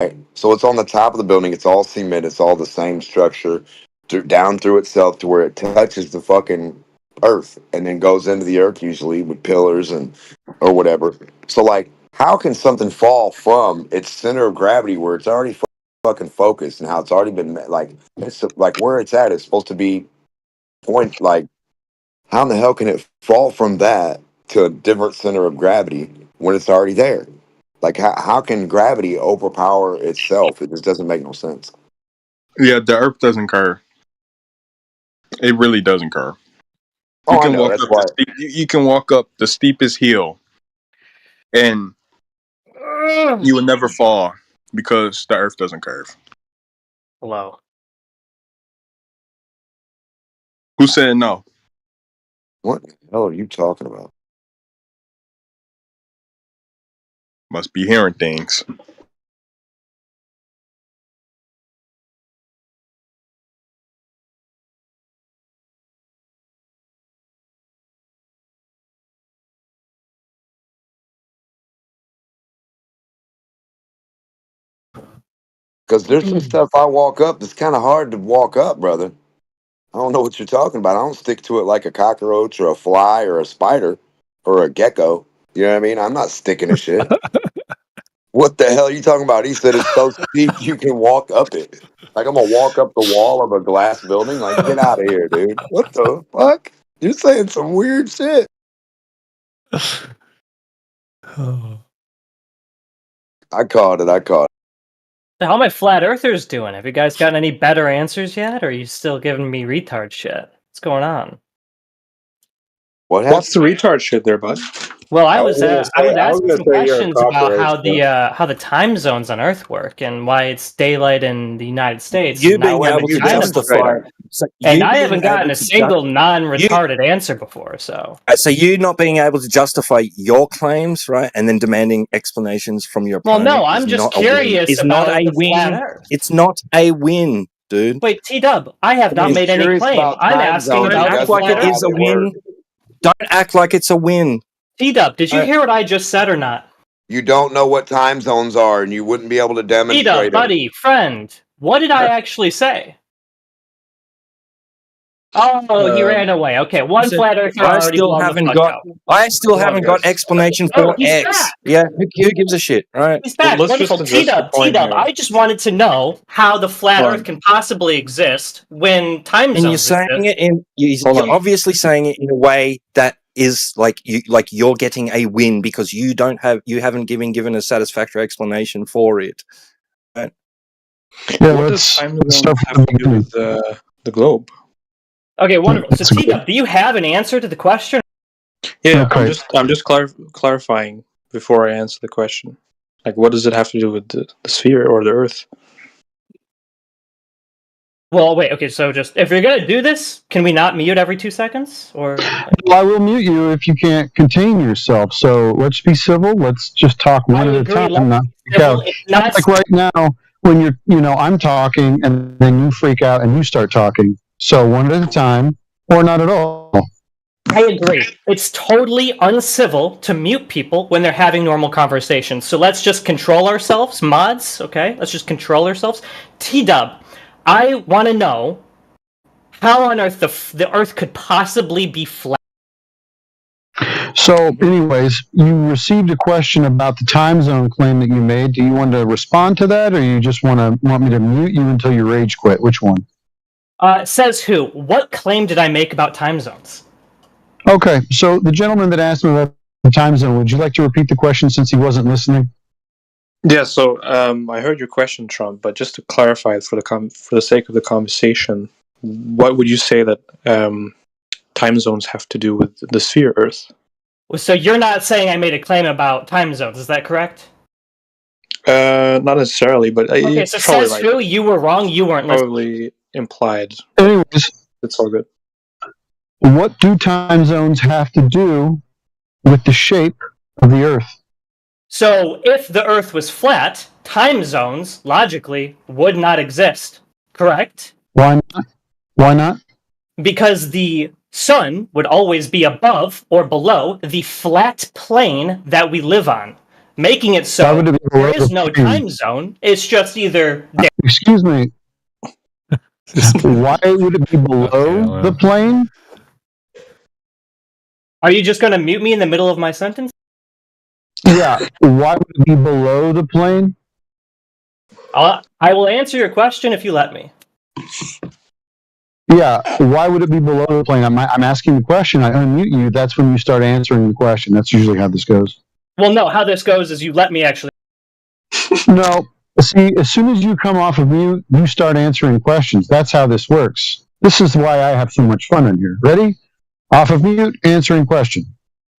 So it's on the top of the building. It's all cement. It's all the same structure down through itself to where it touches the fucking earth and then goes into the earth usually with pillars and or whatever. So like, how can something fall from its center of gravity where it's already fucking focused and how it's already been like it's like where it's at is supposed to be point like how in the hell can it fall from that to a different center of gravity when it's already there? Like, how can gravity overpower itself? It just doesn't make no sense. Yeah, the Earth doesn't curve. It really doesn't curve. Oh, I know. That's why. You can walk up the steepest hill, and you will never fall because the Earth doesn't curve. Hello. Who said no? What the hell are you talking about? Must be hearing things. Because there's some stuff I walk up that's kind of hard to walk up, brother. I don't know what you're talking about. I don't stick to it like a cockroach or a fly or a spider or a gecko. You know what I mean? I'm not sticking to shit. What the hell are you talking about? He said it's so steep you can walk up it. Like I'm gonna walk up the wall of a glass building. Like get out of here, dude. What the fuck? You're saying some weird shit. Oh. I caught it. How are my flat earthers doing? Have you guys gotten any better answers yet, or are you still giving me retard shit? What's going on? What's the retard shit there, bud? Well, I was asking some questions about how the time zones on Earth work and why it's daylight in the United States. You being able to justify, and I haven't gotten a single non-retarded answer before. So you not being able to justify your claims, right, and then demanding explanations from your opponent. Well, no, I'm just curious. It's not a win. It's not a win, dude. Wait, T-Dub, I have not made any claim. I'm asking about act like it is a win. Don't act like it's a win. T-Dub, did you hear what I just said or not? You don't know what time zones are, and you wouldn't be able to demonstrate T-Dub, buddy, friend, what did I actually say? Oh, he ran away. Okay, one flat earther already blown the fuck out. I still haven't got explanation for X. Back. Yeah, who gives a shit, right? He's back. Wonderful. T-Dub, I just wanted to know how the flat Earth can possibly exist when time zones exist. You're obviously saying it in a way that is like you're getting a win because you haven't given a satisfactory explanation for it. Right? Yeah, what does time zones have to do with the globe? Okay, wonderful. So, T-Dub, do you have an answer to the question? Yeah, okay. I'm just clarifying before I answer the question. Like, what does it have to do with the sphere or the Earth? Well, wait. Okay, so just if you're gonna do this, can we not mute every 2 seconds? Or well, I will mute you if you can't contain yourself. So let's be civil. Let's just talk one at a time. Not like right now when I'm talking and then you freak out and you start talking. So one at a time, or not at all. I agree. It's totally uncivil to mute people when they're having normal conversations. So let's just control ourselves, mods, okay? Let's just control ourselves. T-Dub, I want to know how on earth the Earth could possibly be flat. So anyways, you received a question about the time zone claim that you made. Do you want to respond to that, or you just want me to mute you until you rage quit? Which one? Says who? What claim did I make about time zones? Okay, so the gentleman that asked me about the time zone, would you like to repeat the question since he wasn't listening? Yeah, so I heard your question, Trump, but just to clarify it for the sake of the conversation, what would you say that time zones have to do with the sphere Earth? Well, so you're not saying I made a claim about time zones, is that correct? Not necessarily, but okay. So says right. Who? You were wrong. You weren't probably implied. Anyways, it's all good. What do time zones have to do with the shape of the Earth? So, if the Earth was flat, time zones logically would not exist. Correct? Why not? Why not? Because the sun would always be above or below the flat plane that we live on. making it so there is no time zone. It's just either. Excuse me. Why would it be below the plane? Are you just going to mute me in the middle of my sentence? Yeah. Why would it be below the plane? I will answer your question if you let me. Yeah. Why would it be below the plane? I'm asking the question. I unmute you. That's when you start answering the question. That's usually how this goes. Well, no. How this goes is you let me actually. No. See, as soon as you come off of mute, you start answering questions. That's how this works. This is why I have so much fun in here. Ready? Off of mute, answering question.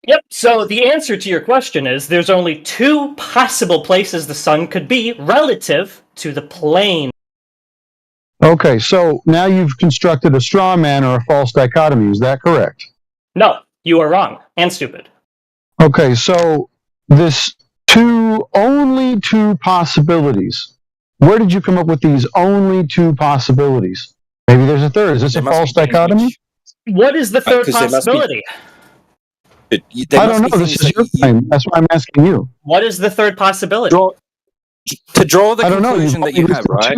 Yep, so the answer to your question is there's only 2 possible places the sun could be relative to the plane. Okay, so now you've constructed a straw man or a false dichotomy. Is that correct? No, you are wrong and stupid. Okay, so this only 2 possibilities. Where did you come up with these only 2 possibilities? Maybe there's a third. Is this a false dichotomy? What is the third possibility? I don't know. This is your claim. That's why I'm asking you. What is the third possibility? To draw the conclusion that you have, right?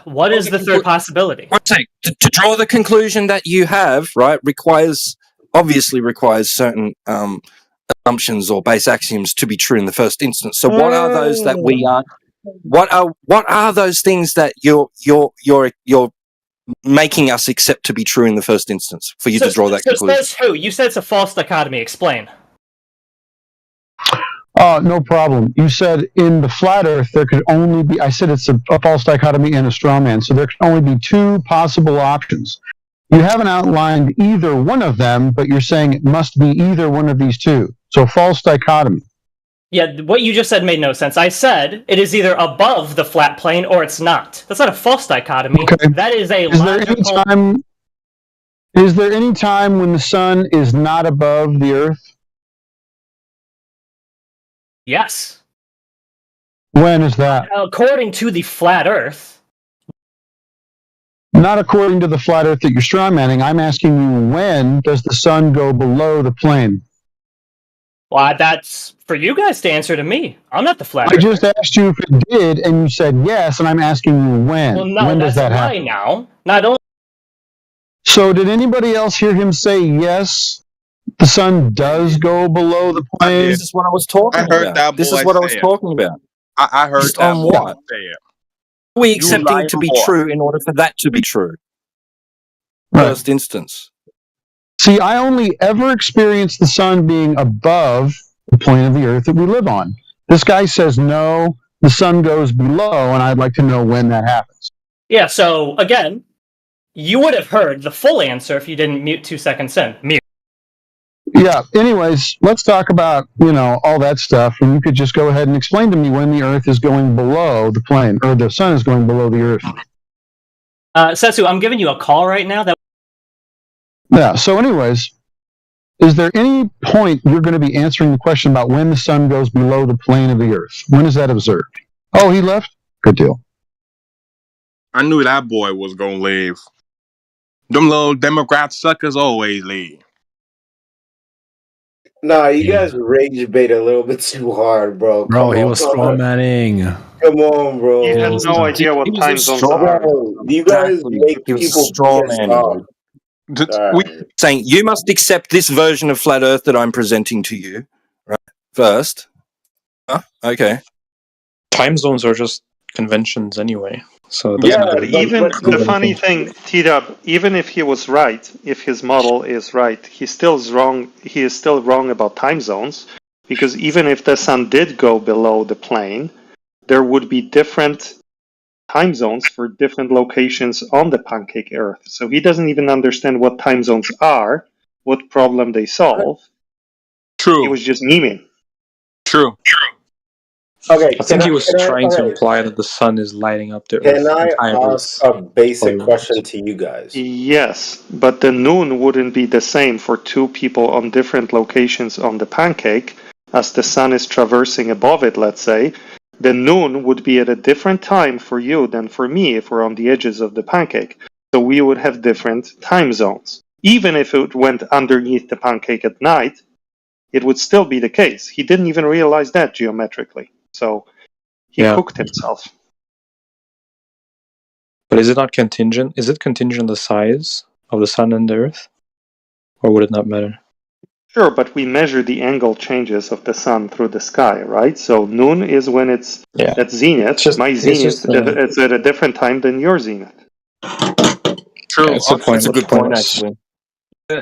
What is the third possibility? One sec. To draw the conclusion that you have, right, obviously requires certain assumptions or base axioms to be true in the first instance. So what are those that we are? What are those things that you're making us accept to be true in the first instance for you to draw that conclusion? Says who? You said it's a false dichotomy. Explain. No problem. You said in the flat Earth there could only be. I said it's a false dichotomy and a straw man. So there can only be 2 possible options. You haven't outlined either one of them, but you're saying it must be either one of these 2. So false dichotomy. Yeah, what you just said made no sense. I said it is either above the flat plane or it's not. That's not a false dichotomy. Okay. That is a logical... Is there any time when the sun is not above the Earth? Yes. When is that? According to the flat Earth. Not according to the flat Earth that you're strawmanning. I'm asking you, when does the sun go below the plane? Well, that's for you guys to answer to me. I'm not the flat Earth. I just asked you if it did, and you said yes, and I'm asking you when. Well, no, when does that happen? Now. Not only. So did anybody else hear him say yes? The sun does go below the plane. This is what I was talking about. This is what I was talking about. I heard just that on what? Are we accepting it to be true in order for that to be true? First instance. See, I only ever experienced the sun being above the plane of the Earth that we live on. This guy says no, the sun goes below, and I'd like to know when that happens. Yeah, so again, you would have heard the full answer if you didn't mute 2 seconds in. Mute. Yeah, anyways, let's talk about, all that stuff, and you could just go ahead and explain to me when the Earth is going below the plane, or the sun is going below the Earth. Setsu, I'm giving you a call right now. Yeah, so anyways, is there any point you're going to be answering the question about when the sun goes below the plane of the Earth? When is that observed? Oh, he left? Good deal. I knew that boy was going to leave. Them little Democrat suckers always leave. Nah, you guys rage bait a little bit too hard, bro. Bro, he was strawmanning. Come on, bro. He has no idea what time zones are. You guys make people strawmanning. Saying you must accept this version of flat Earth that I'm presenting to you, right? First. Okay. Time zones are just conventions anyway. So but even the funny thing, T-Dub, even if he was right, if his model is right, he is still wrong about time zones, because even if the sun did go below the plane, there would be different time zones for different locations on the pancake Earth. So he doesn't even understand what time zones are, what problem they solve. True. He was just memeing. True. Okay, I think he was trying to imply that the sun is lighting up the Earth. Can I ask a basic question to you guys? Yes, but the noon wouldn't be the same for 2 people on different locations on the pancake, as the sun is traversing above it, let's say. The noon would be at a different time for you than for me if we're on the edges of the pancake. So we would have different time zones. Even if it went underneath the pancake at night, it would still be the case. He didn't even realize that geometrically. So he cooked himself. But is it not contingent? Is it contingent on the size of the sun and the Earth? Or would it not matter? Sure, but we measure the angle changes of the sun through the sky, right? So noon is when it's at zenith. My zenith is at a different time than your zenith. True. That's a good point, actually.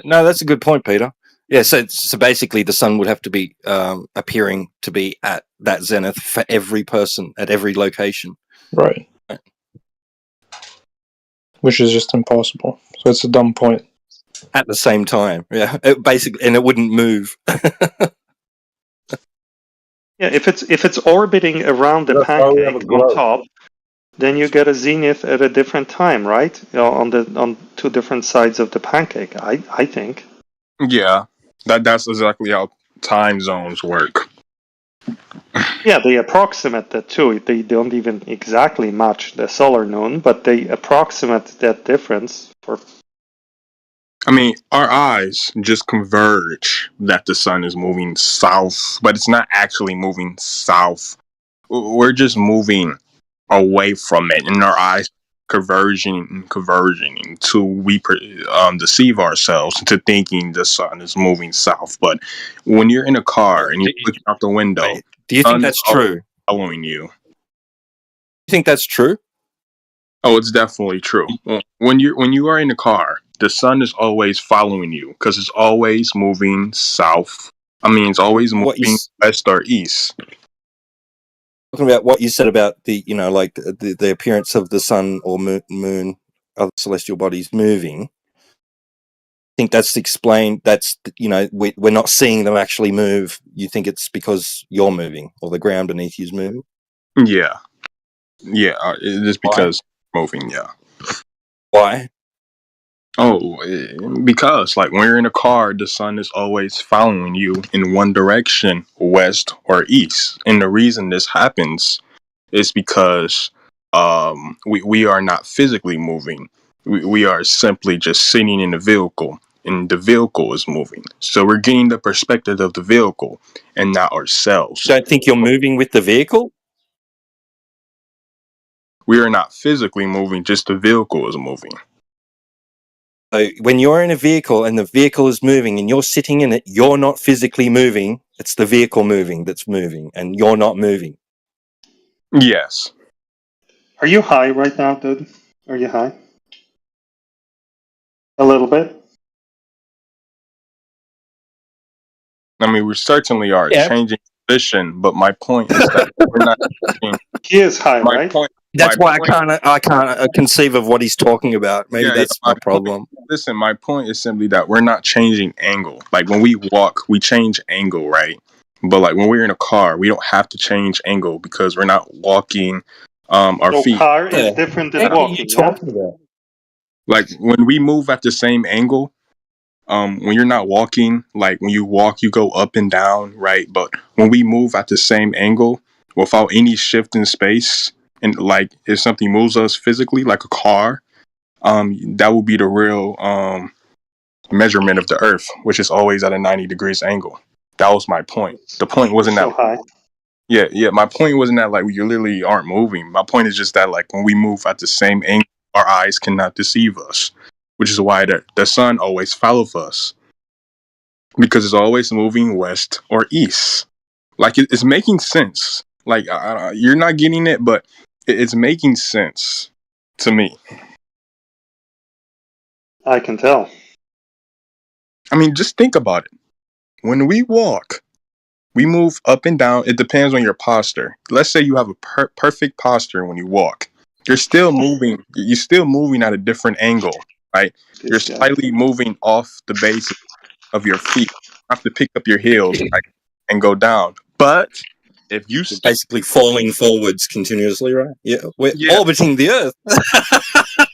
No, that's a good point, Peter. Yeah, so basically the sun would have to be appearing to be at that zenith for every person at every location. Right. Which is just impossible. So it's a dumb point. At the same time, yeah. Basically, and it wouldn't move. Yeah, if it's orbiting around the pancake on top, then you get a zenith at a different time, right? On two different sides of the pancake. I think. Yeah, that's exactly how time zones work. Yeah, they approximate that too. They don't even exactly match the solar noon, but they approximate that difference for. I mean, our eyes just converge that the sun is moving south, but it's not actually moving south. We're just moving away from it, and our eyes converging until we deceive ourselves into thinking the sun is moving south. But when you're in a car and you're looking out the window, do you think that's true? Following you. You think that's true? Oh, it's definitely true. When you are in a car, the sun is always following you because it's always moving south. I mean, it's always moving west or east. Talking about what you said about the, like the appearance of the sun or moon, other celestial bodies moving. I think that's explained. That's, we're not seeing them actually move. You think it's because you're moving or the ground beneath you is moving? Yeah. It is because moving. Yeah. Why? Oh, because like when you're in a car, the sun is always following you in one direction, west or east. And the reason this happens is because we are not physically moving. We are simply just sitting in the vehicle, and the vehicle is moving. So we're getting the perspective of the vehicle and not ourselves. Don't think you're moving with the vehicle? We are not physically moving, just the vehicle is moving. So when you're in a vehicle and the vehicle is moving and you're sitting in it, you're not physically moving. It's the vehicle moving that's moving and you're not moving. Yes. Are you high right now, dude? Are you high? A little bit? I mean, we certainly are changing position, but my point is that we're not changing. He is high, right? That's why I can't conceive of what he's talking about. Maybe that's my problem. Listen, my point is simply that we're not changing angle. Like when we walk, we change angle, right? But like when we're in a car, we don't have to change angle because we're not walking our feet. Car is different than walking. What are you talking about? Like when we move at the same angle, when you're not walking, like when you walk, you go up and down, right? But when we move at the same angle without any shift in space, and like if something moves us physically, like a car, that will be the real measurement of the Earth, which is always at a 90 degrees angle. That was my point. The point wasn't that high. Yeah. My point wasn't that like we literally aren't moving. My point is just that like when we move at the same angle, our eyes cannot deceive us, which is why the sun always follows us because it's always moving west or east. Like it's making sense. Like you're not getting it, but it's making sense to me. I can tell. I mean, just think about it. When we walk, we move up and down. It depends on your posture. Let's say you have a perfect posture when you walk. You're still moving. You're still moving at a different angle, right? You're slightly moving off the base of your feet. You have to pick up your heels and go down. But if you basically falling forwards continuously, right? Yeah, we're orbiting the Earth.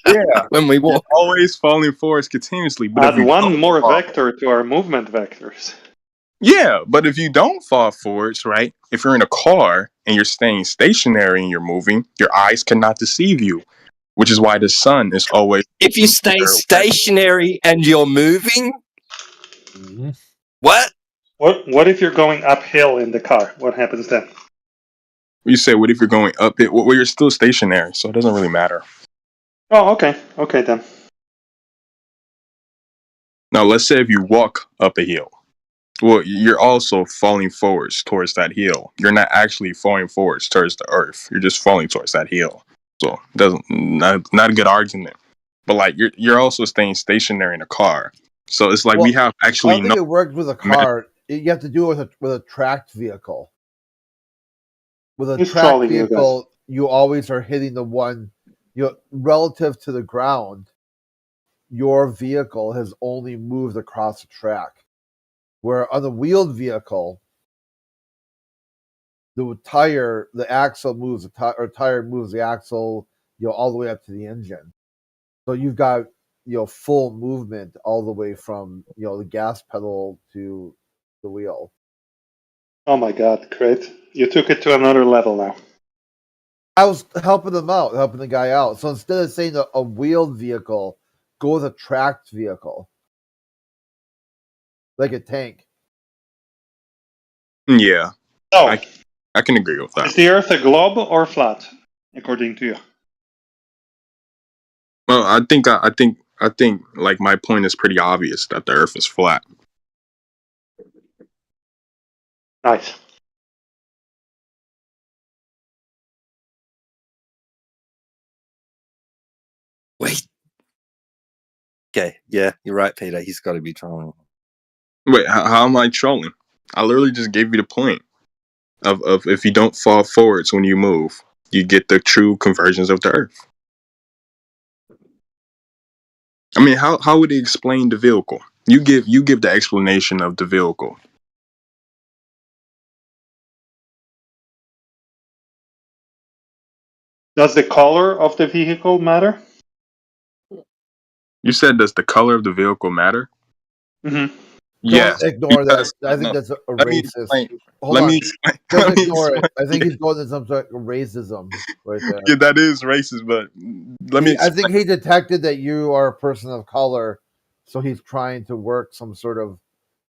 Yeah, when we walk, we're always falling forwards continuously. But add one more vector to our movement vectors. Yeah, but if you don't fall forwards, right? If you're in a car and you're staying stationary and you're moving, your eyes cannot deceive you, which is why the sun is always. If you stay stationary and you're moving, what? What if you're going uphill in the car? What happens then? You say, what if you're going up it? Well, you're still stationary, so it doesn't really matter. Oh, okay. Okay then. Now, let's say if you walk up a hill. Well, you're also falling forwards towards that hill. You're not actually falling forwards towards the earth. You're just falling towards that hill. So it doesn't not a good argument. But like you're also staying stationary in a car. So it's like we have I actually don't think it works with a car. You have to do it with a tracked vehicle. With a tracked vehicle, you always are hitting the one, relative to the ground. Your vehicle has only moved across the track. Where on the wheeled vehicle, the axle moves tire moves the axle, all the way up to the engine. So you've got full movement all the way from the gas pedal to the wheel. Oh my God, great! You took it to another level now. I was helping the guy out. So instead of saying a wheeled vehicle, go with a tracked vehicle, like a tank. Yeah. So I can agree with that. Is the Earth a globe or flat, according to you? Well, I think like my point is pretty obvious that the Earth is flat. Nice. Wait. Okay, yeah, you're right, Peter. He's got to be trolling. Wait, how am I trolling? I literally just gave you the point of if you don't fall forwards when you move, you get the true conversions of the Earth. I mean, how would he explain the vehicle? You give the explanation of the vehicle. Does the color of the vehicle matter? You said, does the color of the vehicle matter? Mm-hmm. Yes. Don't ignore that. I think that's a racist. Hold on. Don't ignore it. I think he's going to some sort of racism right there. Yeah, that is racist, but let me. I think he detected that you are a person of color, so he's trying to work some sort of.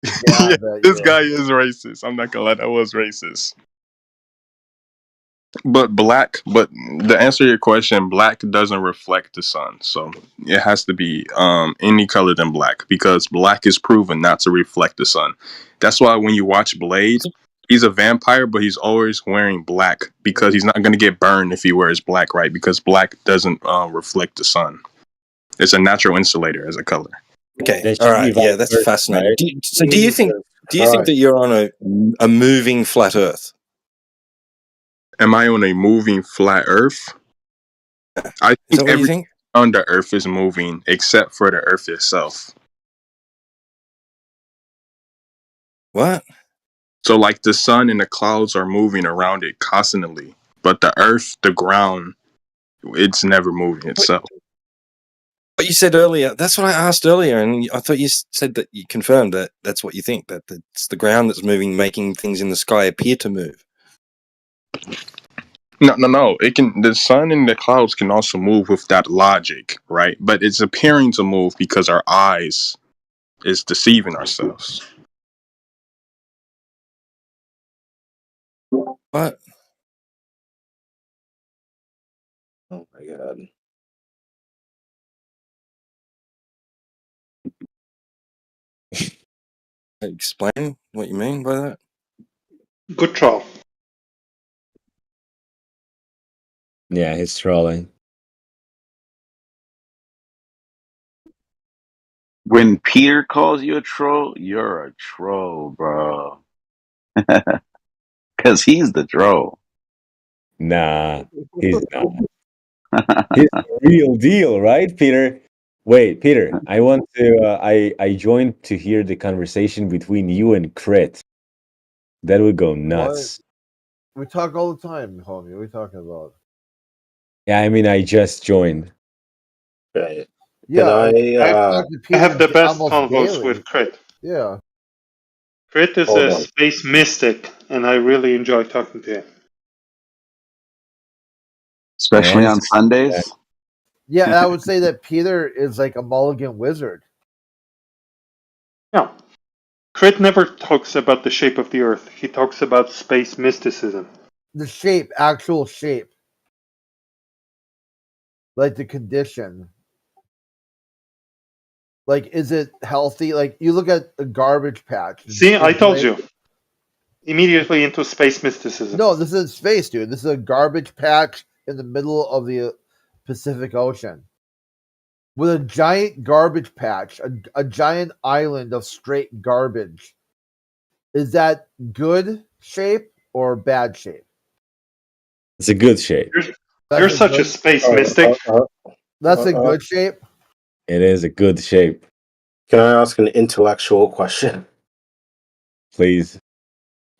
Yeah, this guy is racist. I'm not gonna lie, that was racist. But the answer to your question, black doesn't reflect the sun, so it has to be any color than black, because black is proven not to reflect the sun. That's why when you watch Blade, he's a vampire, but he's always wearing black because he's not going to get burned if he wears black, right? Because black doesn't reflect the sun. It's a natural insulator as a color. Okay, all right, yeah, that's fascinating. Right? Do you think that you're on a moving flat Earth? Am I on a moving flat Earth? I think everything on the Earth is moving except for the Earth itself. What? So, like, the sun and the clouds are moving around it constantly, but the Earth, the ground, it's never moving itself. What you said earlier, that's what I asked earlier, and I thought you said that you confirmed that that's what you think, that it's the ground that's moving, making things in the sky appear to move. No. The sun and the clouds can also move with that logic, right? But it's appearing to move because our eyes is deceiving ourselves. What? Oh my God. Explain what you mean by that. Good troll. Yeah, he's trolling. When Peter calls you a troll, you're a troll, bro. Because he's the troll. Nah, he's not. He's the real deal, right, Peter? Wait, Peter, I want to. I joined to hear the conversation between you and Crit. That would go nuts. What? We talk all the time, homie. What are we talking about? Yeah, I mean, I just joined. Right. Yeah, I have the best convos with Crit. Yeah. Crit is a space mystic, and I really enjoy talking to him. Especially on Sundays. Yeah, I would say that Peter is like a mulligan wizard. No. Crit never talks about the shape of the Earth. He talks about space mysticism. The shape, actual shape. Like the condition. Like, is it healthy? Like, you look at a garbage patch. See, I told you. Immediately into space mysticism. No, this is space, dude. This is a garbage patch in the middle of the Pacific Ocean. With a giant garbage patch, a giant island of straight garbage. Is that good shape or bad shape? It's a good shape. You're such a space mystic. That's a good shape? It is a good shape. Can I ask an intellectual question? Please.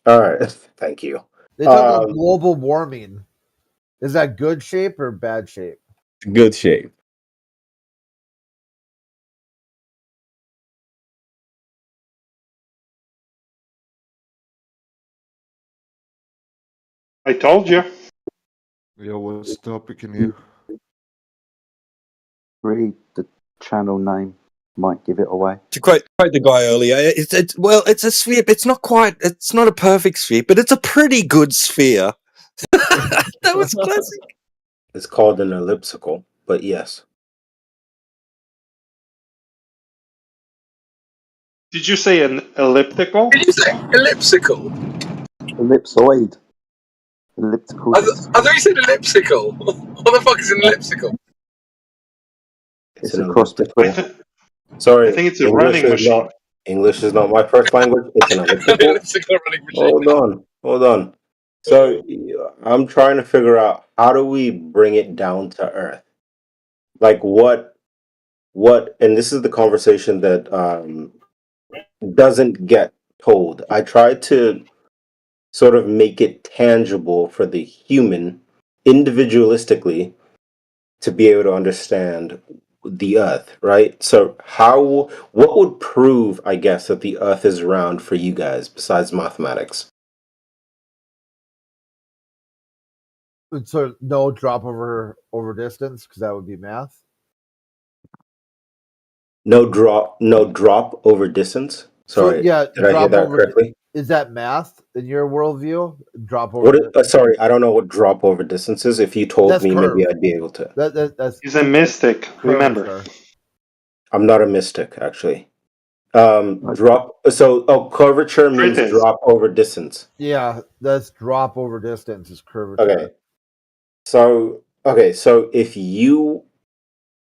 All right. Thank you. They talk about global warming. Is that good shape or bad shape? Good shape. I told you. Yo, what's the topic in here? Read the channel name. Might give it away. To quote the guy earlier, it's a sphere. It's not a perfect sphere, but it's a pretty good sphere. That was classic. It's called an elliptical, but yes. Did you say an elliptical? Did you say elliptical? Ellipsoid. Elliptical. I thought you said elliptical. What the fuck is an elliptical? It's a cross between. Sorry, I think it's a running machine. English is not my first language. It's an elliptical. Hold on. So I'm trying to figure out, how do we bring it down to earth? Like what? And this is the conversation that doesn't get told. I try to sort of make it tangible for the human, individualistically, to be able to understand the earth, right? So what would prove, I guess, that the earth is round for you guys besides mathematics? So no drop over distance, because that would be math. No drop over distance. Sorry, yeah, did I hear that correctly? Is that math in your worldview? Drop over. Sorry, I don't know what drop over distance is. If you told That's me, curve. maybe I'd be able to. That's He's a mystic. Remember, I'm not a mystic, actually. Curvature means drop over distance. Yeah, that's drop over distance is curvature. Okay. So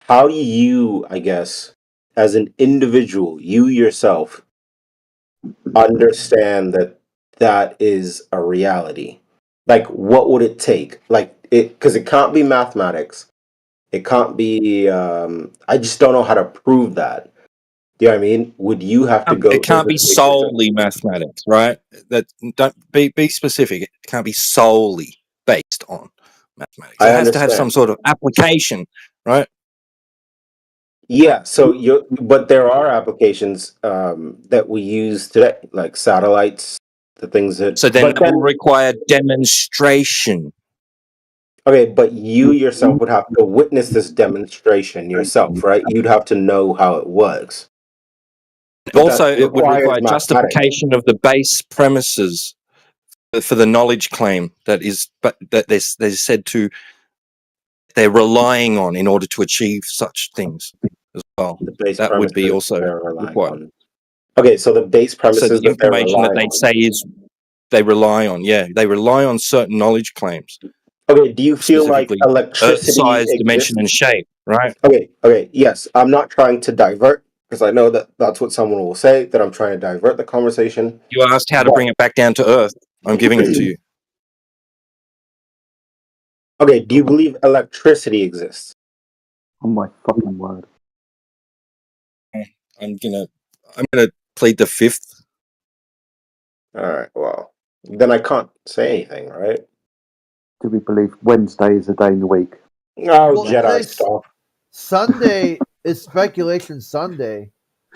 how do you, I guess, as an individual, you yourself, understand that is a reality? Like, what would it take? Like, because it can't be mathematics. It can't be. I just don't know how to prove that. Do you know what I mean? Would you have to go? It can't be solely mathematics, right? That don't be specific. It can't be solely based on mathematics. It has to have some sort of application, right? Yeah. But there are applications that we use today, like satellites, the things that. So then it will require demonstration. Okay, but you yourself would have to witness this demonstration yourself, right? You'd have to know how it works. Also, it would require justification of the base premises for the knowledge claim that they're said to they're relying on in order to achieve such things as well. That would be also required. Okay, so the base premises so the information that they say is they rely on. Yeah, they rely on certain knowledge claims. Okay, do you feel like electricity size, exists? dimension, and shape, right? Okay, yes. I'm not trying to divert, because I know that's what someone will say, that I'm trying to divert the conversation. You asked how to bring it back down to earth. I'm giving it to you. Okay, do you believe electricity exists? Oh my fucking word. I'm gonna plead the fifth. Alright, well, then I can't say anything, right? Do we believe Wednesday is a day in the week? Oh, Jedi stuff. Sunday is speculation Sunday.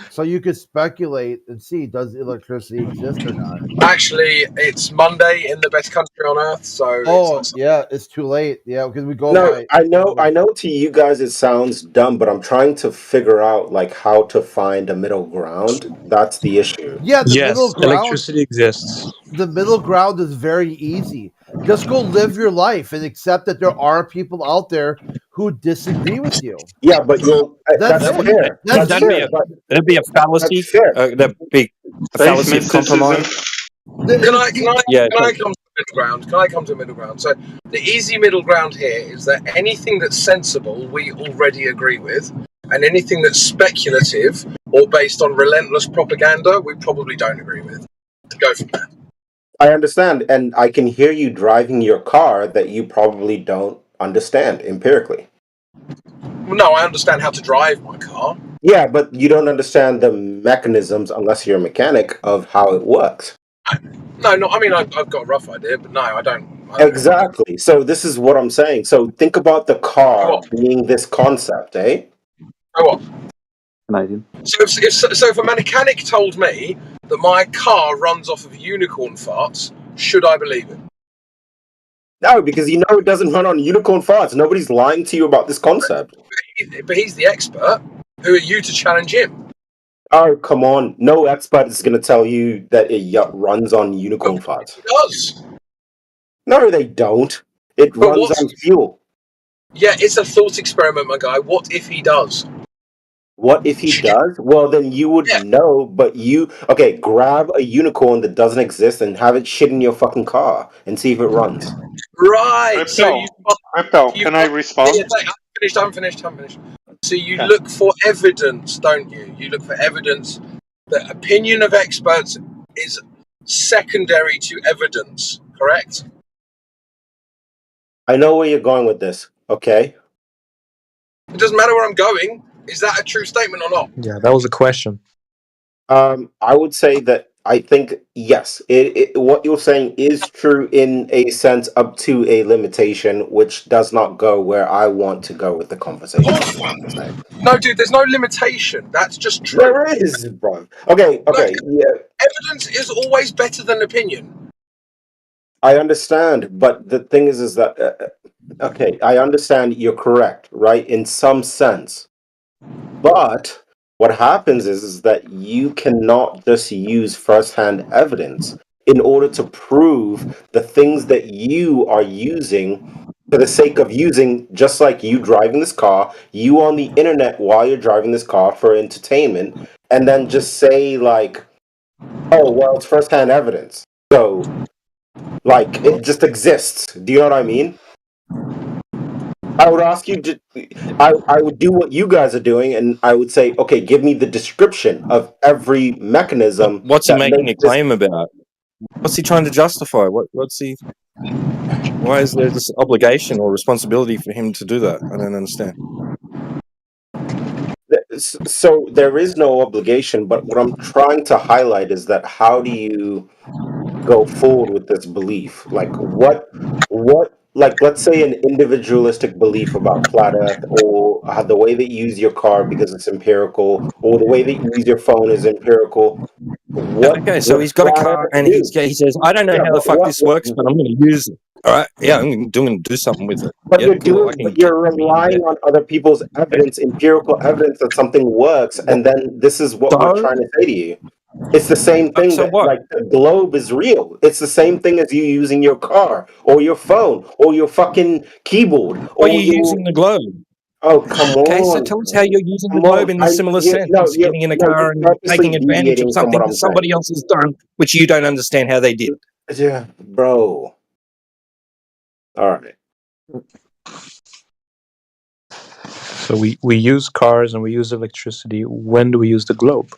So you could speculate and see, does electricity exist or not? Actually, it's Monday in the best country on earth, so it's yeah, it's too late. Yeah, because we go No, by. I know to you guys it sounds dumb, but I'm trying to figure out like how to find a middle ground. That's the issue. Yeah, the middle Yes, ground. electricity exists. The middle ground is very easy. Just go live your life and accept that there are people out there who disagree with you. Yeah, but that's it. fair. That's That's fair. fair. But That'd be a fallacy. that's fair. That'd be a fallacy of compromise. Can I Yeah, come to middle ground? Can I come to middle ground? So the easy middle ground here is that anything that's sensible we already agree with, and anything that's speculative or based on relentless propaganda we probably don't agree with. Go from there. I understand, and I can hear you driving your car that you probably don't understand empirically. Well, no, I understand how to drive my car. Yeah, but you don't understand the mechanisms unless you're a mechanic of how it works. No, I mean, I've got a rough idea, but no, I don't. Exactly. So this is what I'm saying. So think about the car being this concept, eh? Oh, what? Canadian. So if a mechanic told me that my car runs off of unicorn farts, should I believe it? No, because you know it doesn't run on unicorn farts. Nobody's lying to you about this concept. But he's the expert. Who are you to challenge him? Oh, come on. No expert is going to tell you that it runs on unicorn farts. It does. No, they don't. It runs on fuel. Yeah, it's a thought experiment, my guy. What if he does? What if he does? Well, then you would know, but okay, grab a unicorn that doesn't exist and have it shit in your fucking car and see if it runs. Right. Crypto, can I respond? I'm finished. So you look for evidence, don't you? You look for evidence. The opinion of experts is secondary to evidence, correct? I know where you're going with this, okay? It doesn't matter where I'm going. Is that a true statement or not? Yeah, that was a question. I would say that I think, yes, what you're saying is true in a sense up to a limitation, which does not go where I want to go with the conversation. No, dude, there's no limitation. That's just true. There is, bro. Okay, yeah. Evidence is always better than opinion. I understand, but the thing is that, okay, I understand you're correct, right, in some sense. But what happens is that you cannot just use first-hand evidence in order to prove the things that you are using for the sake of using, just like you driving this car, you on the internet while you're driving this car for entertainment, and then just say like, oh, well, it's first-hand evidence. So, like, it just exists. Do you know what I mean? I would ask you to, I would do what you guys are doing, and I would say, okay, give me the description of every mechanism. What's he making a claim about? What's he trying to justify? Why is there this obligation or responsibility for him to do that? I don't understand. So there is no obligation, but what I'm trying to highlight is that how do you go forward with this belief? Like what like let's say an individualistic belief about flat earth, or how the way that you use your car because it's empirical, or the way that you use your phone is empirical. Okay, so he's got a car and he says, I don't know how the fuck this works, but I'm going to use it. All right, yeah, I'm going to do something with it. But you're relying on other people's evidence, empirical evidence that something works, and then this is what we're trying to say to you. It's the same thing like the globe is real. It's the same thing as you using your car or your phone or your fucking keyboard. Or you using the globe. Oh, come on. Okay, so tell us how you're using the globe in a similar sense. Getting in a car and taking advantage of something that somebody else has done, which you don't understand how they did. Yeah, bro. All right. So we use cars and we use electricity. When do we use the globe?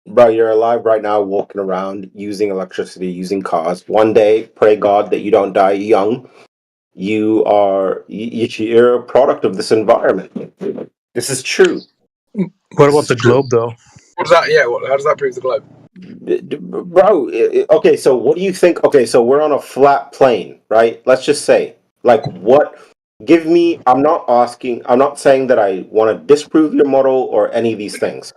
Bro, you're alive right now, walking around, using electricity, using cars. One day, pray God that you don't die young. You're a product of this environment. This is true. What about the globe, though? What does that? Yeah, how does that prove the globe? Bro, okay, so what do you think? Okay, so we're on a flat plane, right? Let's just say, like, what give me, I'm not saying that I want to disprove your model or any of these things,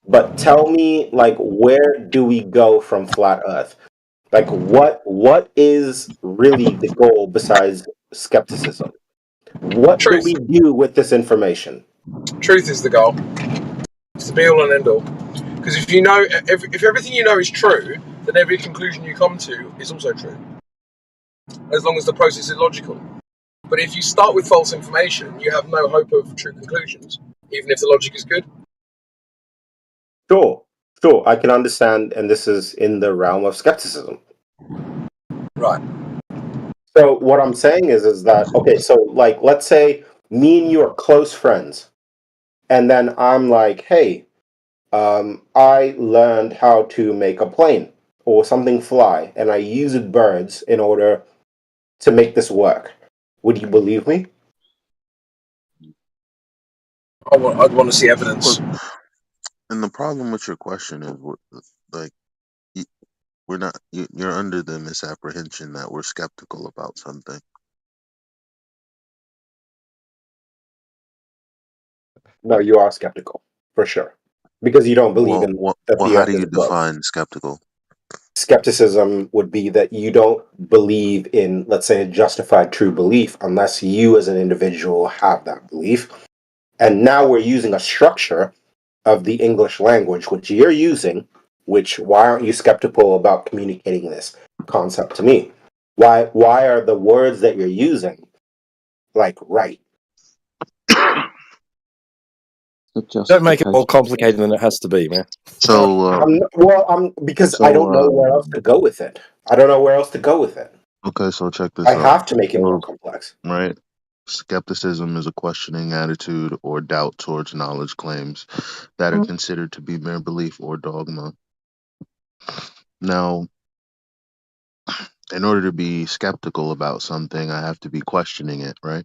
but tell me, like, where do we go from flat Earth? Like, what is really the goal besides skepticism? What do Truth. we do with this information? Truth is the goal. It's the be all and end all. Because if you know, if everything you know is true, then every conclusion you come to is also true, as long as the process is logical. But if you start with false information, you have no hope of true conclusions, even if the logic is good. Sure, I can understand, and this is in the realm of skepticism. Right. So what I'm saying is that, okay, so like, let's say me and you are close friends, and then I'm like, hey, I learned how to make a plane or something fly, and I used birds in order to make this work. Would you believe me? I'd want to see evidence. And the problem with your question is, like, we're not. You're under the misapprehension that we're skeptical about something. No, you are skeptical for sure, because you don't believe in that the How Earth do is you a globe. define skeptical? Skepticism would be that you don't believe in, let's say, a justified true belief unless you as an individual have that belief. And now we're using a structure of the English language, which you're using, why aren't you skeptical about communicating this concept to me? Why are the words that you're using, like, right? Don't make it more complicated than it has to be, man. So, because I don't know where else to go with it. Okay, so check this I out. have to make it more complex. Right? Skepticism is a questioning attitude or doubt towards knowledge claims that are considered to be mere belief or dogma. Now, in order to be skeptical about something, I have to be questioning it, right?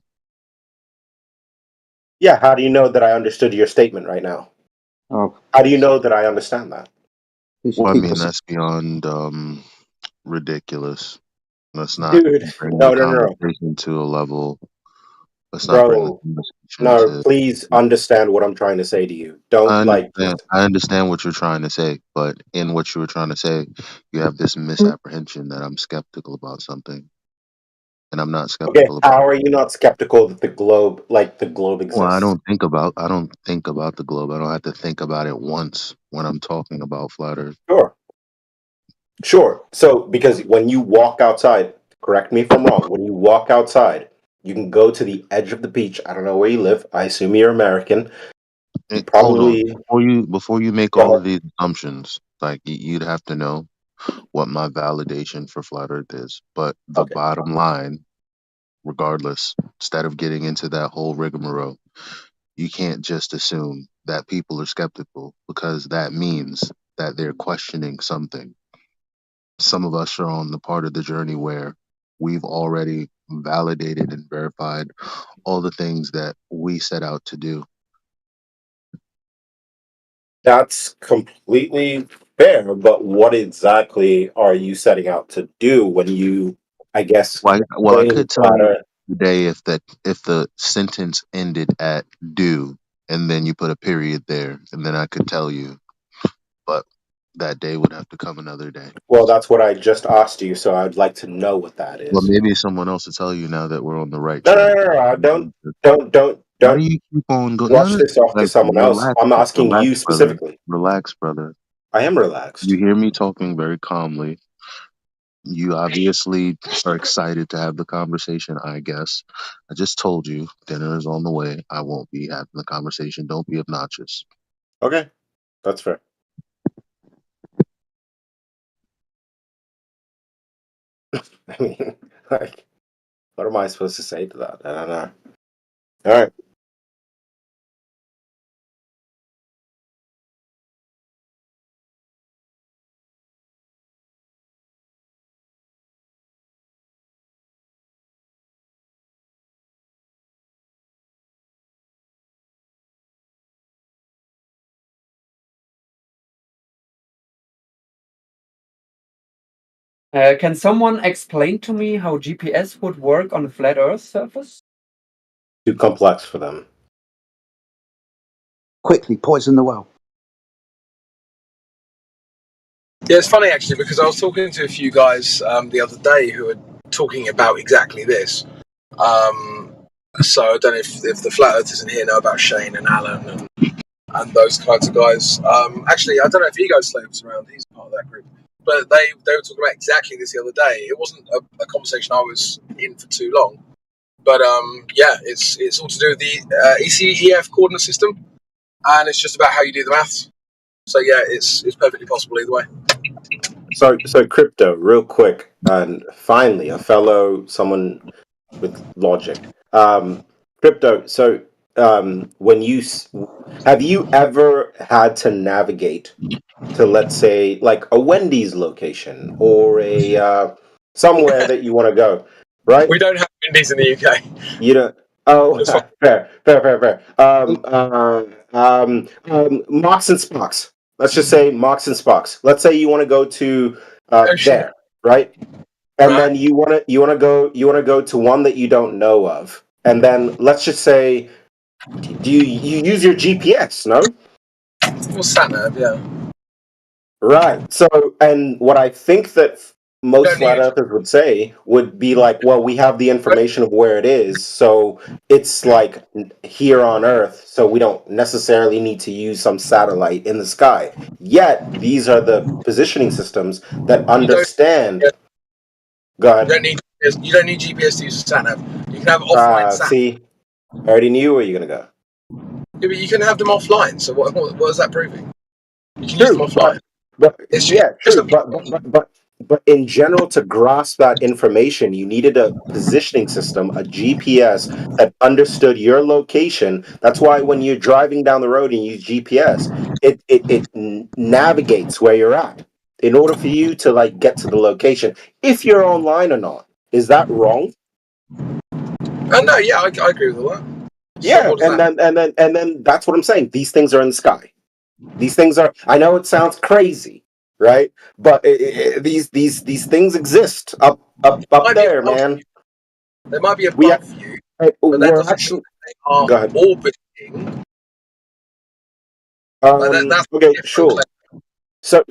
Yeah, how do you know that I understood your statement right now? Oh. How do you know that I understand that? Well, I mean, that's beyond ridiculous. Let's not Dude, bring no. the conversation to a level. Let's not bring the Bro, conversation no, to. please understand what I'm trying to say to you. Don't I understand what you're trying to say, but in what you were trying to say, you have this misapprehension that I'm skeptical about something, and I'm not Okay, skeptical about. how are you not skeptical that the globe exists? Well, I don't think about the globe. I don't have to think about it once when I'm talking about flat Earth. Sure. So, because when you walk outside, correct me if I'm wrong, when you walk outside, you can go to the edge of the beach. I don't know where you live. I assume you're American. You probably Hold on. Before you make all of these assumptions, like you'd have to know what my validation for flat Earth is. But the bottom line, regardless, instead of getting into that whole rigmarole, you can't just assume that people are skeptical, because that means that they're questioning something. Some of us are on the part of the journey where we've already validated and verified all the things that we set out to do. That's completely fair, but what exactly are you setting out to do when you, I guess, Well, I claim could tell flat you Earth? today if the sentence ended at "do" and then you put a period there, and then I could tell you, but that day would have to come another day. Well, that's what I just asked you, so I'd like to know what that Well, is. maybe someone else will tell you now that we're on the right No, track. don't Why do you keep on going? brush this off to Like, someone else. I'm asking you brother. specifically. Relax, brother. I am relaxed. You hear me talking very calmly. You obviously are excited to have the conversation, I guess. I just told you dinner is on the way. I won't be having the conversation. Don't be obnoxious. Okay, that's fair. I mean, like, what am I supposed to say to that? I don't know. All right. Can someone explain to me how GPS would work on a flat Earth surface? too complex for them. Quickly, poison the well. Yeah, it's funny actually because I was talking to a few guys the other day who were talking about exactly this. So I don't know if the Flat Earthers in here know about Shane and Alan and those kinds of guys. Actually, I don't know if Ego Slave was around. He's part of that group. But they were talking about exactly this the other day. It wasn't a conversation I was in for too long. But yeah, it's all to do with the ECEF coordinate system. And it's just about how you do the maths. So yeah, it's perfectly possible either way. So Crypto, real quick, and finally, a fellow, someone with logic. Crypto, so when have you ever had to navigate to, let's say, like a Wendy's location or a somewhere that you want to go, right? We don't have Wendy's in the UK. You don't. Oh, fair. Mox and Spox. Let's just say Mox and Spox. Let's say you want to go to there, right? And then you want to go to one that you don't know of, and then let's just say, do you use your GPS? No. Well, sat-nav, yeah. Right. So, and what I think that most flat earthers would say would be like, well, we have the information of where it is, so it's like here on Earth, so we don't necessarily need to use some satellite in the sky. Yet, these are the positioning systems that understand. Go ahead. You don't need GPS to use a sat-nav. You can have offline sat. See, I already knew where you're going to go. Yeah, but you can have them offline, so what is that proving? You can use them offline. But in general, to grasp that information, you needed a positioning system, a GPS that understood your location. That's why when you're driving down the road and you use GPS, it navigates where you're at in order for you to like get to the location, if you're online or not. Is that wrong? No, yeah, I agree with all that. Yeah, and then that's what I'm saying. These things are in the sky. These things are. I know it sounds crazy, right? But these things exist up there, man. They might be above you, but that doesn't mean they are orbiting. Okay, sure. So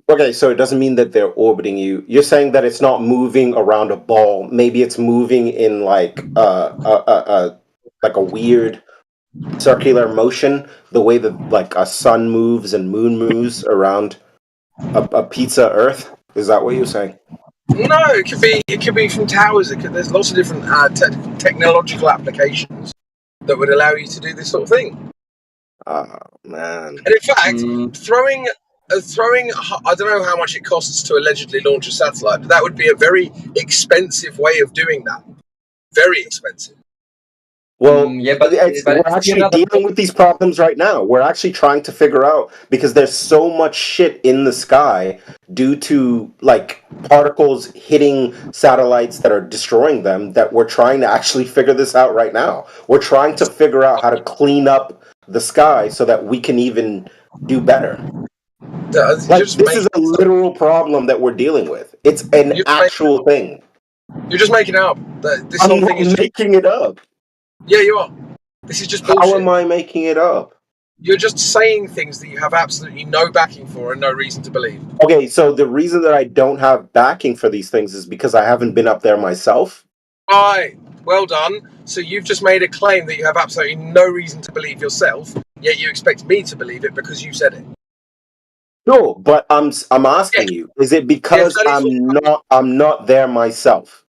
okay, so it doesn't mean that they're orbiting you. You're saying that it's not moving around a ball. Maybe it's moving in like a weird circular motion, the way that like a sun moves and moon moves around a pizza Earth. Is that what you're saying? No, it could be from towers. There's lots of different technological applications that would allow you to do this sort of thing. Oh man! And in fact, throwing. I don't know how much it costs to allegedly launch a satellite, but that would be a very expensive way of doing that. Very expensive. Well, we're actually dealing with these problems right now. We're actually trying to figure out, because there's so much shit in the sky due to like particles hitting satellites that are destroying them, that we're trying to actually figure this out right now. We're trying to figure out how to clean up the sky so that we can even do better. Like, this is a literal problem that we're dealing with. It's an actual thing. You're just making it up. This I'm whole not thing is making it up. Yeah, you are. This is just bullshit. How am I making it up? You're just saying things that you have absolutely no backing for and no reason to believe. Okay, so the reason that I don't have backing for these things is because I haven't been up there myself. Right. Well done. So you've just made a claim that you have absolutely no reason to believe yourself, yet you expect me to believe it because you said it. No, but I'm asking you, is it because I'm not there myself?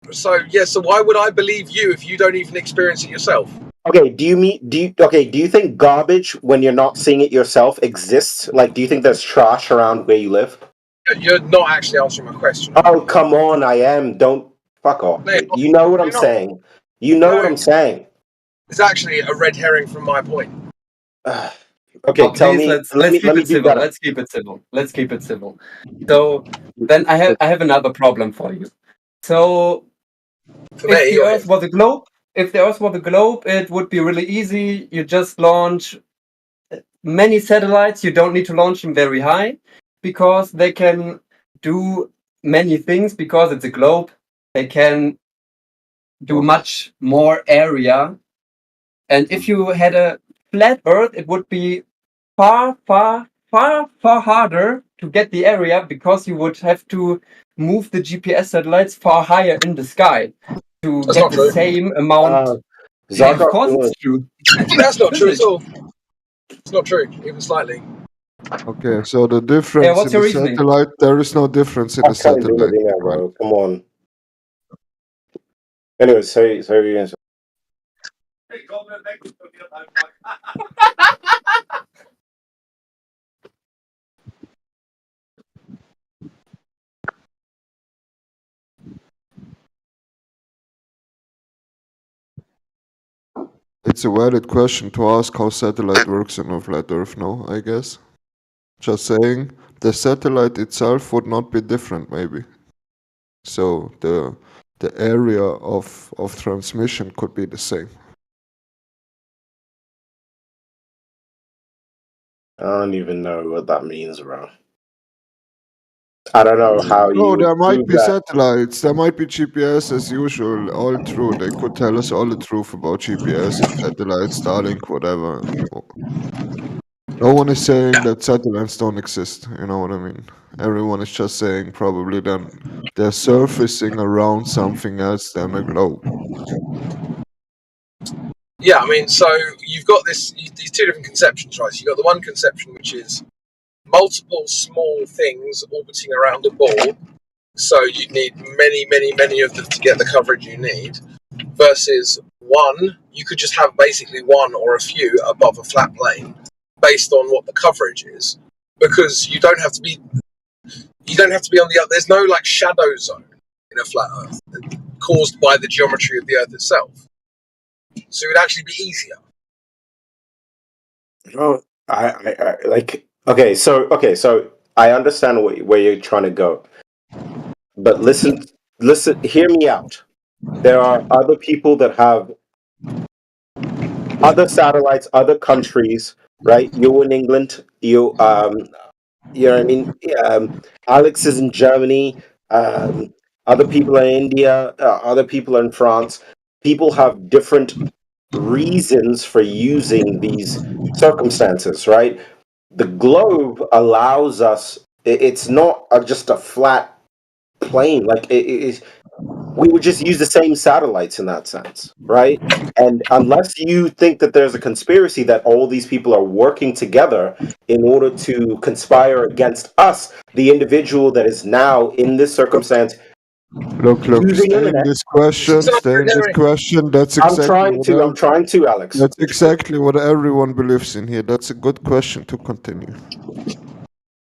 So why would I believe you if you don't even experience it yourself? Okay, do you think garbage, when you're not seeing it yourself, exists? Like, do you think there's trash around where you live? You're not actually answering my question. Oh, come on, I am. Don't fuck off. No, you know what I'm saying. You know what I'm saying. It's actually a red herring from my point. Okay, tell me. Let's keep it civil. Let's keep it civil. So then I have another problem for you. So if the Earth was a globe, it would be really easy. You just launch many satellites. You don't need to launch them very high because they can do many things. Because it's a globe, they can do much more area. And if you had a flat Earth, it would be far harder to get the area, because you would have to move the GPS satellites far higher in the sky to get the same amount. Of course it's true. That's not true at all. It's not true, even slightly. Okay, so the difference what's in your the reasoning? satellite, there is no difference in the satellite. Bro. Come on. Anyway, sorry you answer. It's a valid question to ask how satellite works in a flat Earth, no, I guess. Just saying, the satellite itself would not be different, maybe. So the area of transmission could be the same. I don't even know what that means, bro. I don't know how you. No, there might prove be that. satellites, there might be GPS as usual, all true. They could tell us all the truth about GPS and satellites, Starlink, whatever. No one is saying that satellites don't exist, you know what I mean? Everyone is just saying probably then they're surfacing around something else than a globe. Yeah, I mean, so you've got these two different conceptions, right? So you've got the one conception which is multiple small things orbiting around a ball, so you'd need many of them to get the coverage you need, versus one, you could just have basically one or a few above a flat plane based on what the coverage is, because you don't have to be on the other. There's no like shadow zone in a flat Earth caused by the geometry of the Earth itself. So it would actually be easier. Oh, I like. Okay, so I understand where you're trying to go, but listen, hear me out. There are other people that have other satellites, other countries, right? You're in England. You know what I mean? Alex is in Germany. Other people are in India. Other people are in France. People have different reasons for using these circumstances, right? The globe allows us. It's not just a flat plane. Like it is. We would just use the same satellites in that sense, right? And unless you think that there's a conspiracy that all these people are working together in order to conspire against us, the individual that is now in this circumstance. Look, stay in this question, that's exactly I'm trying to, Alex. That's exactly what everyone believes in here. That's a good question to continue.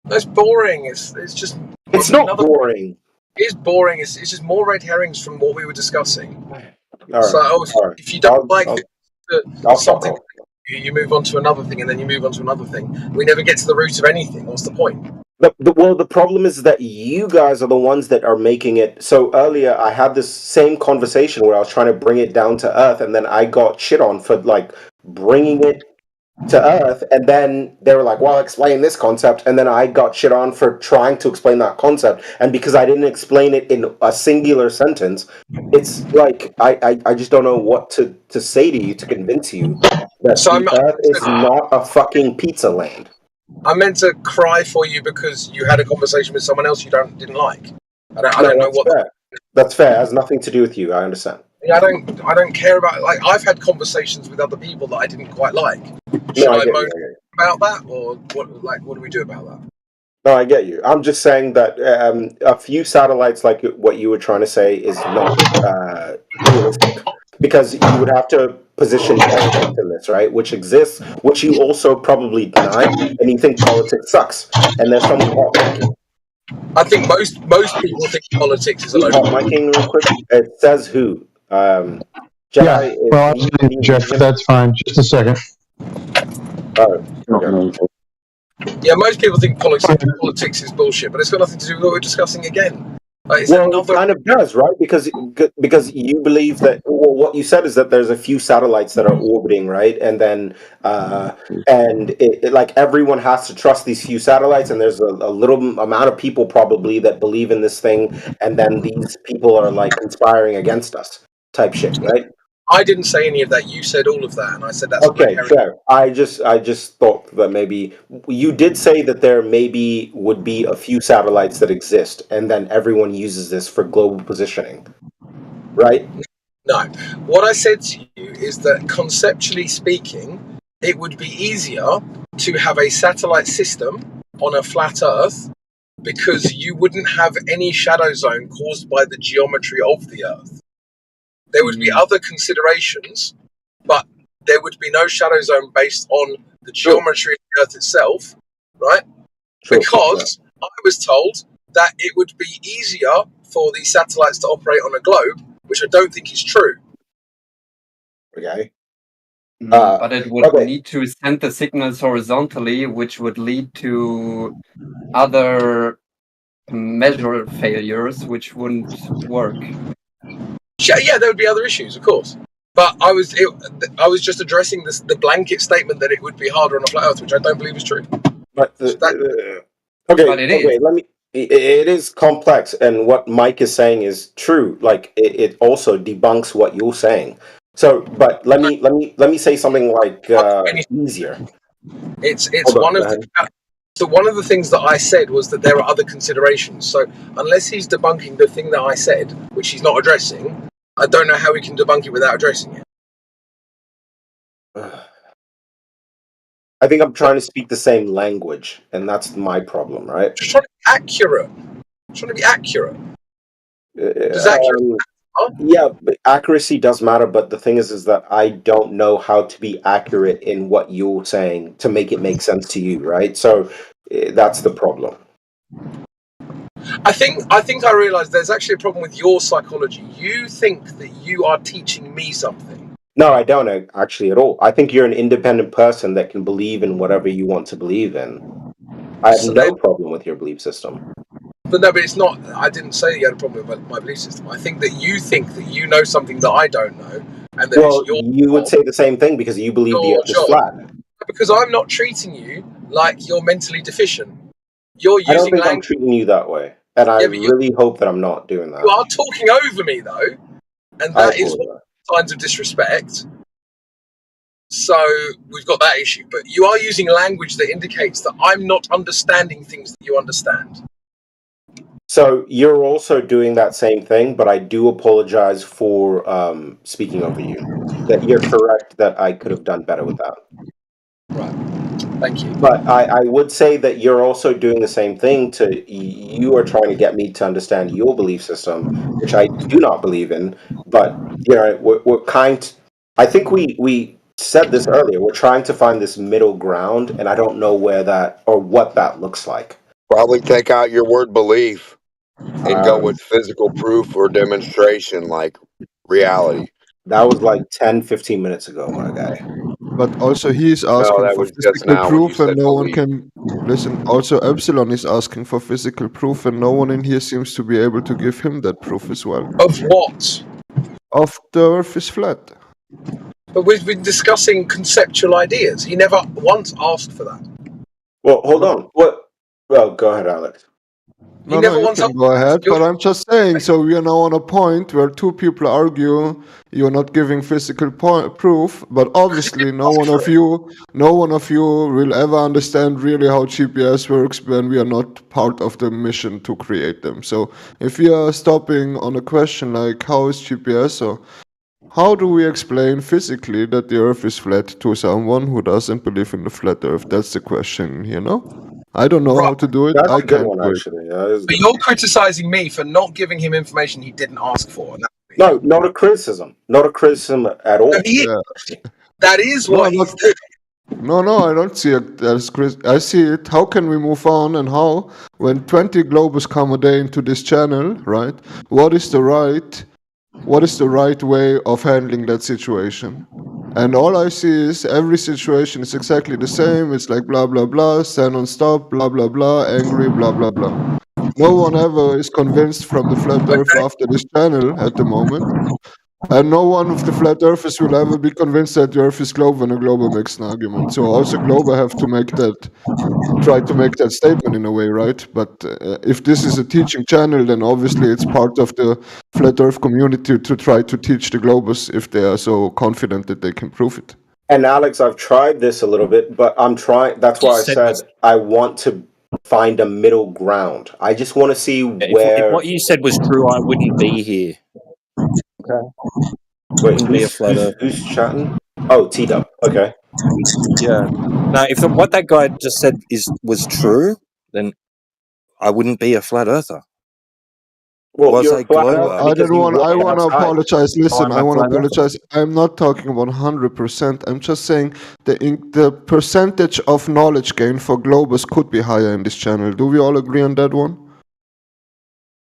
That's boring. It's just. It's not boring. It is boring. It's just more red herrings from what we were discussing. All So if you don't like something, I'll you move on to another thing, and then you move on to another thing. We never get to the root of anything. What's the point? The problem is that you guys are the ones that are making it. So earlier, I had this same conversation where I was trying to bring it down to earth, and then I got shit on for like bringing it to earth, and then they were like, well, explain this concept, and then I got shit on for trying to explain that concept, and because I didn't explain it in a singular sentence, it's like I just don't know what to say to you to convince you that the earth is not a fucking pizza land. I meant to cry for you because you had a conversation with someone else you didn't like. I don't know what. That's fair. It has nothing to do with you. I understand. Yeah, I don't care about, like, I've had conversations with other people that I didn't quite like. Should I moan about that, or what do we do about that? No, I get you. I'm just saying that a few satellites, like what you were trying to say, is not realistic, because you would have to position politics in this, right? Which exists, which you also probably deny, and you think politics sucks. And there's some hot miking. I think most people think politics is a load of hot miking real quick. It says who. Jedi well, Jeff, that's fine. Just a second. Yeah, most people think politics is bullshit, but it's got nothing to do with what we're discussing again. It kind of does, right? Because you believe that. Well, what you said is that there's a few satellites that are orbiting, right? And then like everyone has to trust these few satellites, and there's a little amount of people probably that believe in this thing, and then these people are like conspiring against us type shit, right? I didn't say any of that. You said all of that, and I said that's okay. Fair. I just thought that maybe you did say that there maybe would be a few satellites that exist, and then everyone uses this for global positioning, right? No. What I said to you is that conceptually speaking, it would be easier to have a satellite system on a flat Earth because you wouldn't have any shadow zone caused by the geometry of the Earth. There would be other considerations, but there would be no shadow zone based on the geometry of the Earth itself, right? Because I was told that it would be easier for these satellites to operate on a globe, which I don't think is true. Okay. But it would need to send the signals horizontally, which would lead to other measure failures, which wouldn't work. Yeah, there would be other issues, of course. But I was just addressing the blanket statement that it would be harder on a flat Earth, which I don't believe is true. But let me. It is complex, and what Mike is saying is true. Like it also debunks what you're saying. So, but let me say something like easier. It's one of the things that I said was that there are other considerations. So unless he's debunking the thing that I said, which he's not addressing, I don't know how we can debunk it without addressing it. I think I'm trying to speak the same language, and that's my problem, right? Just trying to be accurate. Does accuracy yeah, but accuracy does matter, but the thing is that I don't know how to be accurate in what you're saying to make it make sense to you, right? So that's the problem. I think I realised there's actually a problem with your psychology. You think that you are teaching me something. No, I don't actually at all. I think you're an independent person that can believe in whatever you want to believe in. I have no problem with your belief system. But no, but it's not. I didn't say you had a problem with my belief system. I think that you know something that I don't know, and that it's your you would say the same thing because you believe the Earth is flat. Because I'm not treating you like you're mentally deficient. You're using I don't think I'm treating you that way, and I really hope that I'm not doing that. You are talking over me though, and that is signs of disrespect. So we've got that issue. But you are using language that indicates that I'm not understanding things that you understand. So you're also doing that same thing, but I do apologize for speaking over you. That you're correct that I could have done better with that. Right. Thank you. But I would say that you're also doing the same thing you are trying to get me to understand your belief system, which I do not believe in. But I think we said this earlier. We're trying to find this middle ground, and I don't know where that or what that looks like. Probably take out your word belief and go with physical proof or demonstration, like reality. That was like 10, 15 minutes ago, my guy. But also he's asking for physical proof and no one can listen. Also Epsilon is asking for physical proof and no one in here seems to be able to give him that proof as well. Of what? Of the Earth is flat. But we've been discussing conceptual ideas. He never once asked for that. Well, hold on. What? Well, go ahead, Alex. No, you can go ahead, but I'm just saying, so we are now on a point where two people argue you're not giving physical proof, but obviously no one of you will ever understand really how GPS works when we are not part of the mission to create them. So if we are stopping on a question like how is GPS, or how do we explain physically that the Earth is flat to someone who doesn't believe in the flat Earth? That's the question, you know? I don't know how to do it. I can't do it. But you're criticizing me for not giving him information he didn't ask for. No, not a criticism. Not a criticism at all. That is what he's doing. No, I don't see it as I see it. How can we move on, and how, when 20 globes come a day into this channel, right? What is the right way of handling that situation? And all I see is every situation is exactly the same. It's like blah, blah, blah, stand on stop, blah, blah, blah, angry, blah, blah, blah. No one ever is convinced from the flat Earth after this channel at the moment. And no one of the flat earthers will ever be convinced that the earth is globe when a glober makes an argument. So also glober have to try to make that statement in a way, right? But if this is a teaching channel, then obviously it's part of the flat earth community to try to teach the globers if they are so confident that they can prove it. And Alex, I've tried this a little bit, but I'm trying. That's why I said I want to find a middle ground. I just want to see where. If what you said was true, I wouldn't be here. Okay. Wait, who's chatting? Oh, T-Dub. Okay. Yeah. No, if what that guy just said was true, then I wouldn't be a flat earther. Well, I want to apologize. Listen, I want to apologize. I'm not talking about 100%. I'm just saying the percentage of knowledge gain for globers could be higher in this channel. Do we all agree on that one?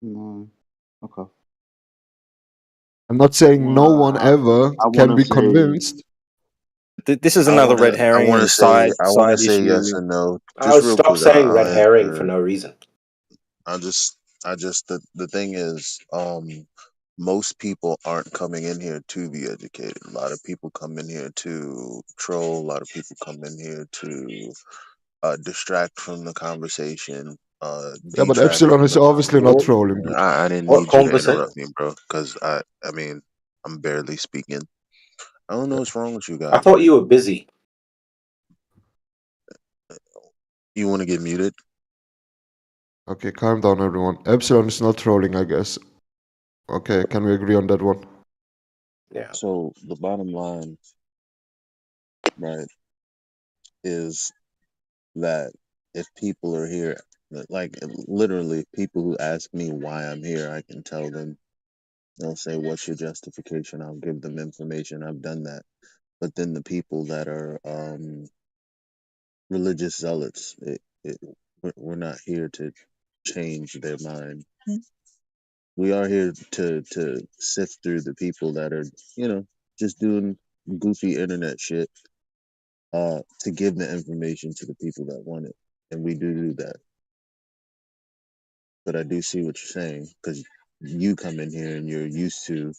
No. Okay. I'm not saying no one ever can be convinced. This is another red herring. I want to say issue. yes and no. I'll stop saying red herring for no reason. The thing is, most people aren't coming in here to be educated. A lot of people come in here to troll. A lot of people come in here to distract from the conversation. Yeah, but Epsilon is obviously not trolling. I didn't need you to interrupt me, bro, because I mean, I'm barely speaking. I don't know what's wrong with you guys. I thought you were busy. You want to get muted? Okay, calm down, everyone. Epsilon is not trolling, I guess. Okay, can we agree on that one? Yeah. So the bottom line, right, is that if people are here, like literally people who ask me why I'm here, I can tell them. They'll say, "What's your justification?" I'll give them information. I've done that. But then the people that are religious zealots, we're not here to change their mind. We are here to sift through the people that are, just doing goofy internet shit, to give the information to the people that want it, and we do that. But I do see what you're saying, because you come in here and you're used to,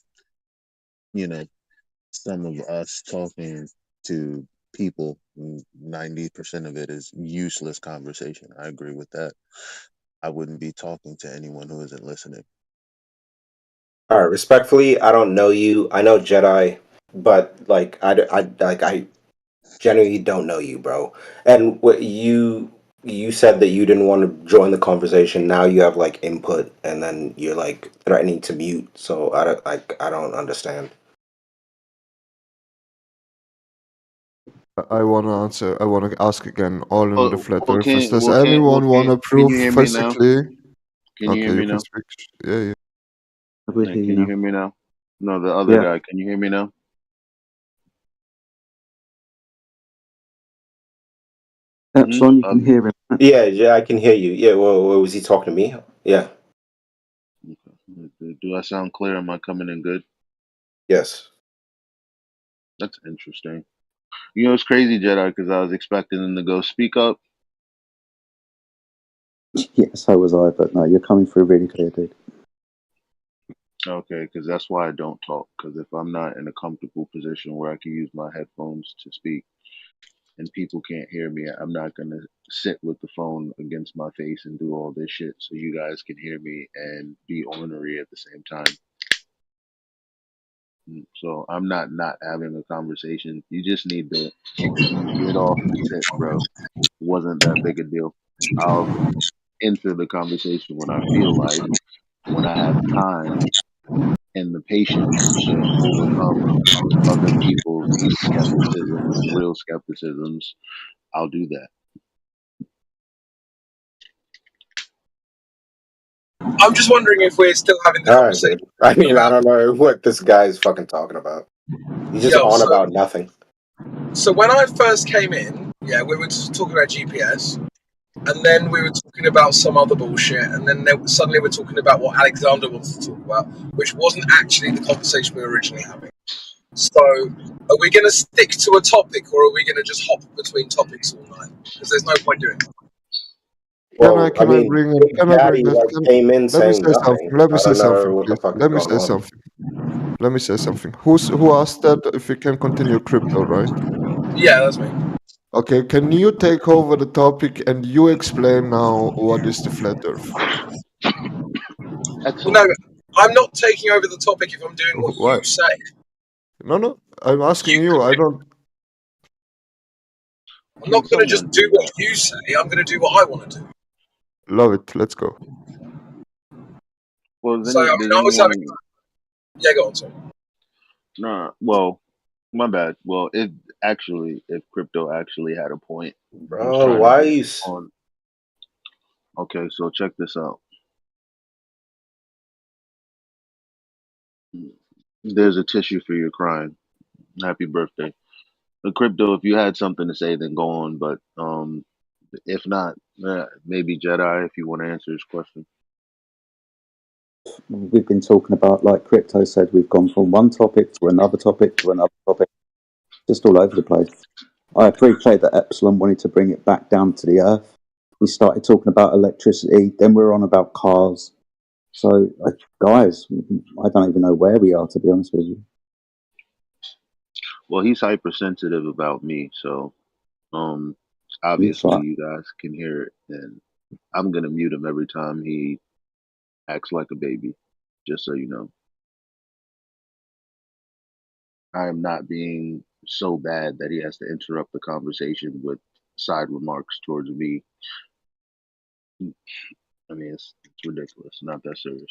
some of us talking to people. 90% of it is useless conversation. I agree with that. I wouldn't be talking to anyone who isn't listening. All right, respectfully, I don't know you. I know Jedi, but I genuinely don't know you, bro. And what you said that you didn't want to join the conversation. Now you have like input, and then you're like threatening to mute. So I don't understand. I want to answer. I want to ask again. All in the flat earthers. Does anyone want to prove physically? Can you hear me now? Speak. Yeah. Can you hear me now? No, the other guy. Can you hear me now? Epsilon, you can hear him. Yeah, I can hear you. Yeah, well, was he talking to me? Yeah. Do I sound clear? Am I coming in good? Yes. That's interesting. It's crazy, Jedi, because I was expecting them to go speak up. Yeah, so was I, but no, you're coming through really clear, dude. Okay, because that's why I don't talk, because if I'm not in a comfortable position where I can use my headphones to speak and people can't hear me, I'm not going to sit with the phone against my face and do all this shit so you guys can hear me and be ornery at the same time. So I'm not having a conversation. You just need to get off the tip, bro. It wasn't that big a deal. I'll enter the conversation when I feel like, when I have time and the patience to overcome other people's skepticisms, real skepticisms, I'll do that. I'm just wondering if we're still having the conversation. I mean, I don't know what this guy's fucking talking about. He's just about nothing. So when I first came in, we were just talking about GPS, and then we were talking about some other bullshit, and then suddenly we're talking about what Alexander wants to talk about, which wasn't actually the conversation we were originally having. So, are we going to stick to a topic, or are we going to just hop between topics all night? Because there's no point doing it. Can I bring in? Let me say something. Let me say something, please. Let me say something. let me say something. Who asked that? If we can continue crypto, right? Yeah, that's me. Okay, can you take over the topic and you explain now what is the flat Earth? Well, no, I'm not taking over the topic if I'm doing what Why? you say. No, I'm asking you. I don't. I'm not going to just do what you say. I'm going to do what I want to do. Love it. Let's go. Well, So, I mean, I was having. Yeah, go on, sorry. No, well, my bad. Well, if crypto actually had a point, he was Bro, trying why to are get you? on. Okay, so check this out. There's a tissue for your crying. Happy birthday. But crypto, if you had something to say, then go on. But if not, maybe Jedi, if you want to answer his question. We've been talking about, like Crypto said, we've gone from one topic to another topic to another topic, just all over the place. I appreciate that Epsilon wanted to bring it back down to the earth. We started talking about electricity, then we were on about cars. So, guys, I don't even know where we are, to be honest with you. Well, he's hypersensitive about me, so obviously right. you guys can hear it, and I'm gonna mute him every time he acts like a baby, just so you know. I am not being so bad that he has to interrupt the conversation with side remarks towards me. I mean, it's ridiculous. Not that serious.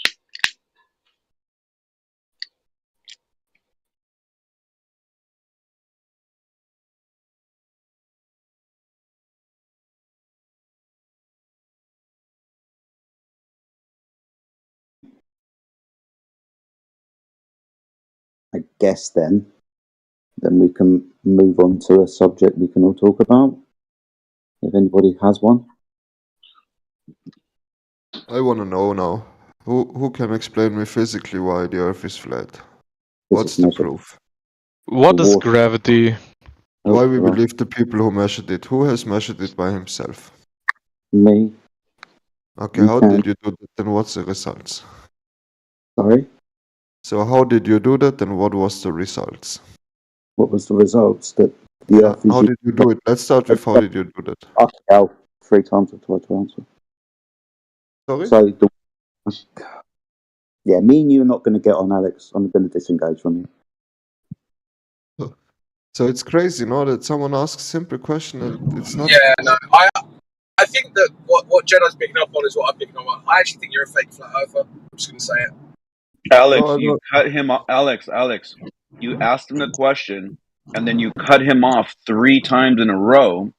I guess then we can move on to a subject we can all talk about, if anybody has one. I want to know now. Who can explain me physically why the Earth is flat? What's the proof? What is gravity? Why we believe the people who measured it? Who has measured it by himself? Me. Okay, how did you do that and what's the results? Sorry? So how did you do that and what was the results? What was the results? That the Earth is... How did you do it? Let's start with how did you do that? Okay, 3 times I tried to answer. Sorry? So, yeah, me and you are not going to get on, Alex. I'm going to disengage from you. So it's crazy, no, that someone asks a simple question and it's not... Yeah, no, I think that what Jedi's picking up on is what I'm picking up on. I actually think you're a fake flat earther. I'm just going to say it. Alex, you cut him off. Alex, you asked him the question, and then you cut him off 3 times in a row,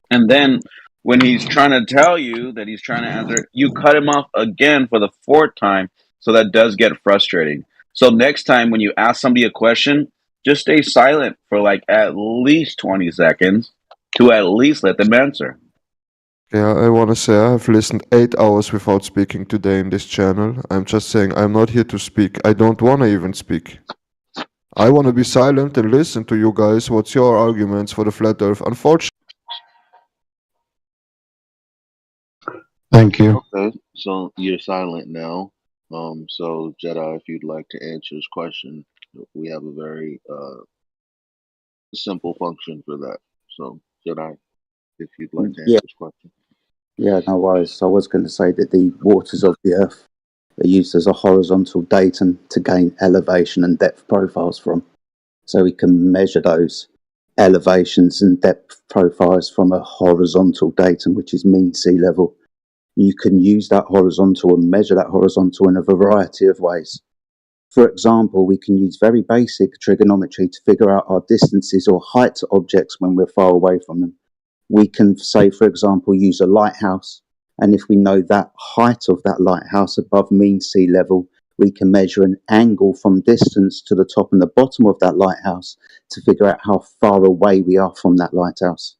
and then when he's trying to tell you that he's trying to answer, you cut him off again for the 4th time. So that does get frustrating. So next time when you ask somebody a question, just stay silent for like at least 20 seconds to at least let them answer. Yeah, I want to say I have listened 8 hours without speaking today in this channel. I'm just saying I'm not here to speak. I don't want to even speak. I want to be silent and listen to you guys. What's your arguments for the flat earth? Unfortunately... Thank you. Okay, so you're silent now. So Jedi, if you'd like to answer his question, we have a very simple function for that. So Jedi, if you'd like to answer his question. Yeah, no worries. I was going to say that the waters of the Earth are used as a horizontal datum to gain elevation and depth profiles from. So we can measure those elevations and depth profiles from a horizontal datum, which is mean sea level. You can use that horizontal and measure that horizontal in a variety of ways. For example, we can use very basic trigonometry to figure out our distances or height to objects when we're far away from them. We can, say, for example, use a lighthouse, and if we know that height of that lighthouse above mean sea level, we can measure an angle from distance to the top and the bottom of that lighthouse to figure out how far away we are from that lighthouse.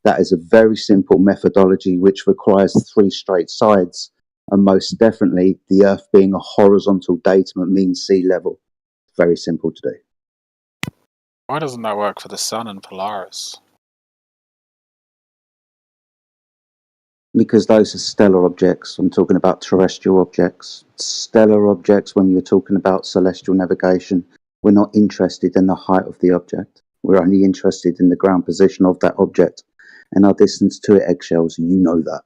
That is a very simple methodology which requires 3 straight sides, and most definitely the Earth being a horizontal datum at mean sea level. Very simple to do. Why doesn't that work for the Sun and Polaris? Because those are stellar objects. I'm talking about terrestrial objects. Stellar objects, when you're talking about celestial navigation, we're not interested in the height of the object. We're only interested in the ground position of that object and our distance to it, eggshells. You know that.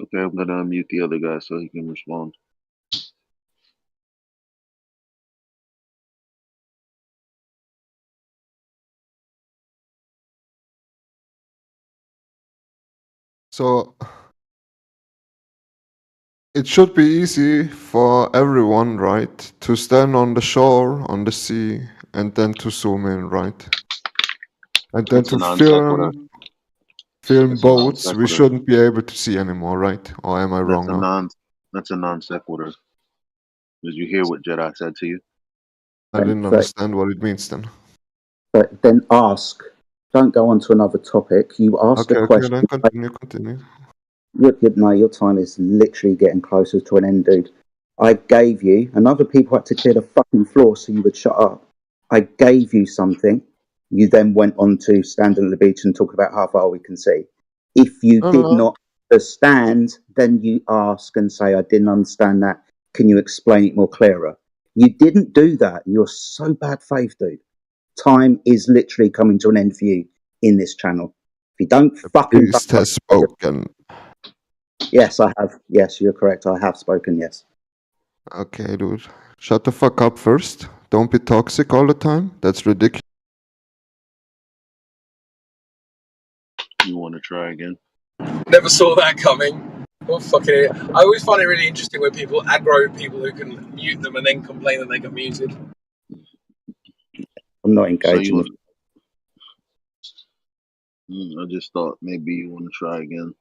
Okay, I'm gonna unmute the other guy so he can respond. So it should be easy for everyone, right, to stand on the shore, on the sea, and then to zoom in, right? And then It's a to non sequitur. film It's a non boats, we sequitur. shouldn't be able to see anymore, right? Or am I wrong now? That's a non sequitur. Did you hear what Jedi said to you? I didn't understand what it means then. But then ask. Don't go on to another topic. You ask Okay, a question. then continue. No, your time is literally getting closer to an end, dude. I gave you, and other people had to clear the fucking floor so you would shut up. I gave you something. You then went on to stand on the beach and talk about how far we can see. If you did not understand, then you ask and say, I didn't understand that. Can you explain it more clearer? You didn't do that. You're so bad faith, dude. Time is literally coming to an end for you in this channel. If you don't fucking... Priest has spoken. Yes, I have. Yes, you're correct. I have spoken, yes. Okay, dude. Shut the fuck up first. Don't be toxic all the time. That's ridiculous. You want to try again? Never saw that coming. What fucking idiot. I always find it really interesting when people aggro people who can mute them and then complain that they got muted. I'm not engaging with... I just thought maybe you want to try again.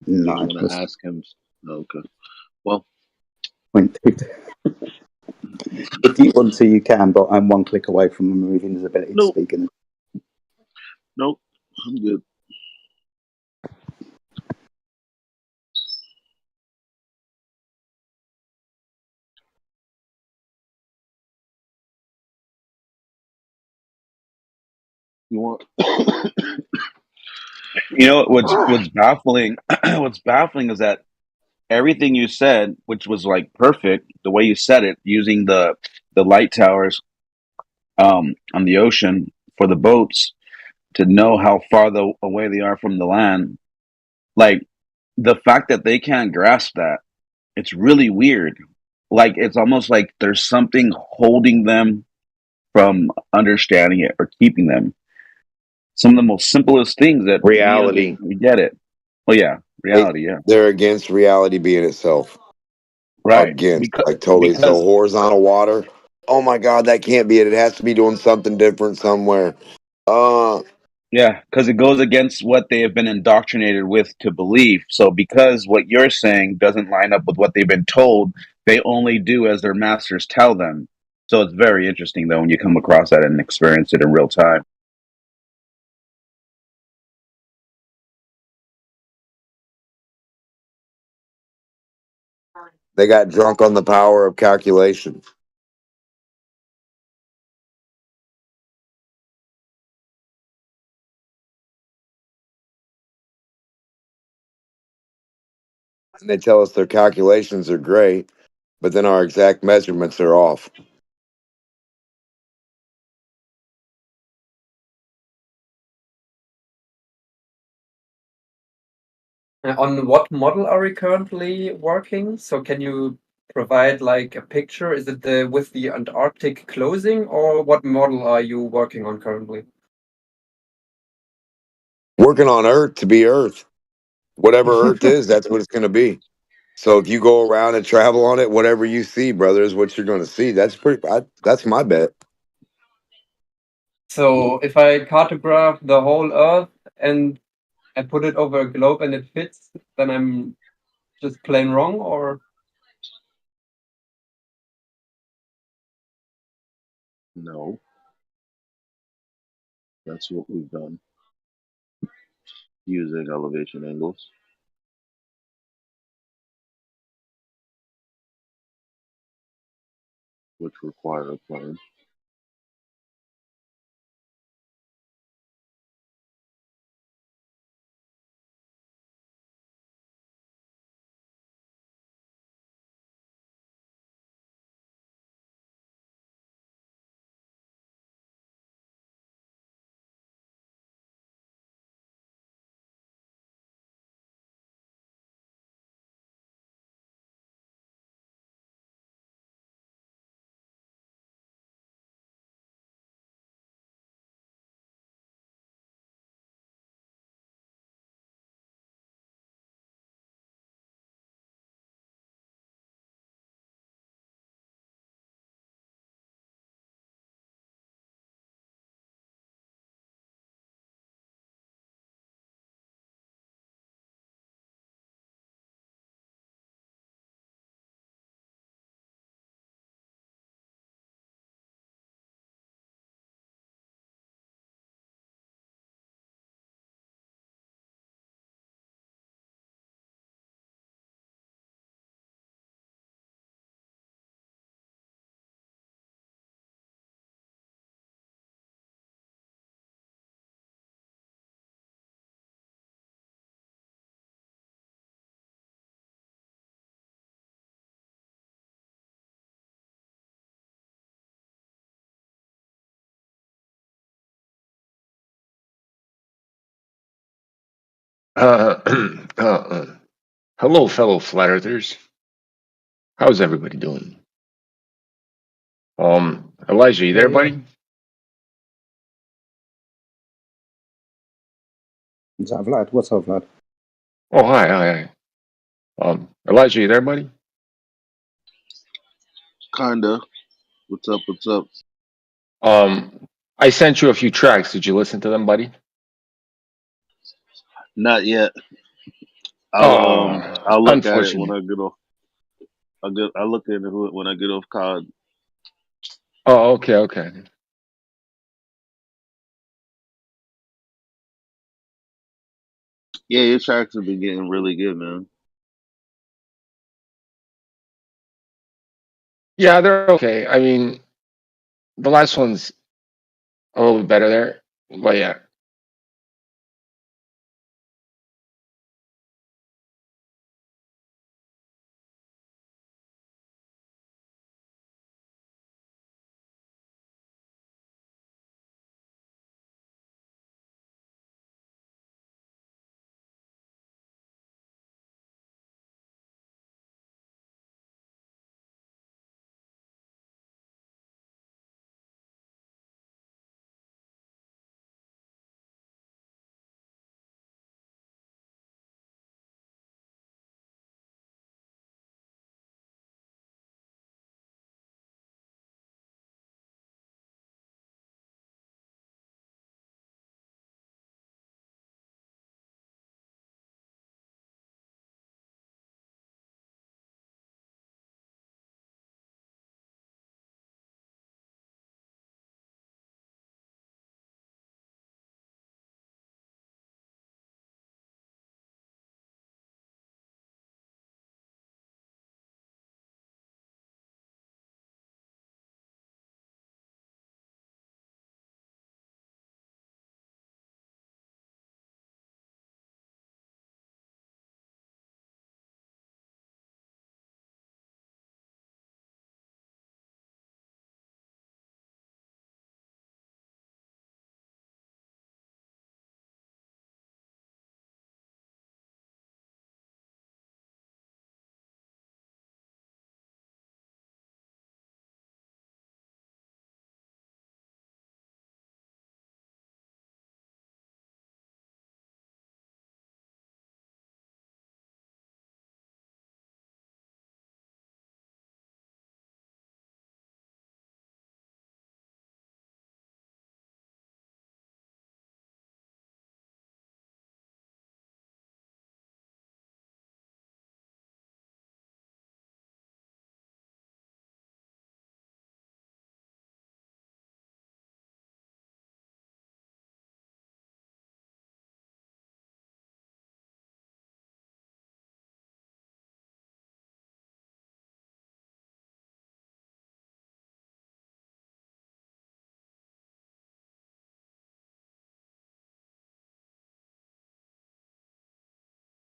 No. You want to ask him? Okay. Well. If you want to, you can, but I'm one click away from removing his ability to speak. Nope. I'm good. You want? You know what's baffling? What's baffling is that everything you said, which was like perfect, the way you said it, using the light towers on the ocean for the boats to know how far away they are from the land. Like the fact that they can't grasp that, it's really weird. Like it's almost like there's something holding them from understanding it or keeping them. Some of the most simplest things that Reality. we get it. Well, yeah, reality. Yeah, They're against reality being itself. right. Against, like totally. So horizontal water. Oh my God, that can't be it. It has to be doing something different somewhere. Yeah, because it goes against what they have been indoctrinated with to believe. So because what you're saying doesn't line up with what they've been told, they only do as their masters tell them. So it's very interesting, though, when you come across that and experience it in real time. They got drunk on the power of calculation. And they tell us their calculations are great, but then our exact measurements are off. On what model are we currently working? So can you provide like a picture? Is it with the Antarctic closing, or what model are you working on currently? Working on Earth to be Earth. Whatever Earth is, that's what it's going to be. So if you go around and travel on it, whatever you see, brother, is what you're going to see. That's that's my bet. So if I cartograph the whole Earth and I put it over a globe and it fits, then I'm just plain wrong, or? No. That's what we've done. Using elevation angles. which require a plane. Uh, uh, uh, hello, fellow flat earthers. How's everybody doing? Elijah, you there, buddy? Is that Vlad? What's up, Vlad? Oh, hi. Elijah, you there, buddy? Kinda. What's up? What's up? I sent you a few tracks. Did you listen to them, buddy? Not yet. Oh, I'll look at it when unfortunately. I get off. I look into it when I get off COD. Oh, okay. Yeah, your tracks have been getting really good, man. Yeah, they're okay. I mean, the last one's a little bit better there, but yeah.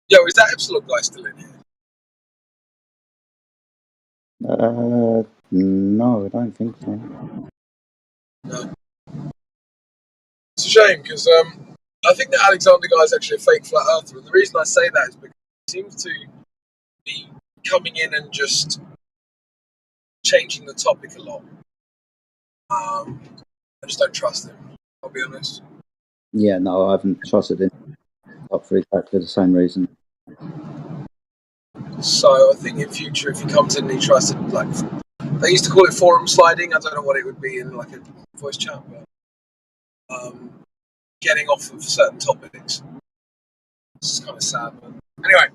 Yo, is that Epsilon guy still in here? No, I don't think so. No. It's a shame because I think that Alexander guy is actually a fake flat earther, and the reason I say that is because he seems to be coming in and just changing the topic a lot. I just don't trust him. I'll be honest. Yeah, no, I haven't trusted him up for exactly the same reason. So I think in future, if he comes in and he tries to they used to call it forum sliding. I don't know what it would be in like a voice chat, but getting off of certain topics. It's kind of sad. But anyway,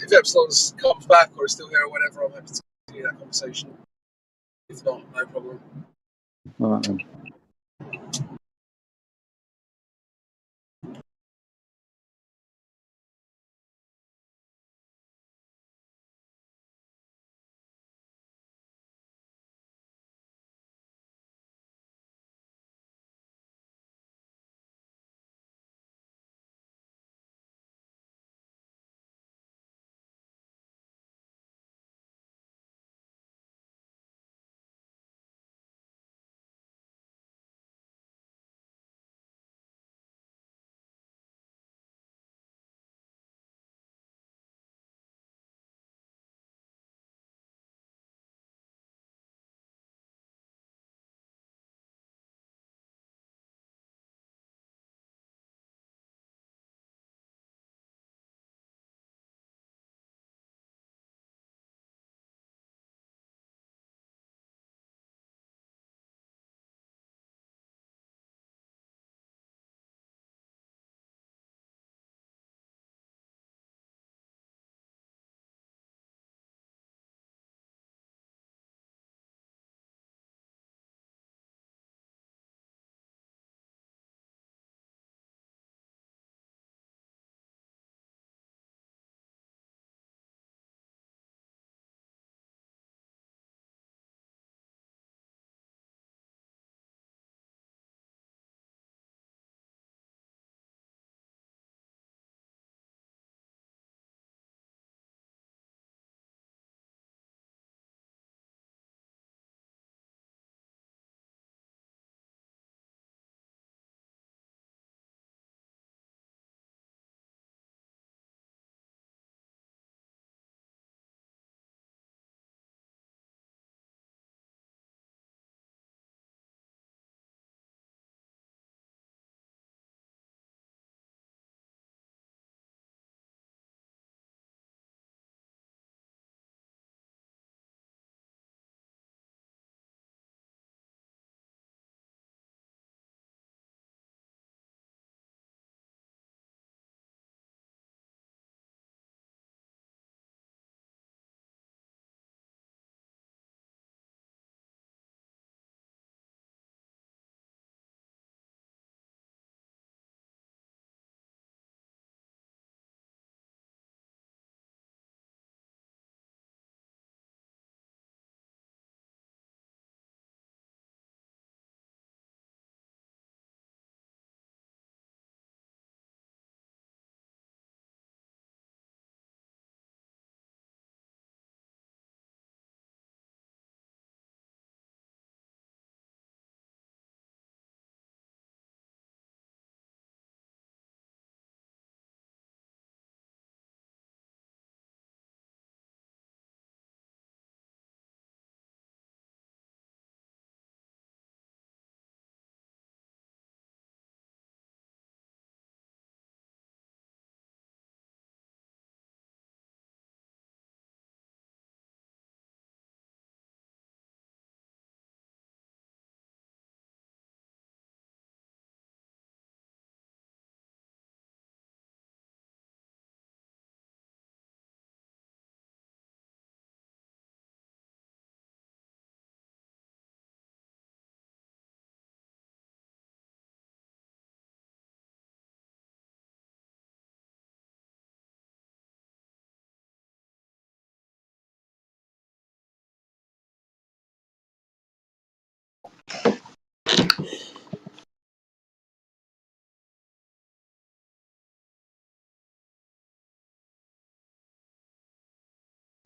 if Epsilon's comes back or is still here or whatever, I'm happy to continue that conversation. If not, no problem. All right, then.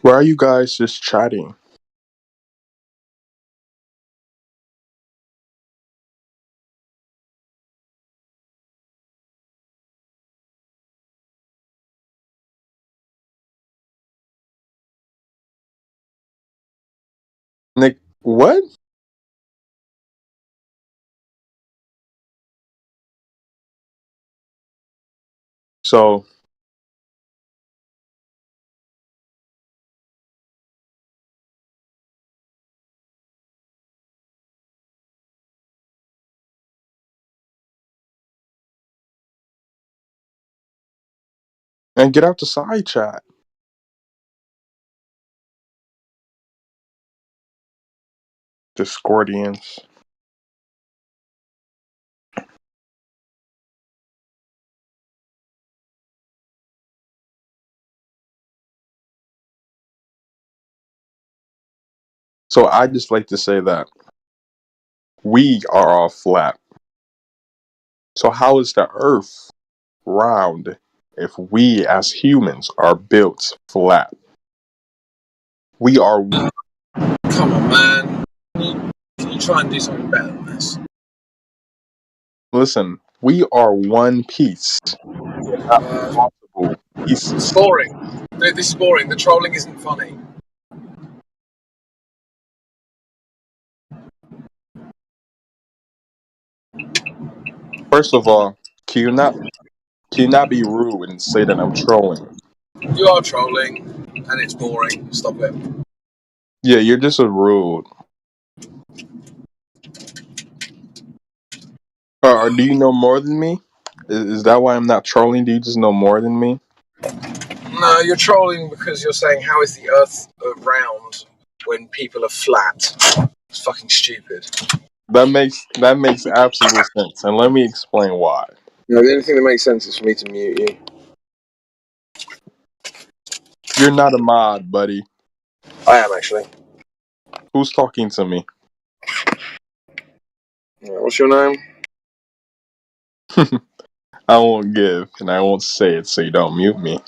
Why are you guys just chatting? Nick, what? So, and get out the side chat. Discordians. So I just like to say that we are all flat. So how is the Earth round if we as humans are built flat? We are. Come on, man. Can you try and do something better than this? Listen, we are one piece. We're not multiple pieces. It's boring. This is boring. The trolling isn't funny. First of all, can you not be rude and say that I'm trolling? You are trolling, and it's boring. Stop it. Yeah, you're just a rude. Or do you know more than me? Is that why I'm not trolling? Do you just know more than me? No, you're trolling because you're saying, how is the Earth round when people are flat? It's fucking stupid. That makes absolute sense, and let me explain why. No, the only thing that makes sense is for me to mute you. You're not a mod, buddy. I am, actually. Who's talking to me? What's your name? I won't give, and I won't say it, so you don't mute me.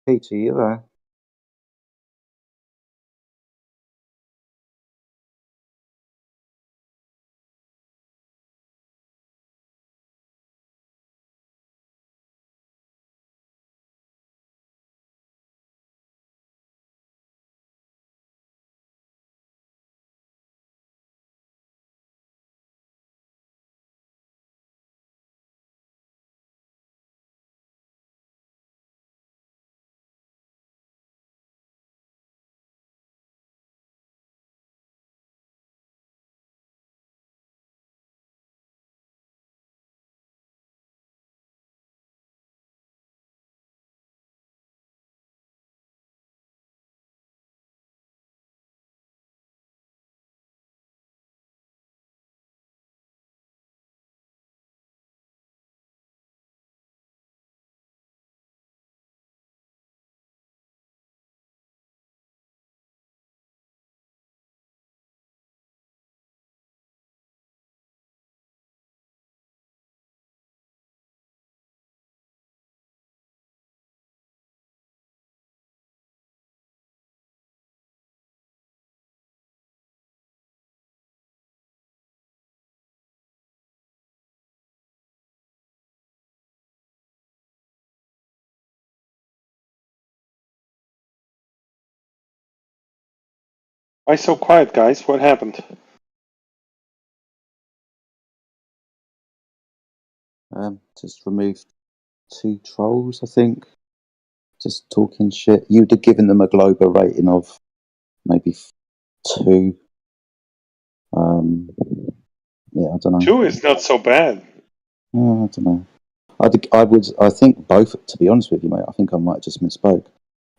Peter, you there? Why so quiet, guys? What happened? Just removed 2 trolls, I think. Just talking shit. You'd have given them a global rating of maybe 2. Yeah, I don't know. 2 is not so bad. I don't know. I think both, to be honest with you, mate, I think I might have just misspoke.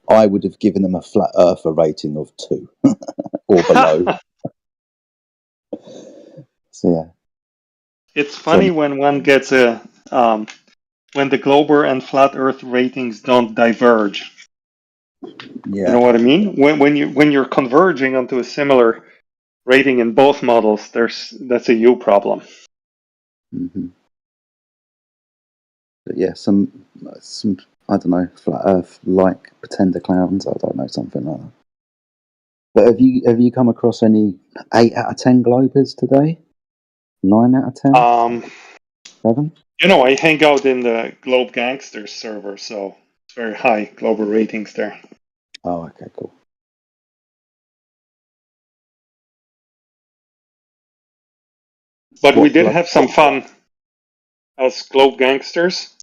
I would have given them a flat earther rating of 2 or below. So, yeah. It's funny when one gets a when the Glober and flat Earth ratings don't diverge. Yeah. You know what I mean? When you're converging onto a similar rating in both models, that's a U problem. Mm-hmm. But yeah, some I don't know, flat Earth like pretender clowns. I don't know, something like that. But have you come across any 8 out of 10 Globers today? 9 out of 10? 7? You know, I hang out in the Globe Gangsters server, so it's very high global ratings there. Oh, okay, cool. But we did have some fun as Globe Gangsters.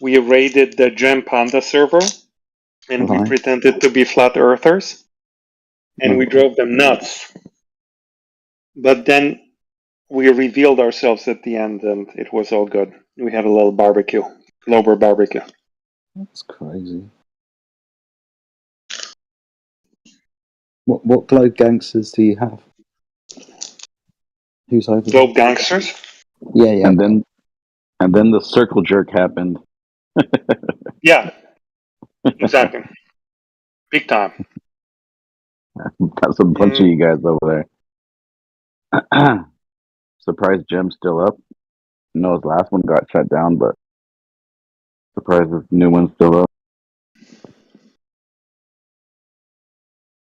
We raided the Gem Panda server, and we pretended to be flat earthers, and we drove them nuts. But then we revealed ourselves at the end, and it was all good. We had a little barbecue, Glober barbecue. That's crazy. What Globe Gangsters do you have? Who's over Globe Gangsters? Yeah, yeah. And then the circle jerk happened. Yeah, exactly. Big time. That's a bunch of you guys over there. Surprised Gem's still up. I know his last one got shut down, but surprised his new one's still up.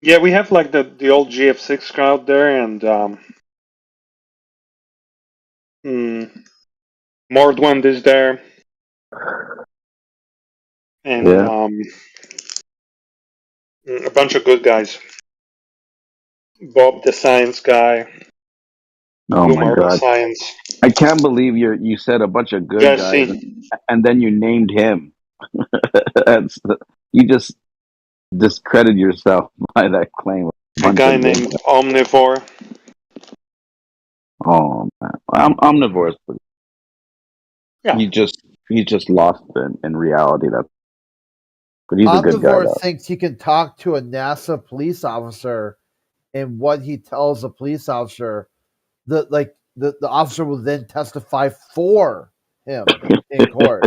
Yeah, we have like the old GF6 crowd there, and Mordwand is there, and a bunch of good guys. Bob the science guy. Oh Blue my Marble god! Science. I can't believe you said a bunch of good Jesse. guys, and then you named him. You just discredit yourself by that claim. A guy named Omnivore. Oh man, Omnivore's. Yeah. He just lost in reality. But he's a good guy. Omnivore Though. thinks he can talk to a NASA police officer, and what he tells the police officer, the officer will then testify for him in court.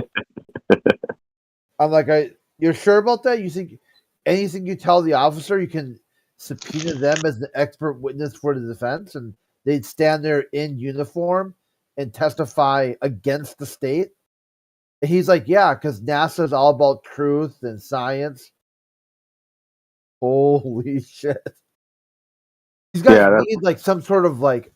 I'm like, you're sure about that? You think anything you tell the officer, you can subpoena them as the expert witness for the defense, and they'd stand there in uniform and testify against the state? And he's like, yeah, because NASA is all about truth and science. Holy shit. These guys need like some sort of like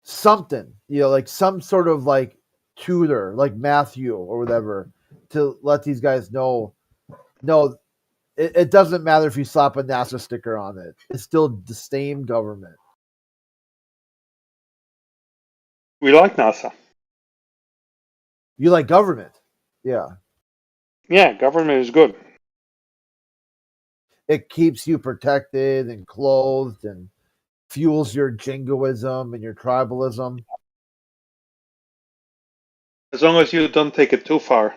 something, like some sort of like tutor, like Matthew or whatever, to let these guys know, no, it doesn't matter if you slap a NASA sticker on it. It's still the same government. We like NASA. You like government? Yeah. Yeah, government is good. It keeps you protected and clothed and fuels your jingoism and your tribalism. As long as you don't take it too far,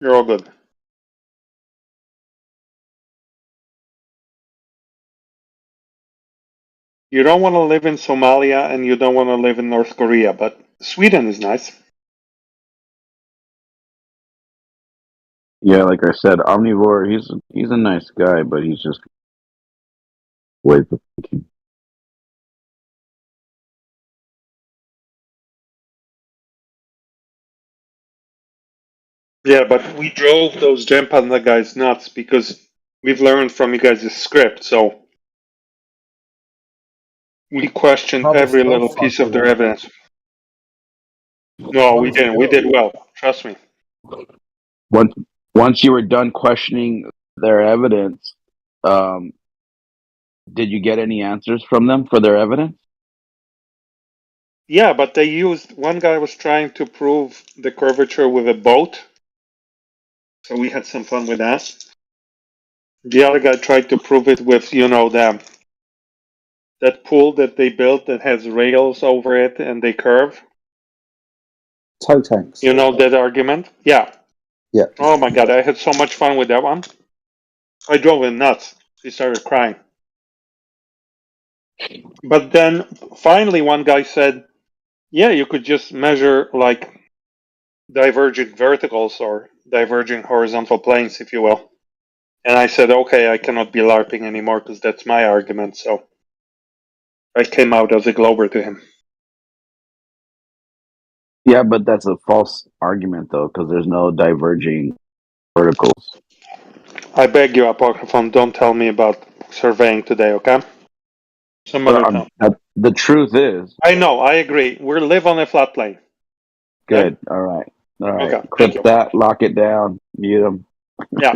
you're all good. You don't want to live in Somalia and you don't want to live in North Korea, but Sweden is nice. Yeah, like I said, Omnivore, he's a nice guy, but he's just ways of thinking. Yeah, but we drove those Gem Panda guys nuts because we've learned from you guys' script, so we questioned every little piece of their evidence. No, we didn't. We did well. Trust me. Once you were done questioning their evidence, Did you get any answers from them for their evidence? Yeah, but they used, one guy was trying to prove the curvature with a boat. So we had some fun with that. The other guy tried to prove it with, that pool that they built that has rails over it and they curve. Toe tanks. You know that argument? Yeah. Yeah. Oh my God, I had so much fun with that one. I drove him nuts. He started crying. But then finally one guy said, yeah, you could just measure like divergent verticals or diverging horizontal planes, if you will. And I said, okay, I cannot be LARPing anymore because that's my argument. So I came out as a Glober to him. Yeah, but that's a false argument, though, because there's no diverging verticals. I beg you, Apocryphon, don't tell me about surveying today, okay? Some other time. The truth is... I know, I agree. We live on a flat plane. Good, okay? All right. Okay, clip that, lock it down, mute them. Yeah.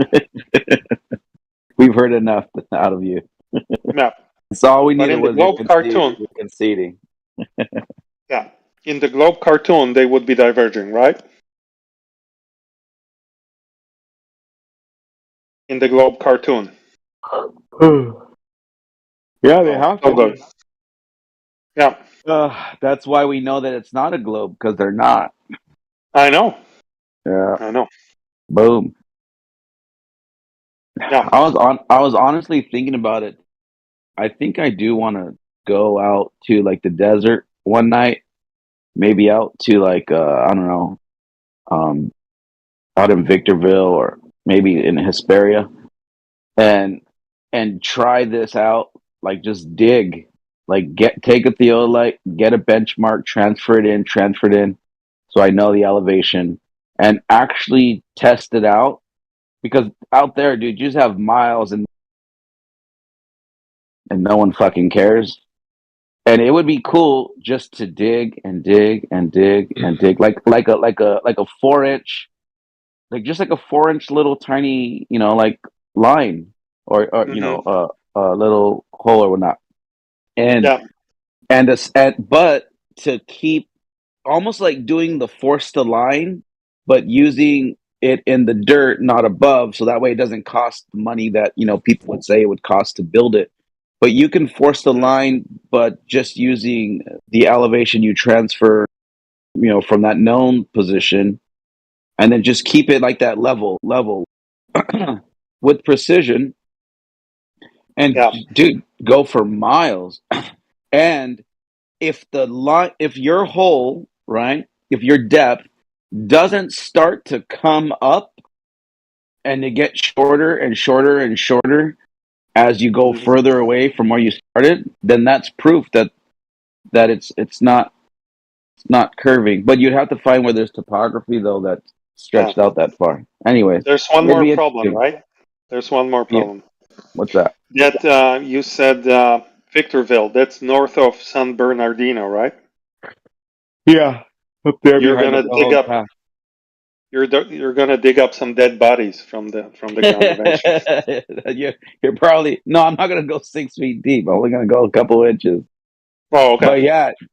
We've heard enough out of you. Yeah. That's all we But needed in the was Globe cartoon, your conceding. Yeah. In the Globe cartoon, they would be diverging, right? In the Globe cartoon. Yeah, they have to. Good. Yeah. That's why we know that it's not a globe, because they're not. I know. Yeah. I know. Boom. Yeah. I was honestly thinking about it. I think I do want to go out to like the desert one night, maybe out to like I don't know, out in Victorville or maybe in Hesperia, and try this out. Like just dig, like take a theodolite, get a benchmark, transfer it in, so I know the elevation, and actually test it out. Because out there, dude, you just have miles and no one fucking cares. And it would be cool just to dig and dig and dig and dig, like a 4-inch, like just like a 4-inch little tiny, like line or a little hole or whatnot. And but to keep almost like doing the force the line, but using it in the dirt, not above, so that way it doesn't cost money that people would say it would cost to build it. But you can force the line, but just using the elevation you transfer, from that known position, and then just keep it like that level with precision. And dude, go for miles. And if your hole, right, if your depth doesn't start to come up and to get shorter and shorter and shorter as you go further away from where you started, then that's proof that it's not curving. But you'd have to find where there's topography though that's stretched out that far. Anyway, there's one more problem, right? There's one more problem. Yeah. What's that? That you said Victorville. That's north of San Bernardino, right? Yeah, up there. You're gonna dig up. You're gonna dig up some dead bodies from the ground eventually. You're probably no. I'm not gonna go 6 feet deep. I'm only gonna go a couple inches. Oh, okay. But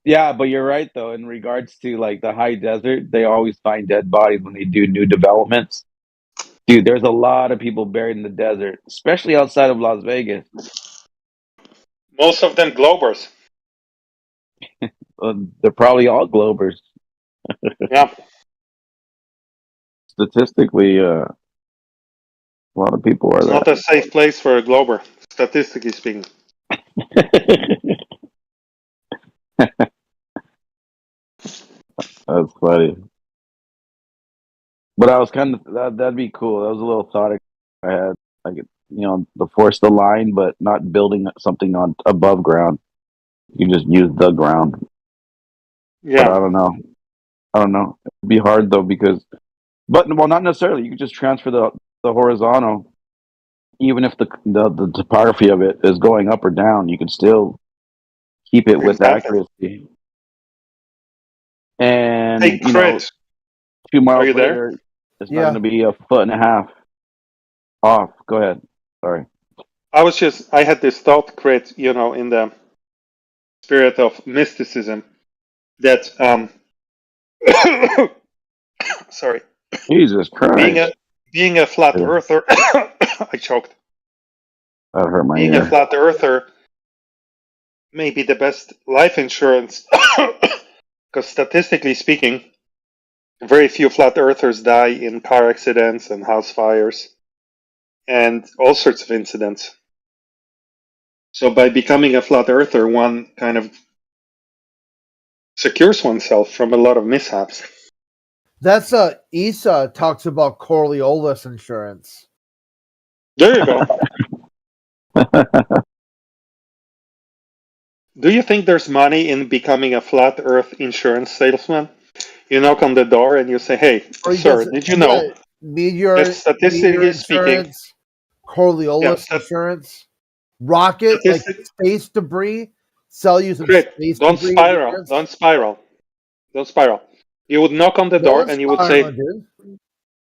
yeah. But you're right though. In regards to like the high desert, they always find dead bodies when they do new developments. Dude, there's a lot of people buried in the desert, especially outside of Las Vegas. Most of them Globers. They're probably all Globers. Yeah. Statistically, a lot of people are It's there. not a safe place for a Glober, statistically speaking. That's funny. But I was kind of that'd be cool. That was a little thought I had, like the force the line, but not building something on above ground. You just use the ground. Yeah. But I don't know. It'd be hard though but not necessarily. You could just transfer the horizontal, even if the topography of it is going up or down. You can still keep it with accuracy. And hey, Chris, 2 miles later, it's not going to be 1.5 feet off. Go ahead. Sorry. I had this thought, Crit, in the spirit of mysticism, that sorry, Jesus Christ! being a flat Yeah, earther, I choked. that hurt my Being a ear. flat earther may be the best life insurance, because statistically speaking, very few flat earthers die in car accidents and house fires and all sorts of incidents. So by becoming a flat earther, one kind of secures oneself from a lot of mishaps. That's Issa talks about Coriolis insurance. There you go. Do you think there's money in becoming a flat earth insurance salesman? You knock on the door and you say, "Hey, sir, did you know that statistically speaking, Coriolis insurance, rocket, like space debris, sell you some space don't debris spiral, insurance? don't spiral. You would knock on the door and you would say,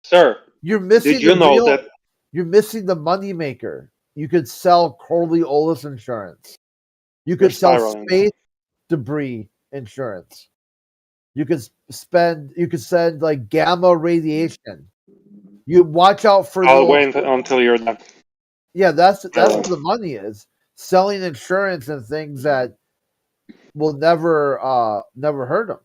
"Sir, you're missing did you know that you're missing the money maker? You could sell Coriolis insurance. You could sell space debris insurance. You could send like gamma radiation. You watch out for I'll wait until you're done." Yeah, that's where the money is. Selling insurance and things that will never hurt them.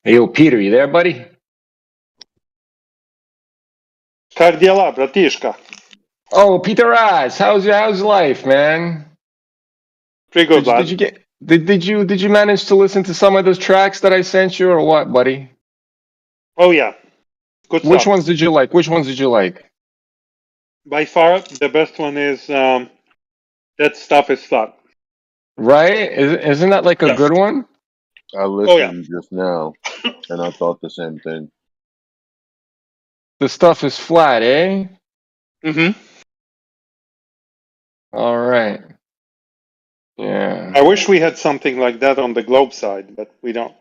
Hey, yo, Peter, you there, buddy? Как дела, братишка? Oh, Peter Raz, how's life, man? Pretty good, lad. Did you manage to listen to some of those tracks that I sent you, or what, buddy? Oh yeah, good stuff. Which ones did you like? By far, the best one is That Stuff Is Flat. Right? Isn't that like a good one? I listened just now, and I thought the same thing. The Stuff Is Flat, eh? Mm-hmm. All right. Yeah. I wish we had something like that on the Globe side, but we don't.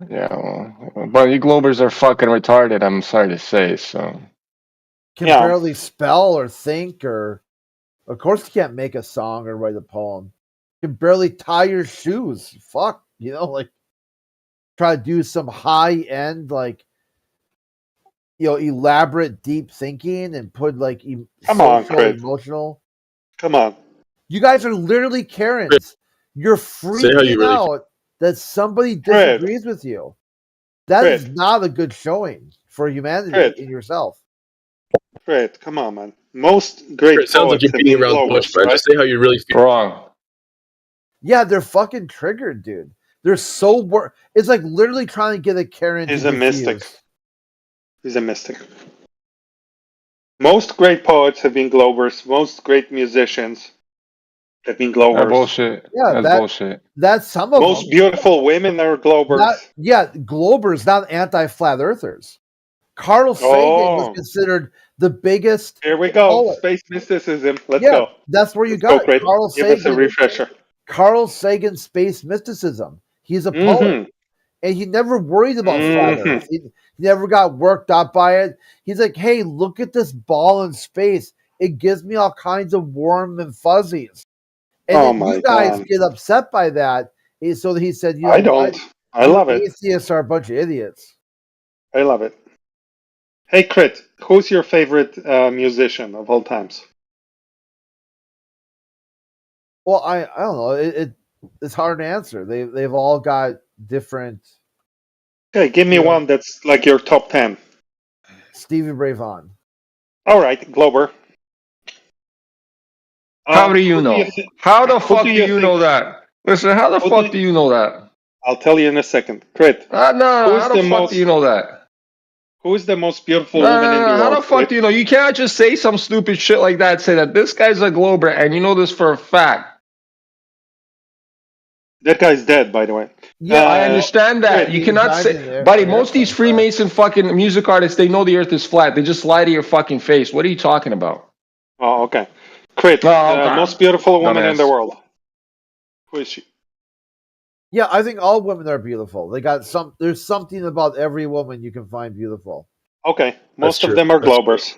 Yeah, well, but you Globers are fucking retarded, I'm sorry to say, so. Can barely spell or think, or of course you can't make a song or write a poem. You can barely tie your shoes. Fuck, like try to do some high end, like elaborate deep thinking and put like emotional. Come on. You guys are literally Karens. You're freaking out that somebody disagrees with you. That is not a good showing for humanity in yourself. Great, come on, man. Most great poets sounds like you're beating around the bush, man. Just say how you really feel. Wrong. Yeah, they're fucking triggered, dude. They're so it's like literally trying to get a Karen. He's a mystic. He's a mystic. Most great poets have been Globers. Most great musicians have been Globers. That's bullshit. Yeah, that's bullshit. That's some of most them. beautiful women are Globers. Globers, not anti-flat earthers. Carl Sagan was considered the biggest. Here we go. Poet. Space mysticism. Let's go. That's where you got it. Carl Give Sagan. us a refresher. Carl Sagan, space mysticism. He's a poet. And he never worried about flat Earth. He never got worked up by it. He's like, hey, look at this ball in space. It gives me all kinds of warm and fuzzies. And then you guys get upset by that. So he said, I don't. I love it. Atheists are a bunch of idiots. I love it. Hey, Crit, who's your favorite musician of all times? Well, I don't know. It's hard to answer. They've all got different. Okay, give me one that's like your top 10. Stevie Ray Vaughan. All right, Glober. How do you know? How the fuck do you know that? Listen, how the fuck do you know that? I'll tell you in a second. Crit. No, how the fuck do you know that? Who is the most beautiful woman in the world? How the fuck do you know? You can't just say some stupid shit like that. Say that this guy's a Glober, and you know this for a fact. That guy's dead, by the way. Yeah, I understand that. You cannot say, buddy. Most of these Freemason fucking music artists, they know the Earth is flat. They just lie to your fucking face. What are you talking about? Oh, okay. Crit, most beautiful woman in the world. Who is she? Yeah, I think all women are beautiful. They got some. There's something about every woman you can find beautiful. Okay, most of them are Globers.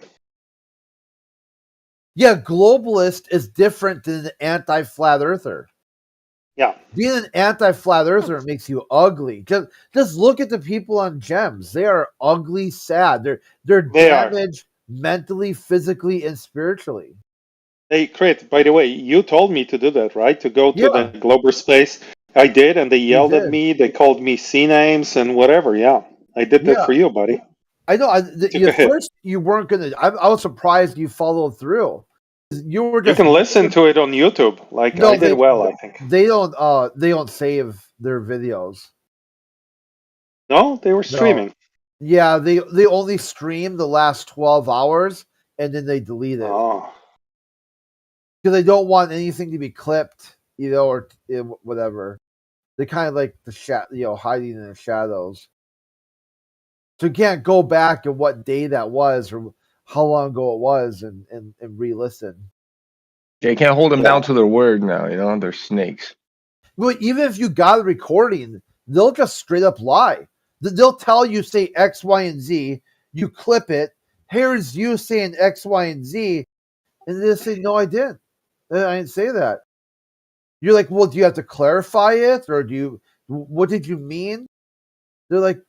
Yeah, globalist is different than an anti-flat earther. Yeah, being an anti-flat earther makes you ugly. Just look at the people on Gems. They are ugly, sad. They're damaged mentally, physically, and spiritually. Hey, Crit, by the way, you told me to do that, right? To go to the Glober space. I did, and they yelled at me. They called me C names and whatever. Yeah, I did that for you, buddy. I know. At first, you weren't gonna. I was surprised you followed through. You can listen to it on YouTube. Like I did well, I think. They don't save their videos. No, they were streaming. No. Yeah, they only stream the last 12 hours and then they delete it. Oh. Because they don't want anything to be clipped, or whatever. They kind of like the hiding in the shadows. So you can't go back and what day that was or how long ago it was and re-listen. They can't hold them down to their word now, they're snakes. Well, even if you got a recording, they'll just straight up lie. They'll tell you, say X, Y, and Z, you clip it, here's you saying X, Y, and Z, and they say, no, I didn't. I didn't say that. You're like, well, do you have to clarify it? Or what did you mean? They're like,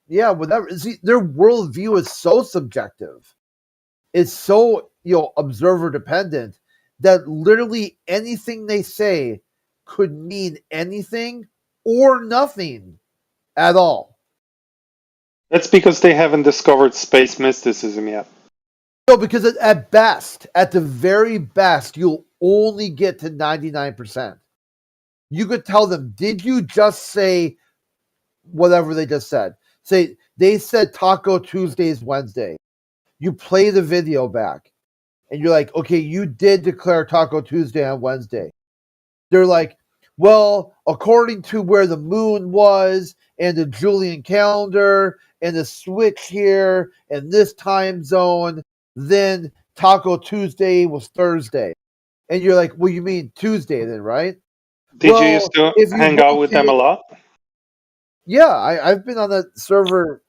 yeah, whatever. See, their worldview is so subjective. It's so, observer dependent that literally anything they say could mean anything or nothing at all. That's because they haven't discovered space mysticism yet. No, because at the very best, you'll only get to 99%. You could tell them, did you just say whatever they just said? Say, they said Taco Tuesday's Wednesday. You play the video back, and you're like, okay, you did declare Taco Tuesday on Wednesday. They're like, well, according to where the moon was, and the Julian calendar, and the switch here, and this time zone, then Taco Tuesday was Thursday. And you're like, well, you mean Tuesday then, right? Did you used to hang out with them a lot? Yeah, I've been on that server,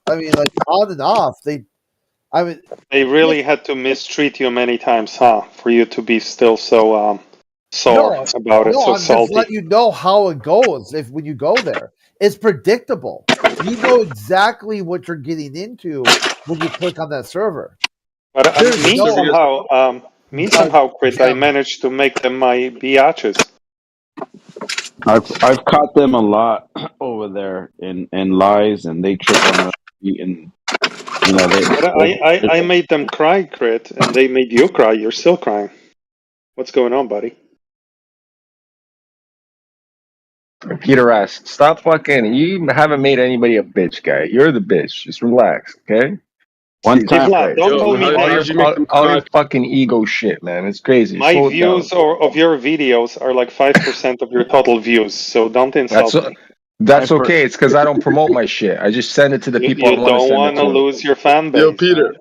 on and off. They really had to mistreat you many times, huh? For you to be still so sore about it, so I'm salty. just letting you know how it goes when you go there. It's predictable. You know exactly what you're getting into when you click on that server. But somehow, Chris, I managed to make them my biatches. I've caught them a lot over there in lies, and they trip on us. And I made them cry, Crit, and they made you cry. You're still crying. What's going on, buddy? Peter asks, stop fucking. You haven't made anybody a bitch, guy. You're the bitch. Just relax, okay? One time, don't call me all your fucking ego shit, man. It's crazy. My views of your videos are like 5% of your total views, so don't insult me. That's okay. It's because I don't promote my shit. I just send it to the people I want to send it to. You don't want to lose your fan base. Yo, Peter.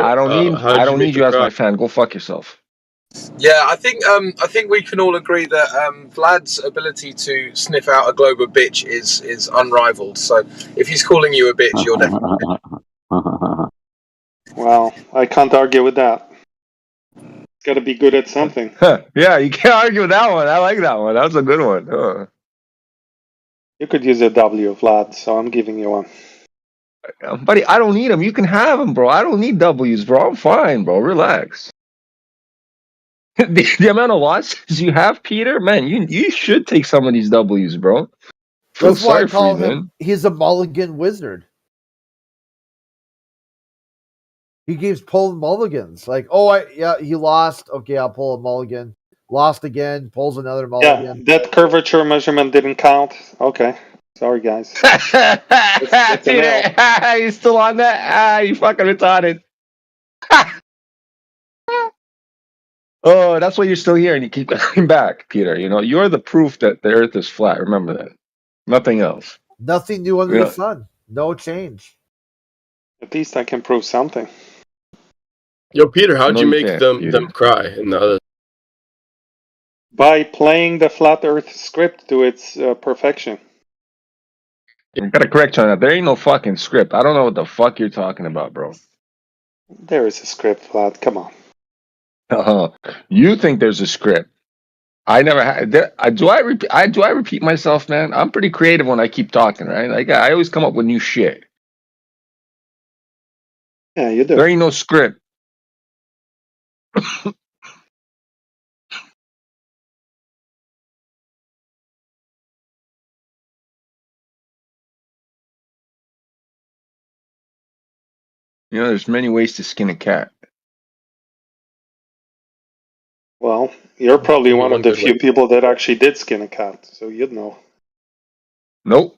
I don't need you as my fan. Go fuck yourself. Yeah, I think we can all agree that Vlad's ability to sniff out a Glober bitch is unrivaled. So if he's calling you a bitch, you're definitely. Well, I can't argue with that. It's got to be good at something. Yeah, you can't argue with that one. I like that one. That was a good one. You could use a W, Vlad, so I'm giving you one. Buddy, I don't need them. You can have them, bro. I don't need W's, bro. I'm fine, bro. Relax. the amount of losses you have, Peter, man, you should take some of these W's, bro. That's why I call him. He's a mulligan wizard. He keeps pulling mulligans. Like, he lost. Okay, I'll pull a mulligan. Lost again. Pulls another mulligan. Yeah, that curvature measurement didn't count. Okay. Sorry, guys. Peter, you still on that? You fucking retarded. Oh, that's why you're still here and you keep coming back, Peter. You know, you're the proof that the Earth is flat. Remember that. Nothing else. Nothing new under the sun. No change. At least I can prove something. Yo, Peter, how'd you make them cry in the other? By playing the flat Earth script to its perfection. You gotta correct you on that. There ain't no fucking script. I don't know what the fuck you're talking about, bro. There is a script, Vlad. Come on. You think there's a script? I never had. Do I repeat myself, man? I'm pretty creative when I keep talking, right? Like I always come up with new shit. Yeah, you do. There ain't no script. You know, there's many ways to skin a cat. Well, you're probably one of the few people that actually did skin a cat, so you'd know. Nope.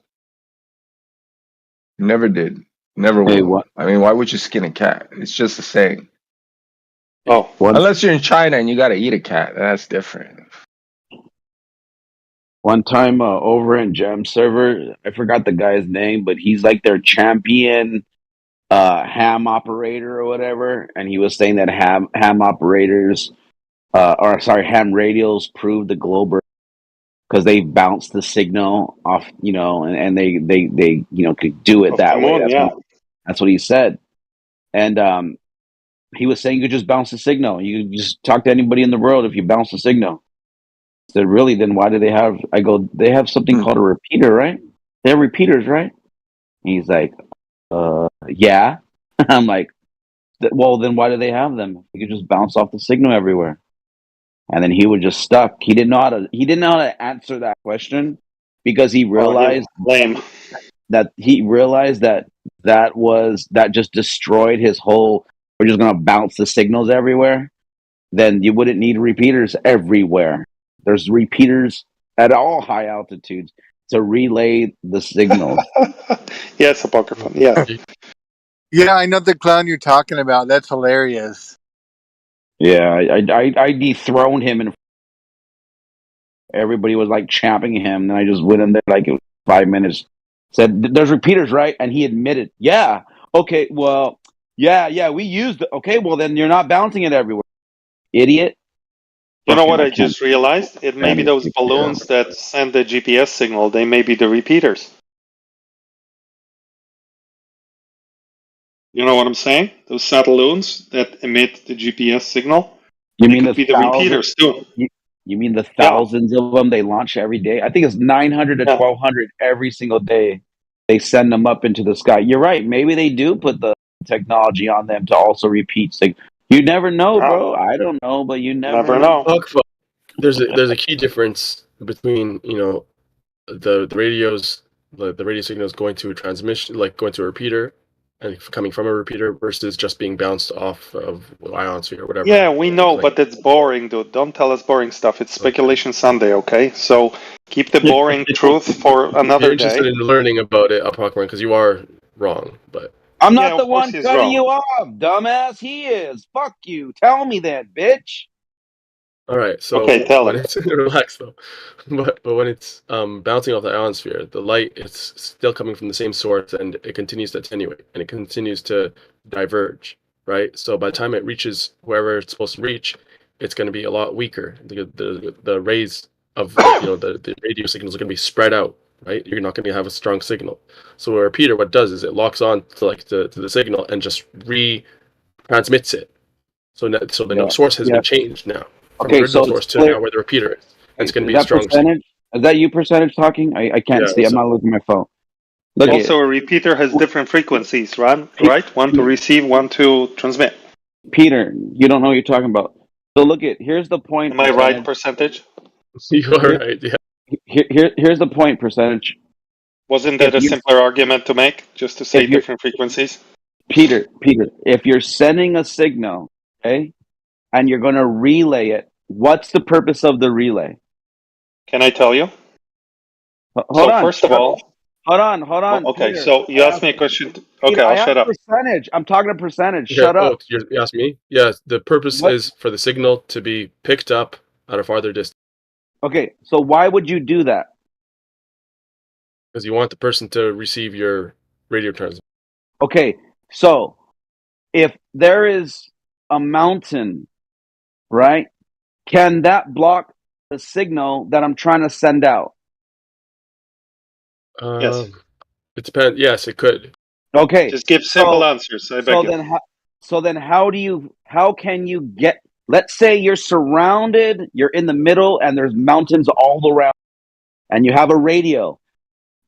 Never did. Never will. Hey, what? I mean, why would you skin a cat? It's just the same. Oh. Unless you're in China and you gotta eat a cat. That's different. One time over in Gem server, I forgot the guy's name, but he's like their champion ham operator or whatever, and he was saying that ham operators, ham radios prove the globe because they bounce the signal off, you know, and they could do it that way. That's what he said, and he was saying you could just bounce the signal. You could just talk to anybody in the world if you bounce the signal. I said, really? Then why do they have? I go, they have something called a repeater, right? They have repeaters, right? And he's like, yeah. I'm like, well, then why do they have them? You could just bounce off the signal everywhere. And then he was just stuck. He didn't know how to answer that question because he realized that just destroyed his whole. We're just gonna bounce the signals everywhere. Then you wouldn't need repeaters everywhere. There's repeaters at all high altitudes to relay the signals. Yes, Apocryphon. Yeah. Yeah, I know the clown you're talking about. That's hilarious. Yeah, I dethroned him, and everybody was like champing him. And I just went in there like 5 minutes. Said, "There's repeaters, right?" And he admitted, "Yeah, okay, well, yeah, we used it. Okay, well then you're not bouncing it everywhere, idiot." You know what I just realized? It may be those balloons that send the GPS signal. They may be the repeaters. You know what I'm saying? Those satelloons that emit the GPS signal. You mean the repeaters too? You mean the thousands of them they launch every day? I think it's 900 to 1,200 every single day. They send them up into the sky. You're right. Maybe they do put the technology on them to also repeat. You never know, bro. I don't know, but you never know. There's a key difference between the radios, the radio signals going to a transmission, like going to a repeater and coming from a repeater versus just being bounced off of ionosphere or whatever. Yeah, we know, but it's boring, dude. Don't tell us boring stuff. It's Speculation Sunday, okay? So keep the boring truth for another You're interested day. in learning about it, Apocryphon, because you are wrong, but I'm not the one cutting you off, dumbass. He is. Fuck you. Tell me that, bitch. All right, so relax though. But when it's bouncing off the ionosphere, the light is still coming from the same source, and it continues to attenuate, and it continues to diverge, right? So by the time it reaches wherever it's supposed to reach, it's going to be a lot weaker. The rays of the radio signals are going to be spread out, right? You're not going to have a strong signal. So a repeater, what it does is it locks on to the signal and just retransmits it. So the source has been changed now. From the original source to now where the repeater is. It's going to be a strong percentage. Is that you percentage talking? I can't see. I'm not looking at my phone. Also, a repeater has different frequencies, right? One to receive, one to transmit. Peter, you don't know what you're talking about. So here's the point. Am I right, percentage? You are right, yeah. Here's the point, percentage. Wasn't that a simpler argument to make, just to say different frequencies? Peter, if you're sending a signal, okay, and you're going to relay it, what's the purpose of the relay? Can I tell you? Hold on. First of all, Hold on. Oh, okay, Peter, so you asked me a question. Okay, I I'll asked shut up. percentage. I'm talking a percentage. Okay. Shut up. You asked me? Yeah, the purpose What? is for the signal to be picked up at a farther distance. Okay, so why would you do that? Because you want the person to receive your radio transmission. Okay, so if there is a mountain, right, can that block the signal that I'm trying to send out? Yes. It depends. Yes, it could. Okay. Just give simple answers. I beg you. So then how can you get, let's say you're surrounded, you're in the middle and there's mountains all around and you have a radio.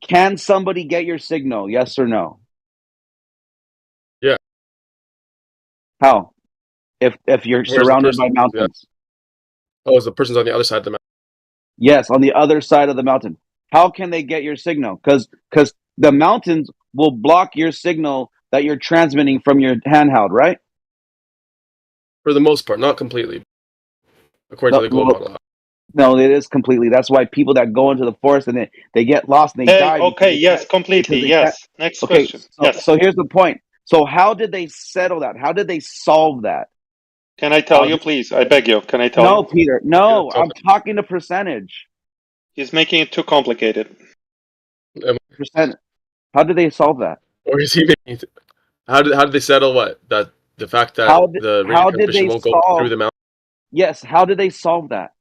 Can somebody get your signal? Yes or no? Yeah. How? If you're Where's the surrounded person? by mountains? Yeah. Oh, the person's on the other side of the mountain. Yes, on the other side of the mountain. How can they get your signal? Because the mountains will block your signal that you're transmitting from your handheld, right? For the most part, not completely. According to the globe model. No, it is completely. That's why people that go into the forest and they get lost and they die. Okay, yes, completely. Yes. Next question. Yes. So here's the point. So how did they settle that? How did they solve that? Can I tell you, please? I beg you. Can I tell you? No, Peter. No, I'm talking to percentage. He's making it too complicated. Percent. How did they solve that? Or is he making? How did they settle what? That the fact that the radio transmission won't go through the mountain. Yes. How did they solve that?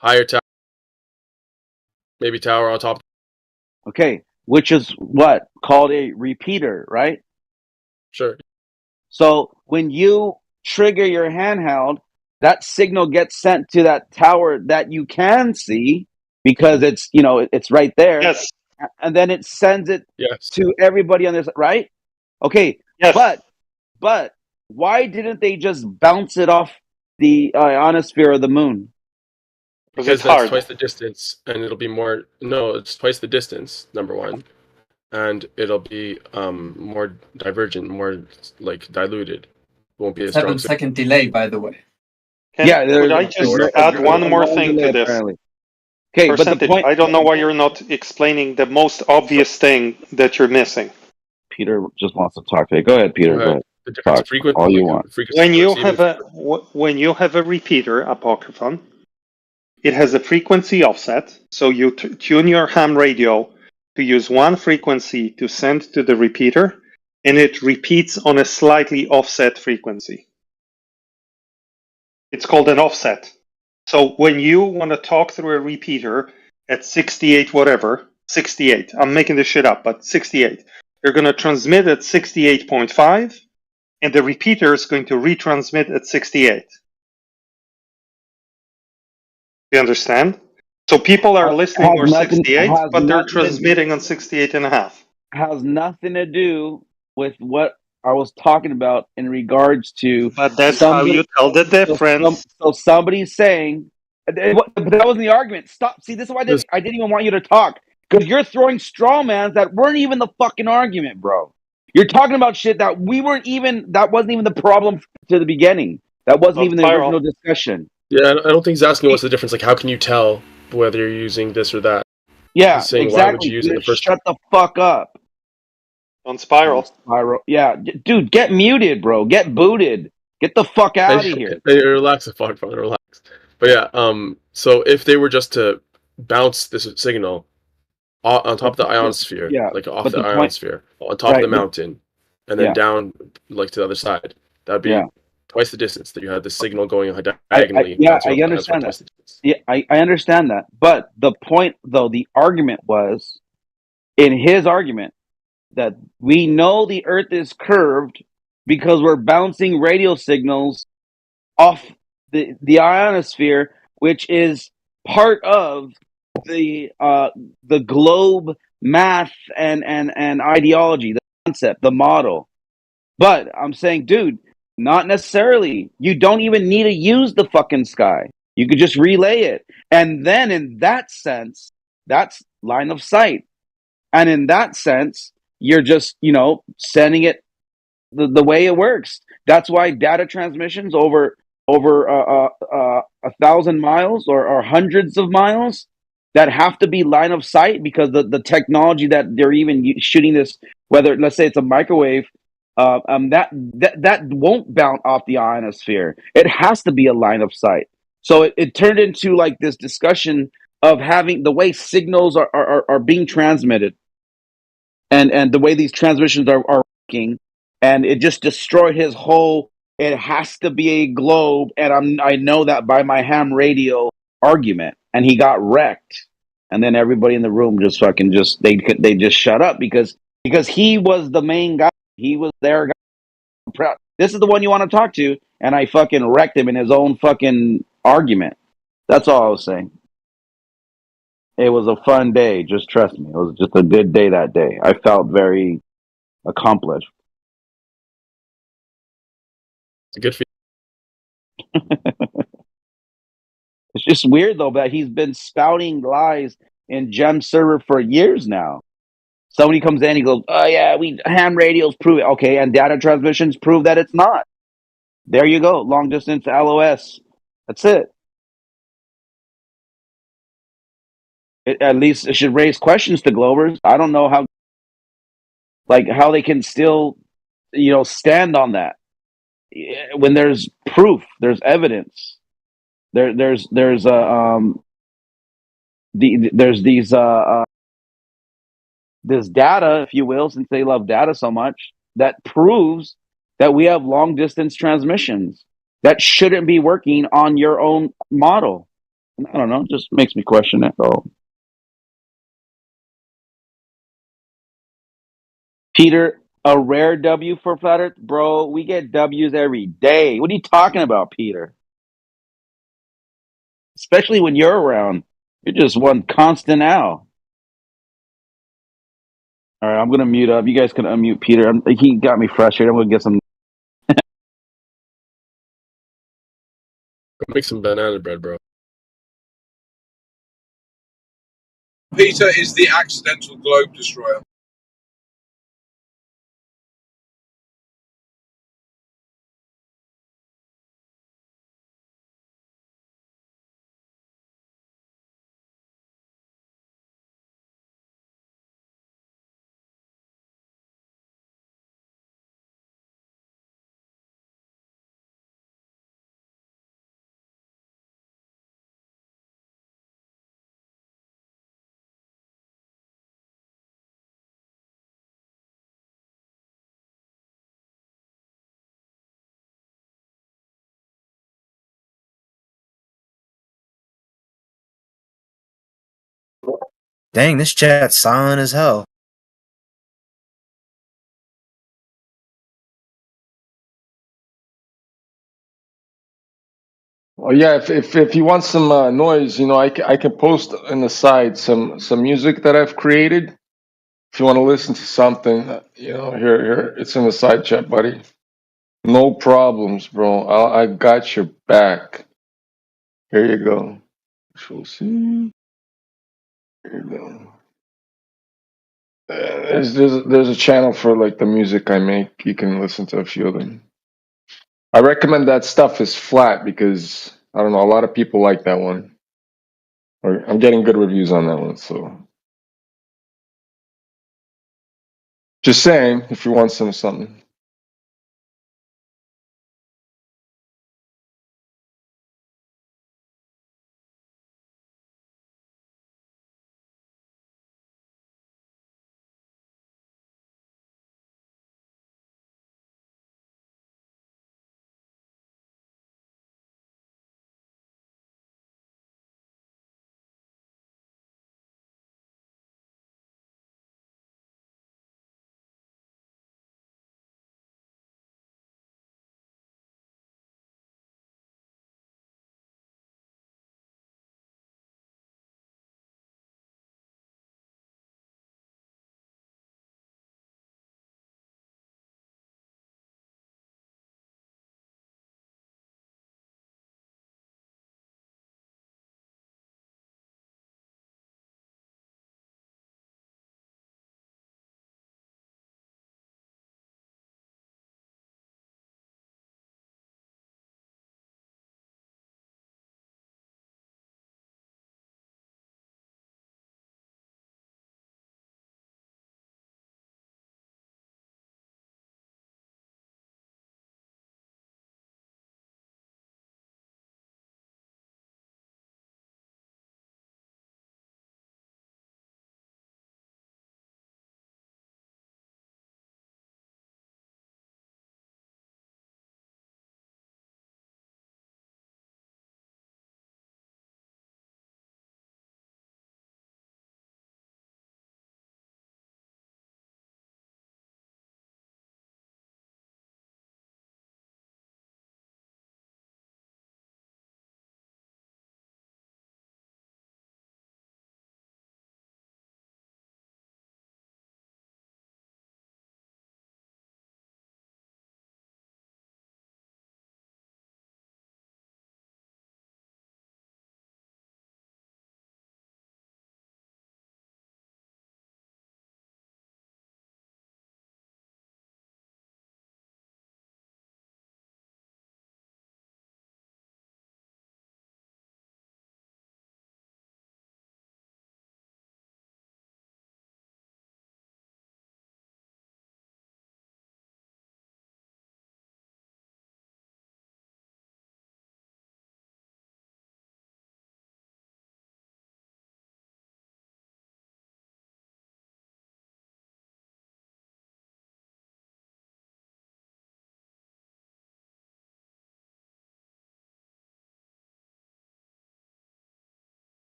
Higher tower, maybe tower on top. Okay, which is what called a repeater, right? Sure. So when you trigger your handheld, that signal gets sent to that tower that you can see because it's it's right there. Yes. And then it sends it to everybody on this, right? Okay. Yes. But why didn't they just bounce it off the ionosphere of the moon? Because that's twice the distance, and it'll be more. No, it's twice the distance. Number one, and it'll be more divergent, more like diluted. Won't be a 7-second delay, by the way. Could I just add one more thing to this? Okay, percentage. But the point, I don't know why you're not explaining the most obvious thing that you're missing. Peter just wants to talk. Okay, go ahead, Peter. Go ahead. The difference frequency, all you want. When you have a repeater, Apocryphon, it has a frequency offset. So you tune your ham radio to use one frequency to send to the repeater, and it repeats on a slightly offset frequency. It's called an offset. So when you want to talk through a repeater at 68 whatever, 68, I'm making this shit up, but 68, you're going to transmit at 68.5, and the repeater is going to retransmit at 68. You understand? So people are listening for 68, but they're transmitting on 68 and a half. Has nothing to do with what I was talking about in regards to. But that's how you tell the difference. So somebody's saying, but that wasn't the argument. Stop. See, this is why I didn't even want you to talk. Because you're throwing straw mans that weren't even the fucking argument, bro. You're talking about shit that that wasn't even the problem to the beginning. That wasn't even the original discussion. Yeah, I don't think he's asking what's the difference. Like, how can you tell whether you're using this or that? Yeah, he's saying, exactly. Why would you use it in the first Shut the fuck up. On Spiral. Yeah, dude, get muted, bro. Get booted. Get the fuck out of here. Relax the fuck, brother. Relax. But yeah, so if they were just to bounce this signal on top of the ionosphere, like off the ionosphere, on top of the mountain, and then down like to the other side, that'd be twice the distance that you had the signal going diagonally. I understand that. Yeah, I understand that. But the point, though, the argument was, in his argument, that we know the Earth is curved because we're bouncing radio signals off the ionosphere, which is part of the globe math and ideology, the concept, the model. But I'm saying, dude, not necessarily. You don't even need to use the fucking sky. You could just relay it. And then in that sense, that's line of sight. And in that sense, you're just, sending it the way it works. That's why data transmissions over 1,000 miles or hundreds of miles, that have to be line of sight because the technology that they're even shooting this, whether let's say it's a microwave, that won't bounce off the ionosphere. It has to be a line of sight. So it turned into like this discussion of having the way signals are being transmitted and the way these transmissions are working, and it just destroyed his whole. It has to be a globe, and I know that by my ham radio argument, and he got wrecked, and then everybody in the room just fucking just they just shut up because he was the main guy, he was their guy. This is the one you want to talk to, and I fucking wrecked him in his own fucking argument. That's all I was saying. It was a fun day. Just trust me. It was just a good day that day. I felt very accomplished. It's good for you. It's just weird though that he's been spouting lies in Gem server for years now. Somebody comes in, he goes, "Oh yeah, ham radios prove it." Okay, and data transmissions prove that it's not. There you go, long distance LOS. That's it. At least it should raise questions to Globers. I don't know how they can still, stand on that when there's proof, there's evidence. There's these this data, if you will, since they love data so much, that proves that we have long distance transmissions that shouldn't be working on your own model. I don't know, it just makes me question it. Oh, Peter, a rare W for Flat Earth, bro. We get W's every day. What are you talking about, Peter? Especially when you're around, you're just one constant owl. All right, I'm gonna mute up. You guys can unmute Peter. He got me frustrated. I'm gonna get some. Make some banana bread, bro. Peter is the accidental globe destroyer. Dang, this chat's silent as hell. Well, yeah. If you want some noise, I can post in the side some music that I've created. If you want to listen to something, here it's in the side chat, buddy. No problems, bro. I got your back. Here you go. We'll see. Here you go. There's a channel for like the music I make. You can listen to a few of them. I recommend that stuff is flat because I don't know, a lot of people like that one. Or I'm getting good reviews on that one, so just saying if you want something.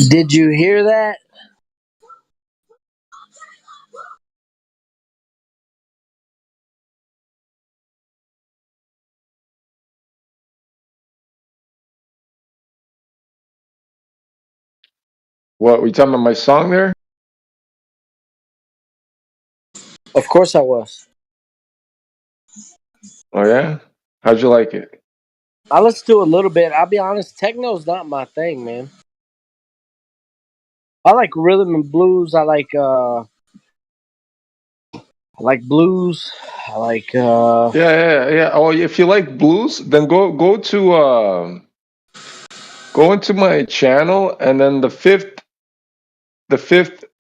Did you hear that? What, we talking about my song there? Of course I was. Oh yeah? How'd you like it? I listened to a little bit. I'll be honest, techno's not my thing, man. I like rhythm and blues. I like blues. I like Yeah. Oh, if you like blues, then go into my channel, and then the fifth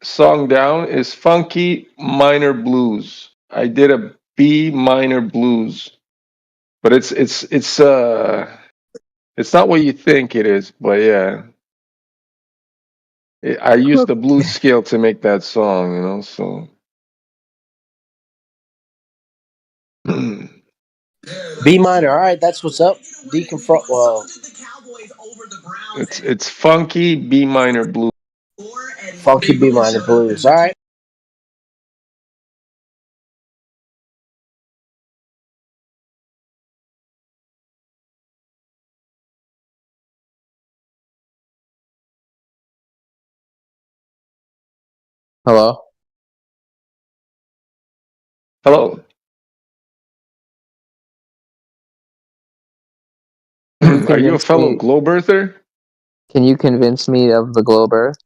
song down is Funky Minor Blues. I did a B minor blues, but it's not what you think it is. But yeah, I used the blues scale to make that song, you know. So B minor. All right, that's what's up. Deconfront. Well, it's Funky B minor blues. Funky B minor blues. All right. Hello. Hello. Are you a fellow globe earther? Can you convince me of the globe Earth?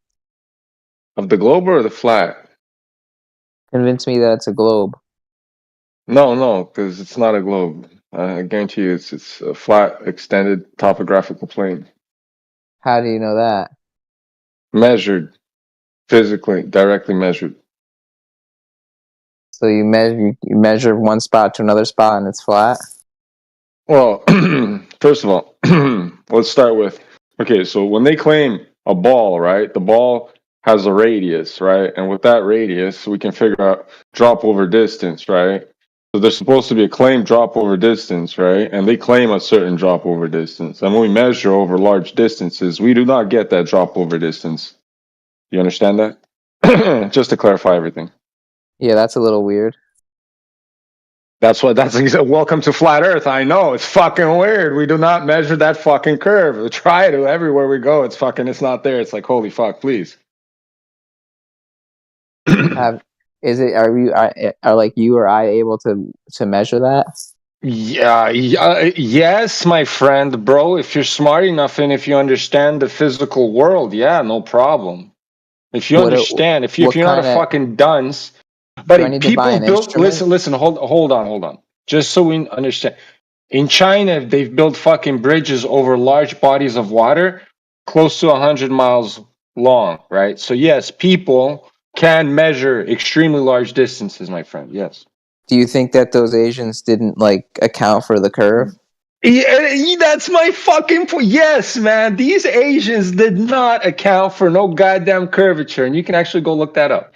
Of the globe or the flat? Convince me that it's a globe. No, because it's not a globe. I guarantee you, it's a flat, extended topographical plane. How do you know that? Measured, physically, directly measured. So you measure one spot to another spot and it's flat? Well, first of all, let's start with, okay, so when they claim a ball, right, the ball has a radius, right? And with that radius, we can figure out drop over distance, right? So there's supposed to be a claimed drop over distance, right? And they claim a certain drop over distance. And when we measure over large distances, we do not get that drop over distance. You understand that? Just to clarify everything. Yeah, that's a little weird. That's welcome to flat Earth. I know it's fucking weird. We do not measure that fucking curve. We try to everywhere we go. It's not there. It's like, holy fuck, please. Are like you or I able to measure that? Yeah, yes, my friend, bro. If you're smart enough and if you understand the physical world, yeah, no problem. If you understand, if you're not a fucking dunce, but people built. Listen, hold on. Just so we understand. In China, they've built fucking bridges over large bodies of water close to 100 miles long, right? So yes, people can measure extremely large distances, my friend. Yes. Do you think that those Asians didn't like account for the curve? Yeah, that's my fucking point. Yes, man. These Asians did not account for no goddamn curvature, and you can actually go look that up.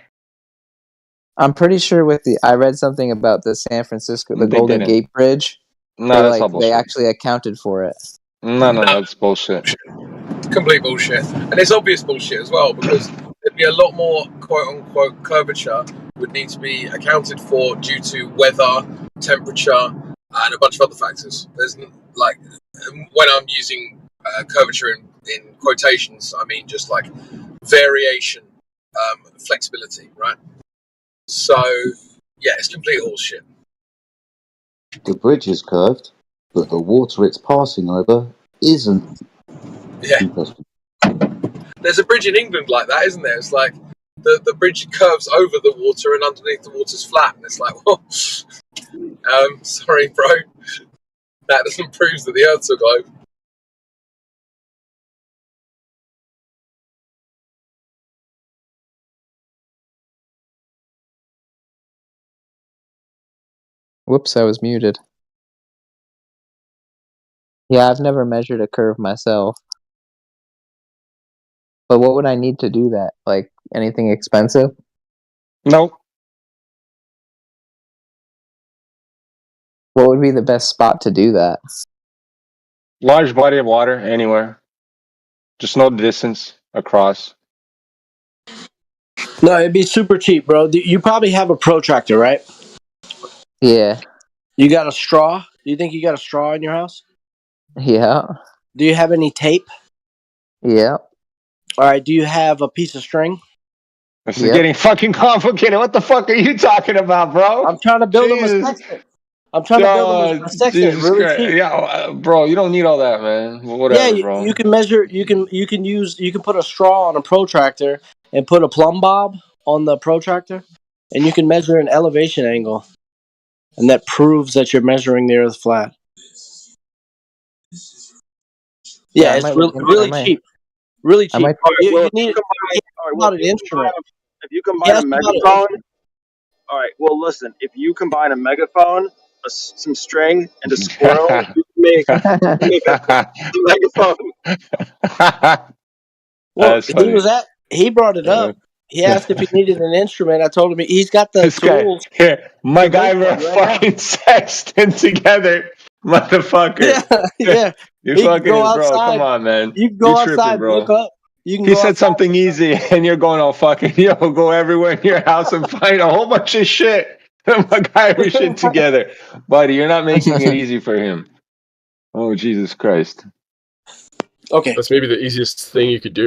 I'm pretty sure I read something about the San Francisco, the They Golden didn't. Gate Bridge. No, that's all bullshit. They actually accounted for it. No, that's bullshit. Complete bullshit. And it's obvious bullshit as well, because there'd be a lot more quote-unquote curvature would need to be accounted for due to weather, temperature, and a bunch of other factors. There's like, when I'm using curvature in quotations, I mean just like variation, flexibility, right? So, yeah, it's complete horseshit. The bridge is curved, but the water it's passing over isn't. Yeah. There's a bridge in England like that, isn't there? It's like the bridge curves over the water and underneath the water's flat. And it's like, well, sorry, bro. That doesn't prove that the Earth's a globe. Whoops, I was muted. Yeah, I've never measured a curve myself. But what would I need to do that? Like anything expensive? Nope. What would be the best spot to do that? Large body of water, anywhere. Just know the distance across. No, it'd be super cheap, bro. You probably have a protractor, right? Yeah. You got a straw? Do you think you got a straw in your house? Yeah. Do you have any tape? Yeah. All right. Do you have a piece of string? This is getting fucking complicated. What the fuck are you talking about, bro? I'm trying to build them a sextant. I'm trying to build them a sextant Jesus really Christ. cheap. Yeah, bro, you don't need all that, man. Whatever, Yeah, bro. you can measure. You can put a straw on a protractor and put a plumb bob on the protractor, and you can measure an elevation angle, and that proves that you're measuring the Earth flat. Yeah, it's really cheap. Really cheap. You need about an instrument. If you combine a megaphone, all right. Well, listen. If you combine a megaphone, some string, and a squirrel, you can make a megaphone. Well, he brought it up. He asked if he needed an instrument. I told him he's got the tools. Here, MacGyver fucking sextant together, motherfucker. Yeah. You He can fucking go bro. outside. Come on, man. You can go You outside, tripping, bro. look up. You can He go said outside. something easy, and you're going all fucking go everywhere in your house and find a whole bunch of shit. MacGyver shit together, buddy. You're not making it easy for him. Oh Jesus Christ. Okay, that's maybe the easiest thing you could do.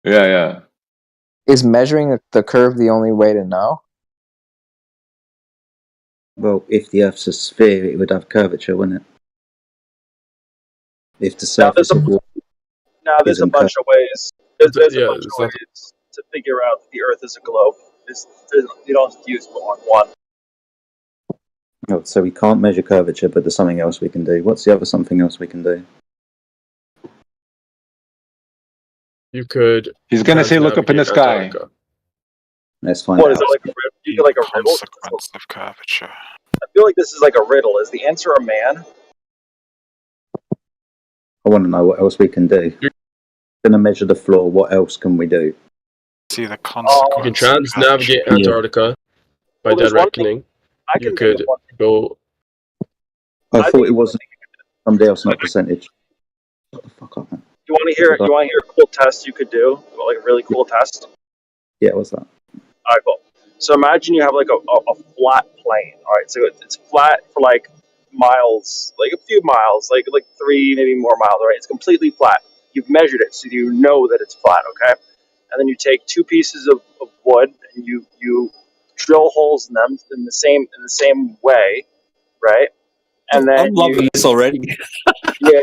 Yeah. Is measuring the curve the only way to know? Well, if the Earth's a sphere, it would have curvature, wouldn't it? If the surface of water There's a bunch of ways. There's a bunch of ways to figure out that the Earth is a globe. You don't use one. Oh, so we can't measure curvature, but there's something else we can do. What's the other something else we can do? You could. He's gonna say, "Look up in the sky." Antarctica. Let's find What out. is it like? You get like a riddle? Consequence of curvature. I feel like this is like a riddle. Is the answer a man? I want to know what else we can do. We're going to measure the floor. What else can we do? See the consequence. You can trans-navigate Antarctica by dead reckoning. You could go. I thought it wasn't somebody else, not percentage. Shut the fuck up, man. You want to hear a cool test you could do? Like a really cool test? Yeah, what's that? All right, cool. So imagine you have like a flat plane. All right, so it's flat for like miles, like a few miles, like 3, maybe more miles. Right, it's completely flat. You've measured it, so you know that it's flat. Okay, and then you take 2 pieces of wood and you drill holes in them in the same way, right? And then I'm loving this already. yeah,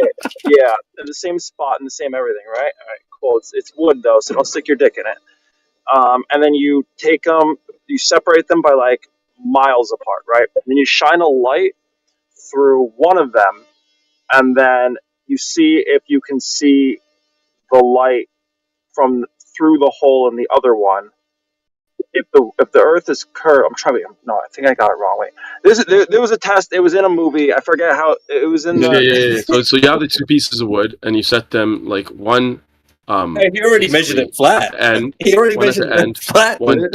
in the same spot and the same everything, right? All right, cool. It's wood though, so don't stick your dick in it. And then you take them, you separate them by like miles apart, right? And then you shine a light through one of them, and then you see if you can see the light from through the hole in the other one. If the Earth is curved, I think I got it wrong. Wait, there was a test. It was in a movie. I forget how it was in the. Yeah. So you have the 2 pieces of wood, and you set them like one. Hey, he already measured it flat. And he already measured it flat. One,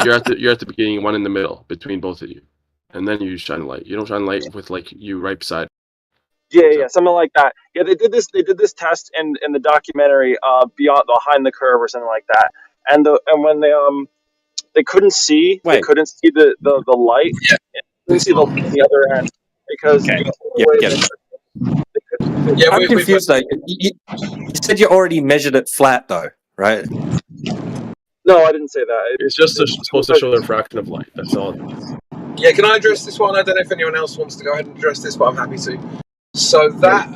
you're at the beginning, one in the middle between both of you, and then you shine light. You don't shine light with like you right beside. Yeah, something like that. Yeah, they did this test in the documentary Behind the Curve or something like that. And when they couldn't see the light. Yeah. They couldn't see the other end because I'm confused. Like you said, you already measured it flat, though, right? No, I didn't say that. It's just supposed to show the refraction of light. That's all. Yeah, can I address this one? I don't know if anyone else wants to go ahead and address this, but I'm happy to. So that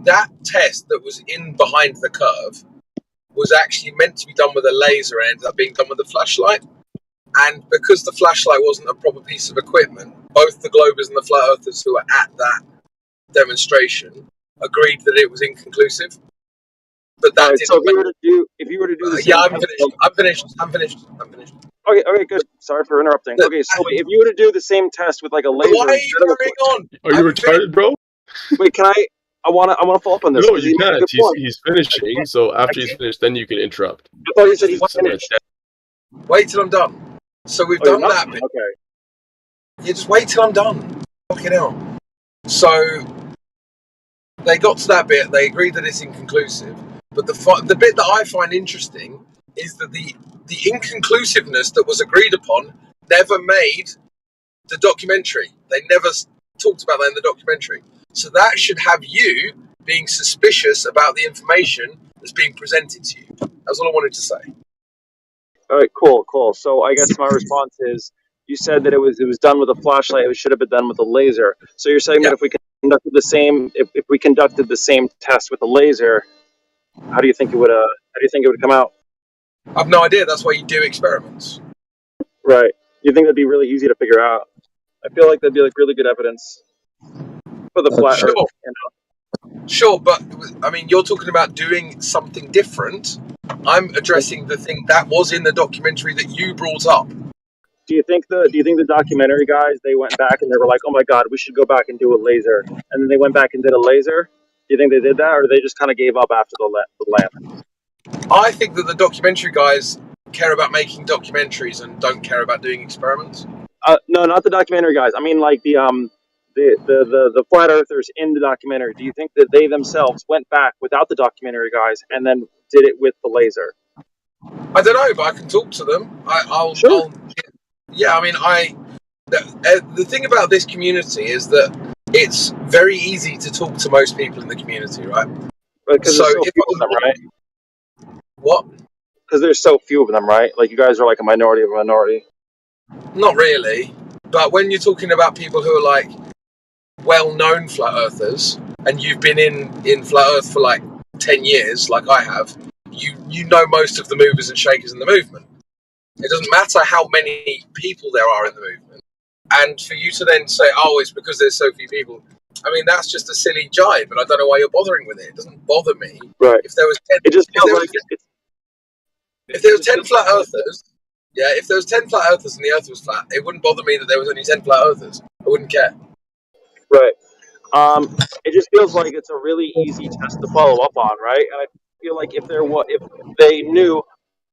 that test that was in Behind the Curve was actually meant to be done with a laser and ended up being done with a flashlight. And because the flashlight wasn't a proper piece of equipment, both the Globers and the Flat Earthers who were at that demonstration agreed that it was inconclusive. But that right, so if you were to do the yeah, I'm finished. Okay, good. Sorry for interrupting. Okay, so if you were to do the same test with like a laser, why are you carrying on? Are you retarded, bro? Wait, can I want to follow up on this. No, you can't. He's finishing. So after he's finished, then you can interrupt. I thought you said he's finished. Wait till I'm done. So we've done that bit. Okay. Yeah, just wait till I'm done. Fucking hell. So they got to that bit. They agreed that it's inconclusive. But the bit that I find interesting is that the inconclusiveness that was agreed upon never made the documentary. They never talked about that in the documentary. So that should have you being suspicious about the information that's being presented to you. That's all I wanted to say. All right, cool. So I guess my response is, you said that it was done with a flashlight. It should have been done with a laser. So you're saying that if we conducted the same test with a laser, how do you think it would come out? I've no idea. That's why you do experiments. Right. You think that'd be really easy to figure out? I feel like that'd be like really good evidence for the flat Earth. Sure, but I mean, you're talking about doing something different. I'm addressing the thing that was in the documentary that you brought up. Do you think the documentary guys, they went back and they were like, oh my God, we should go back and do a laser, and then they went back and did a laser? Do you think they did that, or they just kind of gave up after the lamp? I think that the documentary guys care about making documentaries and don't care about doing experiments. No, not the documentary guys. I mean, like the flat earthers in the documentary. Do you think that they themselves went back without the documentary guys and then did it with the laser? I don't know, but I can talk to them. I'll yeah, I mean, the thing about this community is that it's very easy to talk to most people in the community, right? Because there's so few of them, right? What? Because there's so few of them, right? Like, you guys are like a minority of a minority. Not really, but when you're talking about people who are like well-known flat earthers, and you've been in flat earth for like 10 years, like I have, you know most of the movers and shakers in the movement. It doesn't matter how many people there are in the movement. And for you to then say, oh, it's because there's so few people, I mean, that's just a silly jibe, and I don't know why you're bothering with it. It doesn't bother me. Right. If there was 10, it just feels like if there was 10 flat earthers, yeah, if there was 10 flat earthers and the earth was flat, it wouldn't bother me that there was only 10 flat earthers. I wouldn't care. Right. It just feels like it's a really easy test to follow up on, right? And I feel like if they knew,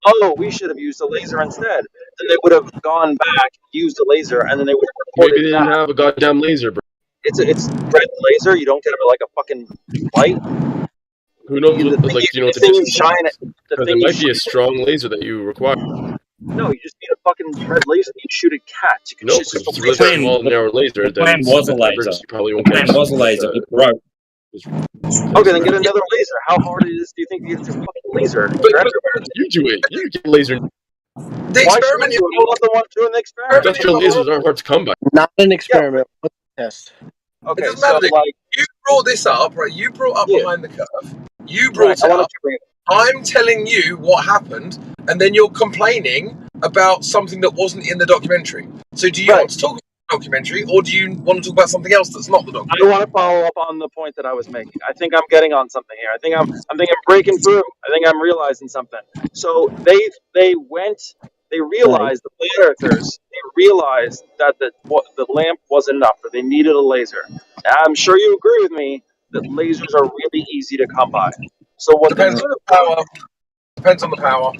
oh, we should have used a laser instead, then they would have gone back, used a laser, and then they would have reported. Maybe they didn't have a goddamn laser, bro. It's red laser. You don't get like a fucking light. Who knows? Like, you know, it might be a strong laser that you require. No, you just need a fucking red laser and you shoot at cats. You can No, shoot because it's a really small, narrow laser. The plan was a laser. You probably won't the plan was a laser. It broke. Okay, then get another laser. How hard is do you think to get this fucking laser? You do it. You get a laser. The experiment, you want the one doing the experiment. Industrial lasers aren't hard to come by. Not an experiment. What's the test? Okay, it doesn't matter. Like, you brought this up, right? You brought up behind the curve. You brought it up. I'm telling you what happened, and then you're complaining about something that wasn't in the documentary. So do you want to talk about the documentary, or do you want to talk about something else that's not the documentary? I want to follow up on the point that I was making. I think I'm getting on something here. I think I'm breaking through. I think I'm realizing something. So they realized, the flat earthers, they realized that the lamp wasn't enough, or they needed a laser. Now, I'm sure you agree with me that lasers are really easy to come by. So what depends on the power. Depends on the power.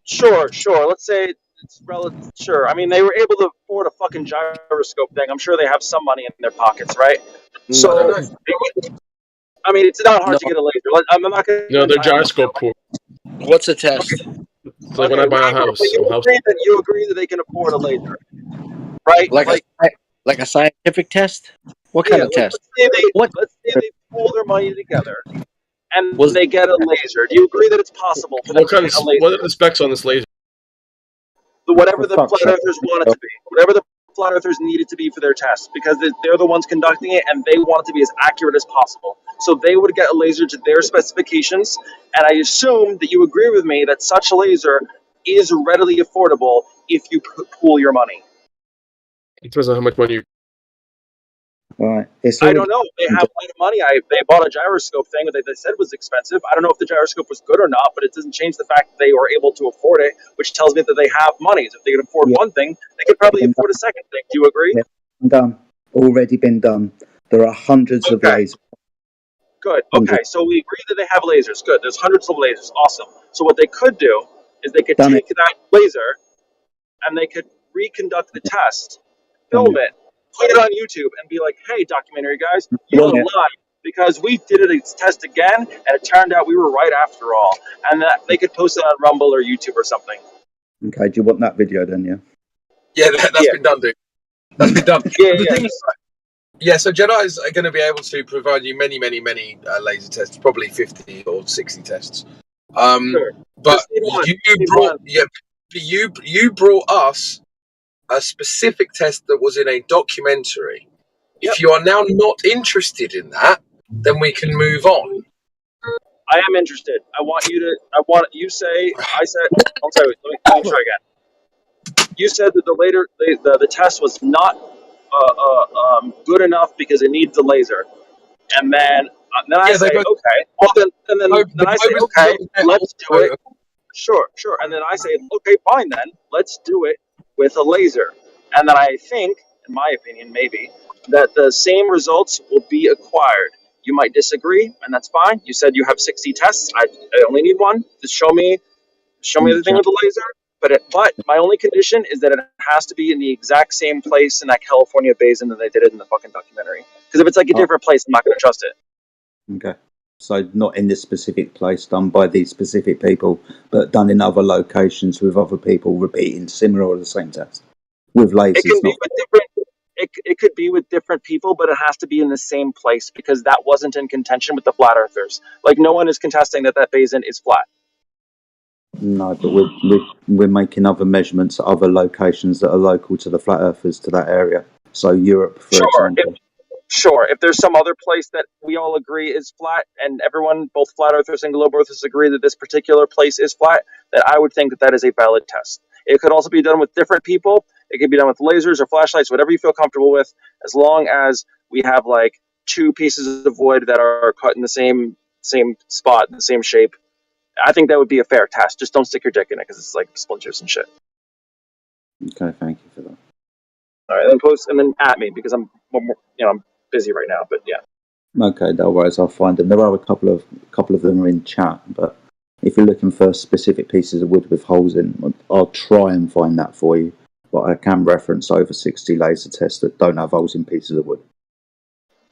Sure. Let's say it's relative. Sure. I mean, they were able to afford a fucking gyroscope thing. I'm sure they have some money in their pockets, right? So, I mean, it's not hard to get a laser. I'm not gonna. No, they're gyroscope poor. What's a test? It's like when I buy a house. You agree that they can afford a laser, right? Like a scientific test? What kind of test? Let's say they pool their money together and they get a laser. Do you agree that it's possible for them to get a laser? What are the specs on this laser? Whatever the flat earthers want it to be. Whatever the flat earthers need it to be for their test, because they're the ones conducting it and they want it to be as accurate as possible. So they would get a laser to their specifications, and I assume that you agree with me that such a laser is readily affordable if you pool your money. It depends on how much money you... Right. I don't know. They have a lot of money. They bought a gyroscope thing that they said was expensive. I don't know if the gyroscope was good or not, but it doesn't change the fact that they were able to afford it, which tells me that they have money. So if they can afford one thing, they could probably afford a second thing. Do you agree? Yeah. Done. Already been done. There are hundreds of lasers. Good. Okay, so we agree that they have lasers. Good. There's hundreds of lasers. Awesome. So what they could do is they could take that laser and they could reconduct the test, film it, put it on YouTube, and be like, hey, documentary guys, you don't lie. because we did a test again, and it turned out we were right after all, and that they could post it on Rumble or YouTube or something. Okay, do you want that video then? Yeah. Yeah, that's been done, dude. That's been done. Yeah, The thing is, yeah, so Jedi's are going to be able to provide you many laser tests, probably 50 or 60 tests. Sure. But you brought us a specific test that was in a documentary. If you are now not interested in that, then we can move on. I am interested. I'm sorry, let me try again. You said that the test was not good enough because it needs a laser, and then I say okay. Well then I say okay, let's do it. Sure. And then I say okay, fine then, let's do it with a laser. And then I think, in my opinion, maybe that the same results will be acquired. You might disagree, and that's fine. You said you have 60 tests. I only need one. Just show me the thing with the laser. But my only condition is that it has to be in the exact same place in that California basin that they did it in the fucking documentary. Because if it's like a different place, I'm not going to trust it. Okay. So not in this specific place, done by these specific people, but done in other locations with other people repeating similar or the same test with lasers. It could be with different people, but it has to be in the same place because that wasn't in contention with the flat earthers. Like no one is contesting that basin is flat. No, but we're making other measurements at other locations that are local to the flat earthers to that area. So Europe, for example. If there's some other place that we all agree is flat, and everyone, both flat earthers and globe earthers, agree that this particular place is flat, then I would think that is a valid test. It could also be done with different people. It could be done with lasers or flashlights, whatever you feel comfortable with, as long as we have like two pieces of wood that are cut in the same spot, in the same shape. I think that would be a fair test. Just don't stick your dick in it because it's like splinters and shit. Okay, thank you for that. All right, then post and then at me because I'm busy right now. But yeah. Okay, no worries. I'll find them. There are a couple of them are in chat, but if you're looking for specific pieces of wood with holes in, I'll try and find that for you. But I can reference over 60 laser tests that don't have holes in pieces of wood.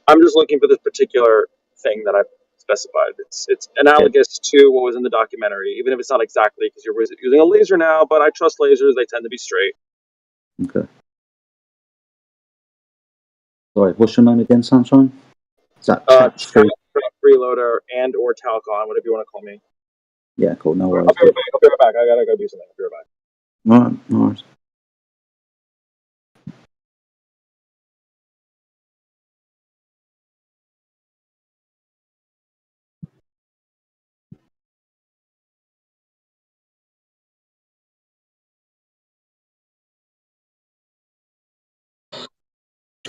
I'm just looking for this particular thing that I've specified. It's analogous to what was in the documentary, even if it's not exactly because you're using a laser now. But I trust lasers; they tend to be straight. Okay. Sorry, what's your name again, Sunshine? Is that Freeloader and or Talcon, whatever you want to call me. Yeah, cool. No worries. I'll be right back. I gotta go do something. I'll be right back. All right, no worries.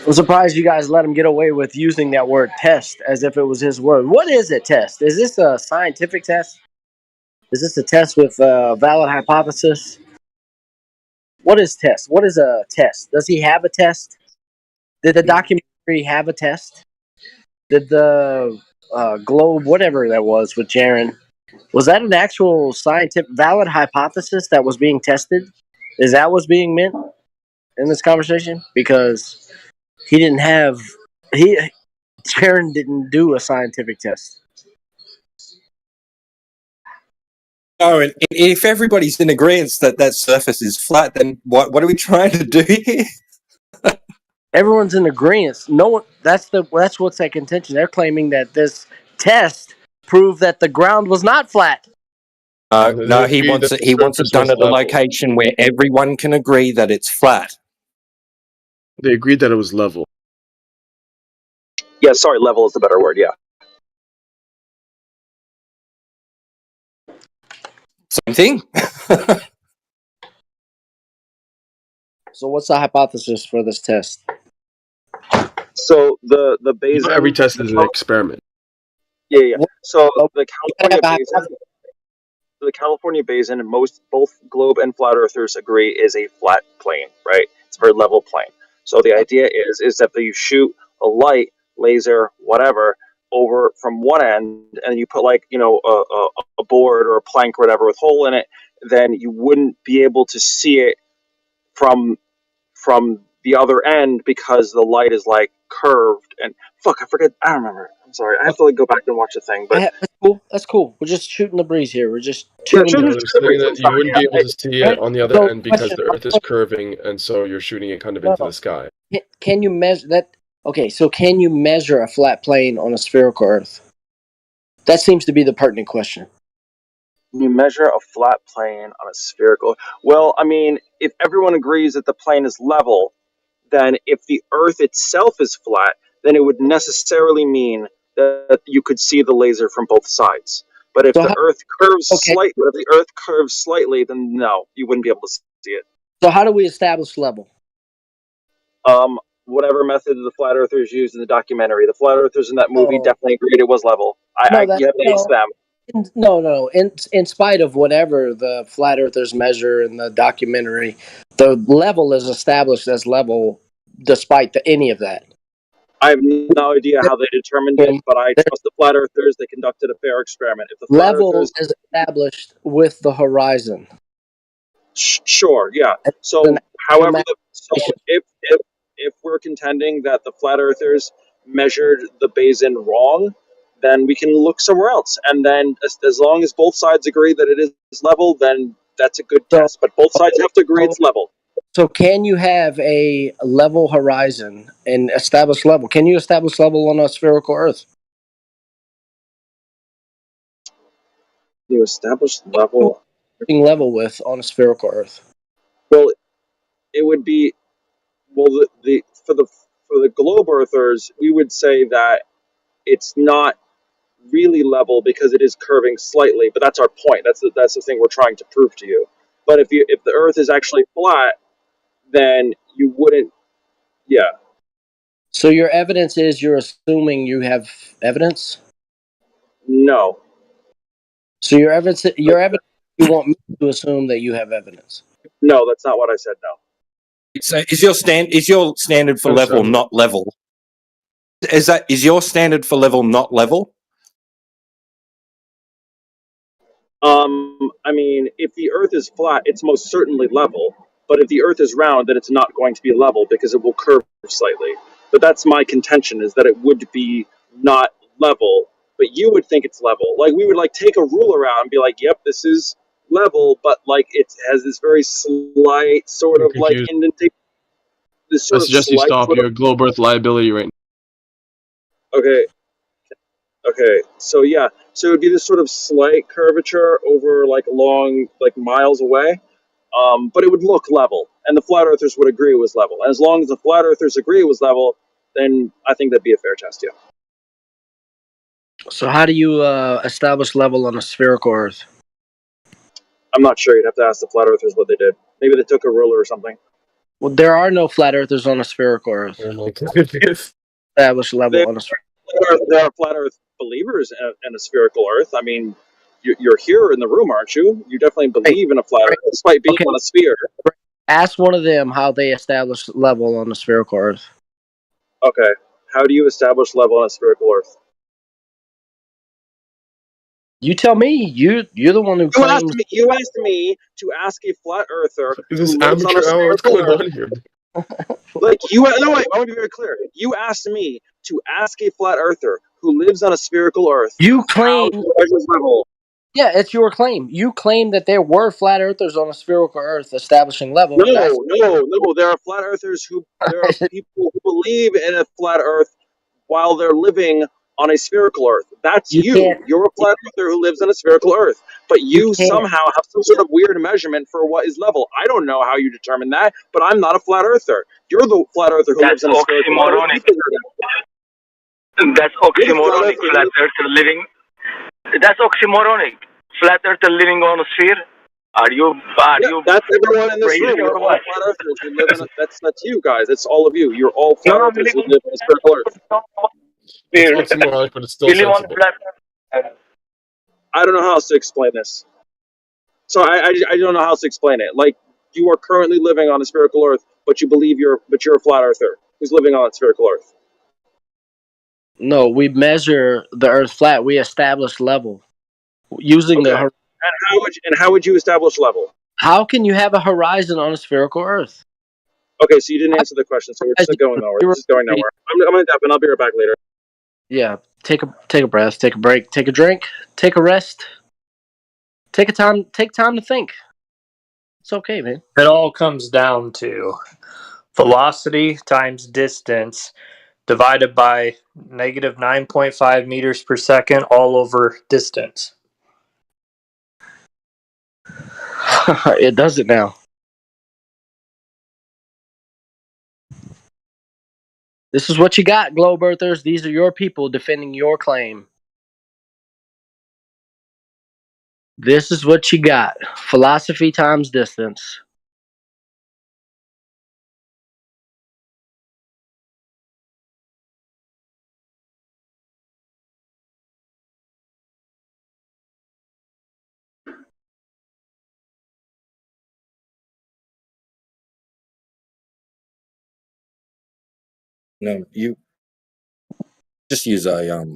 I'm surprised you guys let him get away with using that word test as if it was his word. What is a test? Is this a scientific test? Is this a test with a valid hypothesis? What is test? What is a test? Does he have a test? Did the documentary have a test? Did the Globe, whatever that was with Jaron, was that an actual scientific valid hypothesis that was being tested? Is that what's being meant in this conversation? Because Jaron didn't do a scientific test. No, and if everybody's in agreement that surface is flat, then what are we trying to do here? Everyone's in agreement. No one. That's what's at contention. They're claiming that this test proved that the ground was not flat. No, he wants it done at a location where everyone can agree that it's flat. They agreed that it was level. Yeah, sorry, level is the better word. Yeah. Same thing. So what's the hypothesis for this test? So the basin. Every test is an experiment. Yeah. So the California basin, and both globe and flat earthers agree is a flat plane, right? It's a very level plane. So the idea is that you shoot a light, laser, whatever, over from one end, and you put a board or a plank or whatever with a hole in it, then you wouldn't be able to see it from the other end because the light is like curved and fuck, I forget. I don't remember. I'm sorry. I have to like go back and watch the thing. But That's cool. That's cool. We're just shooting the breeze here. We're just yeah, shooting. I was saying that you wouldn't be able to see it on the other So, end because question, the Earth is curving, and so you're shooting it kind of into the sky. Can you measure that? Okay, so can you measure a flat plane on a spherical Earth? That seems to be the pertinent question. You measure a flat plane on a spherical. Well, I mean, if everyone agrees that the plane is level, then if the Earth itself is flat, then it would necessarily mean that you could see the laser from both sides. But if the Earth curves slightly, then no, you wouldn't be able to see it. So how do we establish level? Whatever method the flat earthers used in the documentary. The flat earthers in that movie definitely agreed it was level. You have to ace them. No. In spite of whatever the flat earthers measure in the documentary, the level is established as level despite any of that. I have no idea how they determined it, but I trust the flat earthers. They conducted a fair experiment. If the flat level earthers is established with the horizon. Sure, yeah. So, however, if we're contending that the flat earthers measured the basin wrong, then we can look somewhere else. And then, as long as both sides agree that it is level, then that's a good test. But both sides have to agree it's level. So, can you have a level horizon and establish level? Can you establish level on a spherical Earth? You establish level. Level with on a spherical Earth. Well, it would be for the globe earthers, we would say that it's not really level because it is curving slightly. But that's our point. That's the thing we're trying to prove to you. But if the Earth is actually flat, then you wouldn't. Yeah. So your evidence is you're assuming you have evidence? No. So your evidence you want me to assume that you have evidence? No, that's not what I said. No. So is your standard for level not level? Is your standard for level not level? I mean, if the Earth is flat, it's most certainly level. But if the Earth is round, then it's not going to be level because it will curve slightly. But that's my contention, is that it would be not level, but you would think it's level. Like, we would like take a ruler out and be like, yep, this is level, but like it has this very slight sort of like indentation. I suggest you stop your globe Earth liability right now. Okay, so yeah, so it would be this sort of slight curvature over like along like miles away, but it would look level, and the flat earthers would agree it was level. And as long as the flat earthers agree it was level, then I think that'd be a fair test, yeah. So how do you establish level on a spherical Earth? I'm not sure. You'd have to ask the flat earthers what they did. Maybe they took a ruler or something. Well, there are no flat earthers on a spherical Earth. Establish level on a spherical. There are flat Earth believers in a spherical Earth. I mean, you're here in the room, aren't you? You definitely believe in a flat Earth, despite being on a sphere. Ask one of them how they establish level on a spherical Earth. Okay, how do you establish level on a spherical Earth? You tell me. You're the one who claims. You asked me to ask a flat earther Is this who lives on a amateur hour? What's spherical going Earth. on here? Like no, wait. I want to be very clear. You asked me to ask a flat earther who lives on a spherical Earth. You claim. How to measure level. Yeah, it's your claim. You claim that there were flat earthers on a spherical Earth establishing level. No. There are flat earthers there are people who believe in a flat Earth while they're living on a spherical Earth. That's you. You're a flat earther who lives on a spherical Earth. But you somehow have some sort of weird measurement for what is level. I don't know how you determine that, but I'm not a flat earther. You're the flat earther who lives on a spherical Earth. That's oxymoronic. Flat earther living. That's oxymoronic. Flat earther living on a sphere. Are you? That's everyone in this room. We're all flat earthers who live in a, that's you guys. It's all of you. You're all flat earthers who live in a spherical Earth. It's oxymoronic, but it's still sensible. I don't know how else to explain this. So I don't know how else to explain it. Like, you are currently living on a spherical Earth, but you believe you're a flat earther who's living on a spherical Earth. No, we measure the Earth flat. We establish level using the. And how would you establish level? How can you have a horizon on a spherical Earth? Okay, so you didn't answer the question, so we're just going nowhere. This is going nowhere. I'm gonna dip and I'll be right back later. Yeah, take a breath, take a break, take a drink, take a rest, take time to think. It's okay, man. It all comes down to velocity times distance divided by negative 9.5 meters per second all over distance. It does it now. This is what you got, Globe Earthers. These are your people defending your claim. This is what you got. Philosophy times distance. No, you just use a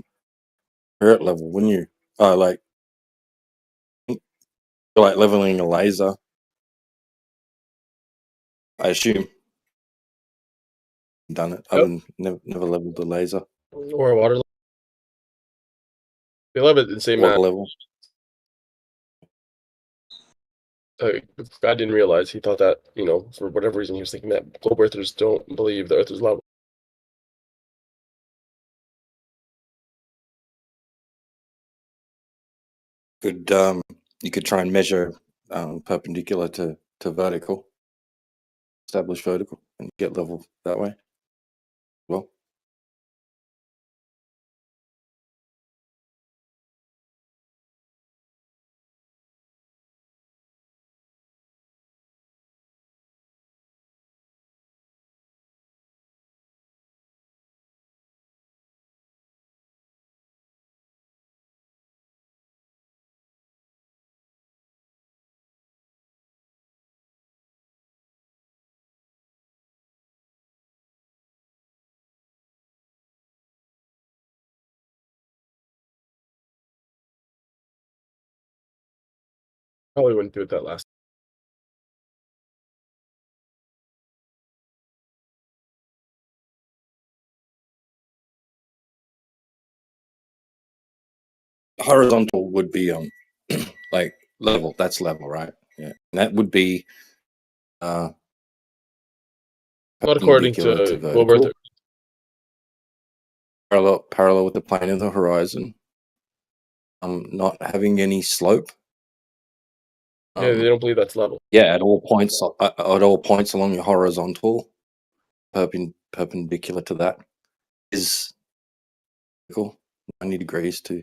hurt level when you like leveling a laser. I assume done it. Yep. I've never leveled the laser. Or a water level. They level it the same Water level. I didn't realize he thought that, for whatever reason he was thinking that globe earthers don't believe the earth is level. You could try and measure perpendicular to vertical, establish vertical, and get level that way. Well, Probably wouldn't do it that last. horizontal would be like level. That's level, right? Yeah, and that would be Not according to vertical, globe earthers. parallel with the plane of the horizon. Not having any slope. Yeah, they don't believe that's level. Yeah, at all points along your horizontal, perpendicular to that is 90 degrees to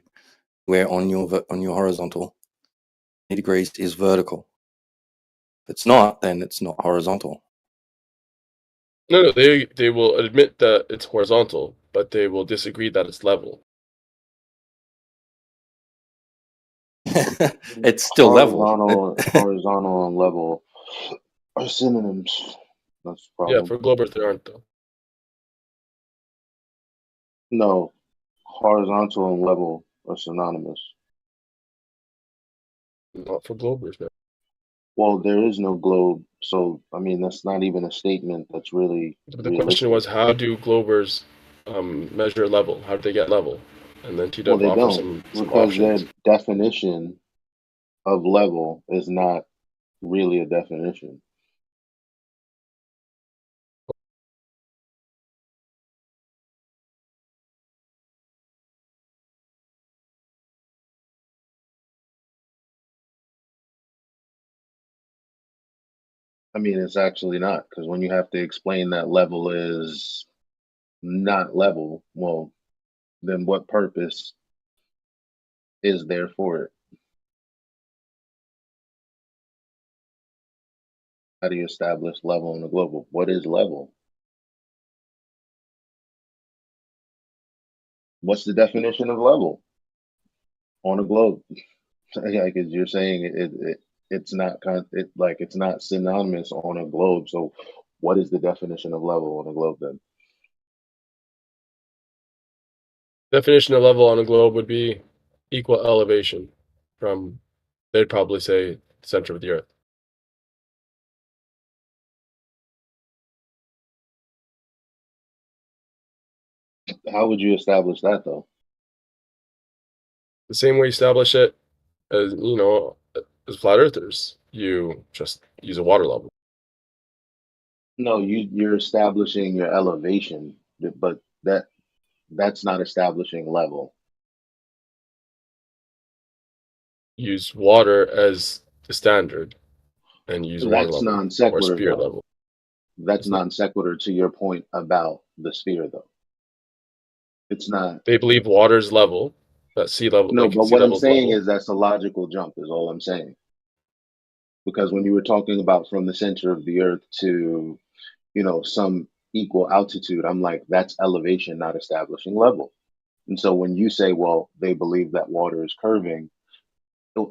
where on your horizontal 90 degrees is vertical. If it's not, then it's not horizontal. No, they will admit that it's horizontal, but they will disagree that it's level. It's still level. Horizontal and level are synonyms. That's the problem. Yeah, for globe earth they aren't though. No, horizontal and level are synonymous. Not for globers, man. Well, there is no globe, so I mean that's not even a statement that's really. But the question was, how do globers measure level? How do they get level? And then TW Well, they offers don't some because options. their definition of level is not really a definition. I mean, it's actually not, because when you have to explain that level is not level, well, then what purpose is there for it? How do you establish level on the globe? What is level? What's the definition of level on a globe? Like you're saying, it's not it's not synonymous on a globe. So, what is the definition of level on a globe then? Definition of level on a globe would be equal elevation from, they'd probably say, the center of the earth. How would you establish that though? The same way you establish it as as flat earthers. You just use a water level. No, you're establishing your elevation, but that's not establishing level. Use water as the standard, and use water That's level non or sequitur spirit though. level. That's non sequitur to your point about the sphere though. It's not. They believe water's level, that sea level, No, like but sea what I'm level's saying level. is that's a logical jump, is all I'm saying. Because when you were talking about from the center of the earth to, some equal altitude, I'm like, that's elevation, not establishing level. And so when you say, well, they believe that water is curving,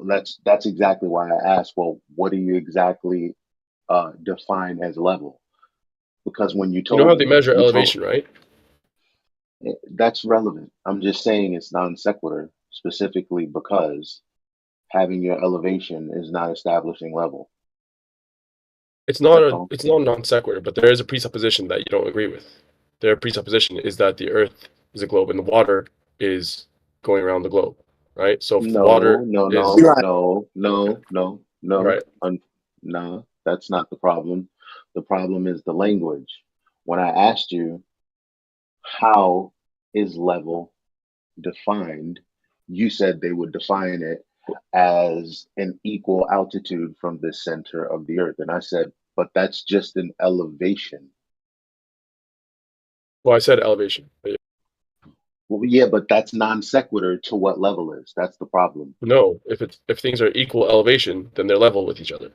that's exactly why I asked, well, what do you exactly define as level? Because when you You know how told they me, measure elevation, right? that's relevant. I'm just saying it's non sequitur specifically because having your elevation is not establishing level. It's not That's a all. it's not non sequitur, but there is a presupposition that you don't agree with. Their presupposition is that the Earth is a globe and the water is going around the globe, right? So if the water is No. right, No, that's not the problem. The problem is the language. When I asked you how is level defined, you said they would define it as an equal altitude from the center of the earth. And I said, but that's just an elevation. well, I said elevation. But yeah. Well, yeah, but that's non sequitur to what level is. That's the problem. No, if things are equal elevation, then they're level with each other.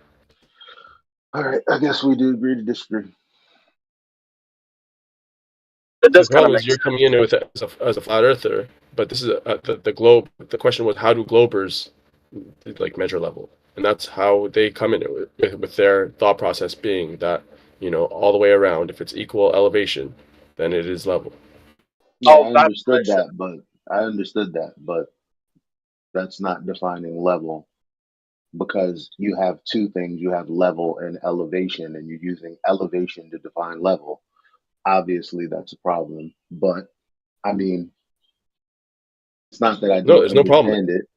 All right, I guess we do agree to disagree. It does The problem kind of is you're coming in with it as a flat earther, but this is the globe. The question was, how do globers like measure level? And that's how they come in with their thought process being that, all the way around, if it's equal elevation, then it is level. Yeah, I understood that, but that's not defining level because you have two things. You have level and elevation, and you're using elevation to define level. Obviously, that's a problem, but I mean, it's not that I No, don't there's no problem. understand it.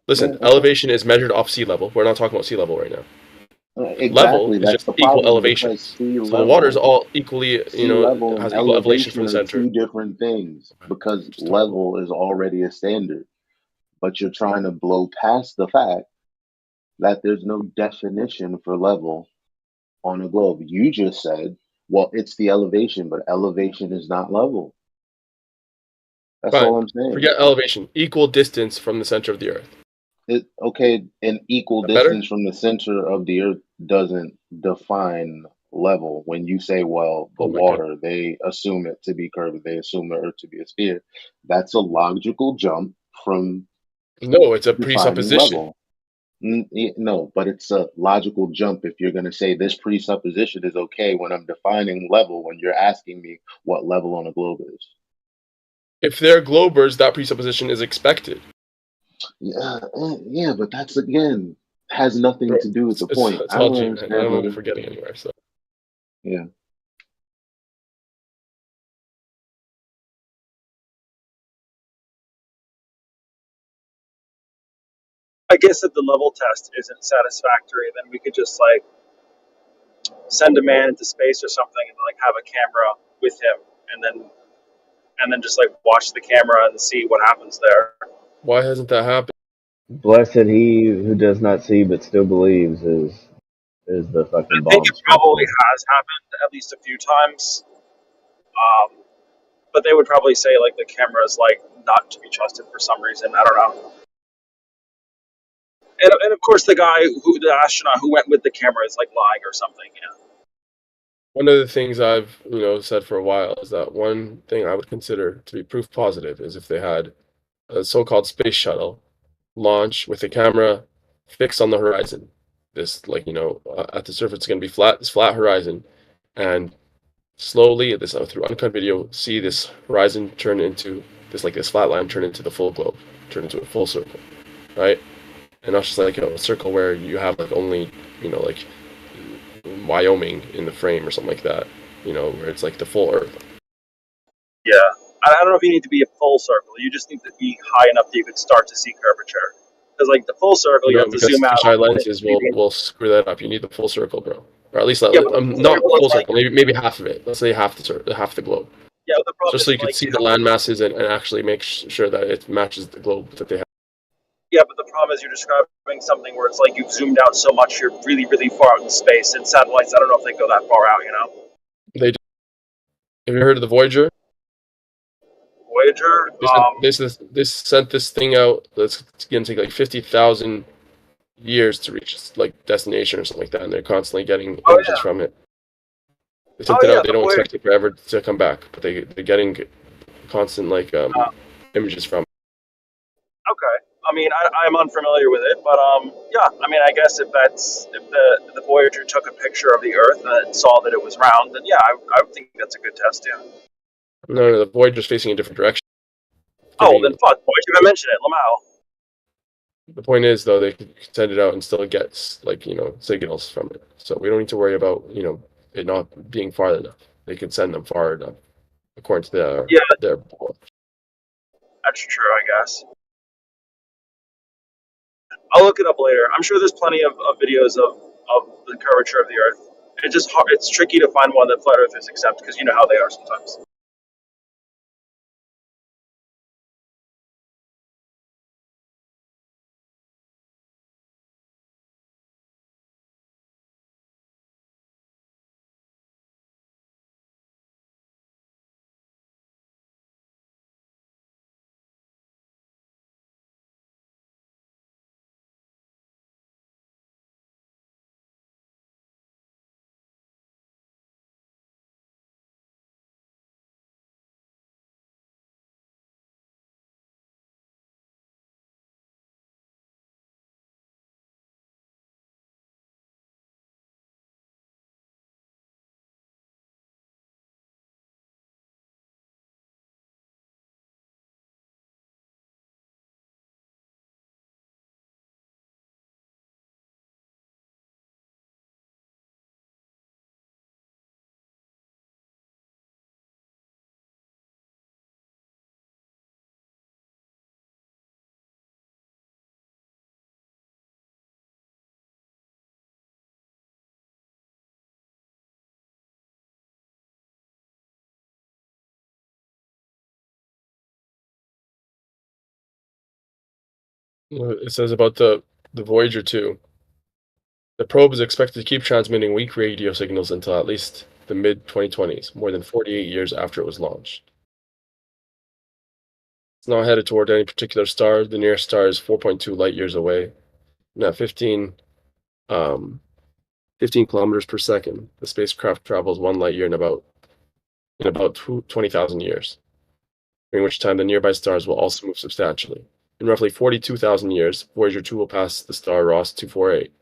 Listen, Yeah, elevation is measured off sea level. We're not talking about sea level right now. Level exactly. is That's just the equal problem elevation. because sea So the water is level all equally, sea level and has equal elevation elevation from the are center. two different things because Just talk about level is already a standard, but you're trying to blow past the fact that there's no definition for level on a globe. You just said, well, it's the elevation, but elevation is not level. That's fine. all I'm saying. Forget elevation. Equal distance from the center of the earth. Okay, an equal That better? distance from the center of the earth doesn't define level. When you say, well, the Oh my God. water, they assume it to be curved, they assume the earth to be a sphere. That's a logical jump from No, it's a defining presupposition. level. No, but it's a logical jump if you're going to say this presupposition is okay when I'm defining level when you're asking me what level on a globe is. If they're globers, that presupposition is expected. Yeah, but that's again has nothing to do with the point. It's I all don't Gene. I understand, don't brother. think we're getting anywhere. So Yeah. I guess if the level test isn't satisfactory, then we could just like send a man into space or something and like have a camera with him and then just like watch the camera and see what happens there. why hasn't that happened? Blessed he who does not see but still believes is the fucking I think bomb. it probably has happened at least a few times. But they would probably say like the camera is like not to be trusted for some reason. I don't know. And of course the astronaut who went with the camera is like lying or something. Yeah. One of the things I've said for a while is that one thing I would consider to be proof positive is if they had a so-called space shuttle launch with a camera fixed on the horizon. This at the surface it's going to be flat, this flat horizon, and slowly through uncut video see this horizon turn into this flat line turn into the full globe, turn into a full circle, right? And not just like a circle where you have like only like Wyoming in the frame or something like that, where it's like the full Earth. Yeah, I don't know if you need to be a full circle. You just need to be high enough that you could start to see curvature. Because like the full circle, you No, have to because zoom out. fisheye lenses will screw that up. You need the full circle, bro. Or at least Yeah, but the full not circle is full like- circle. Maybe half of it. Let's say half the globe. Yeah, but the problem Just so is you can like see the land masses and actually make sure that it matches the globe that they have. yeah, but the problem is you're describing something where it's like you've zoomed out so much you're really, really far out in space. And satellites, I don't know if they go that far out. You know, They do. Have you heard of the Voyager? Voyager. They sent this thing out that's going to take like 50,000 years to reach like destination or something like that, and they're constantly getting images from it. They sent it out. They don't expect it forever to come back, but they're getting constant like images from it. Okay. I mean, I'm unfamiliar with it, but yeah. I mean, I guess if the Voyager took a picture of the Earth and it saw that it was round, then yeah, I would think that's a good test. Yeah. No, the Voyager's facing a different direction. Oh, then fuck. Why should I mention it, Lamau? The point is, though, they can send it out and still get like signals from it. So we don't need to worry about it not being far enough. They can send them far enough according to their. That's true, I guess. I'll look it up later. I'm sure there's plenty of videos of the curvature of the Earth. It's tricky to find one that flat earthers accept because you know how they are sometimes. It says about the Voyager 2. The probe is expected to keep transmitting weak radio signals until at least the mid-2020s, more than 48 years after it was launched. It's not headed toward any particular star. The nearest star is 4.2 light years away. And at 15 kilometers per second, the spacecraft travels 1 light year in about 20,000 years, during which time the nearby stars will also move substantially. In roughly 42,000 years, Voyager 2 will pass the star Ross 248,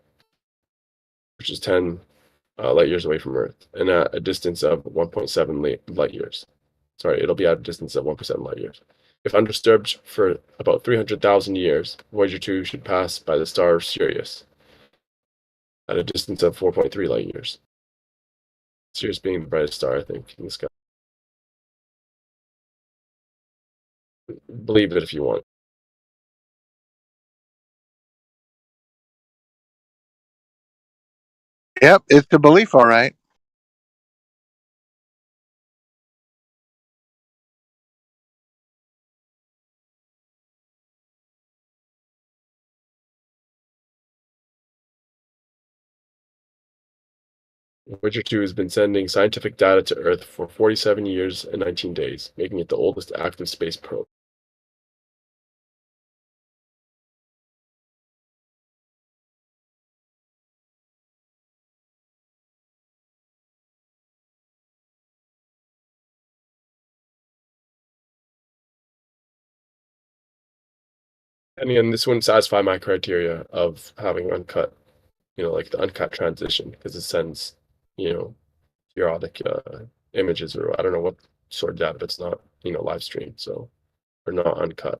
which is 10 light years away from Earth, and at a distance of 1.7 light years. Sorry, it'll be at a distance of 1.7 light years. If undisturbed for about 300,000 years, Voyager 2 should pass by the star Sirius at a distance of 4.3 light years. Sirius being the brightest star, I think, in the sky. Believe it if you want. Yep, it's a belief, all right. Voyager 2 has been sending scientific data to Earth for 47 years and 19 days, making it the oldest active space probe. And again, this wouldn't satisfy my criteria of having uncut, like the uncut transition, because it sends, periodic images, or I don't know what sort of data, but it's not, live stream, so, or not uncut.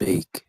speak.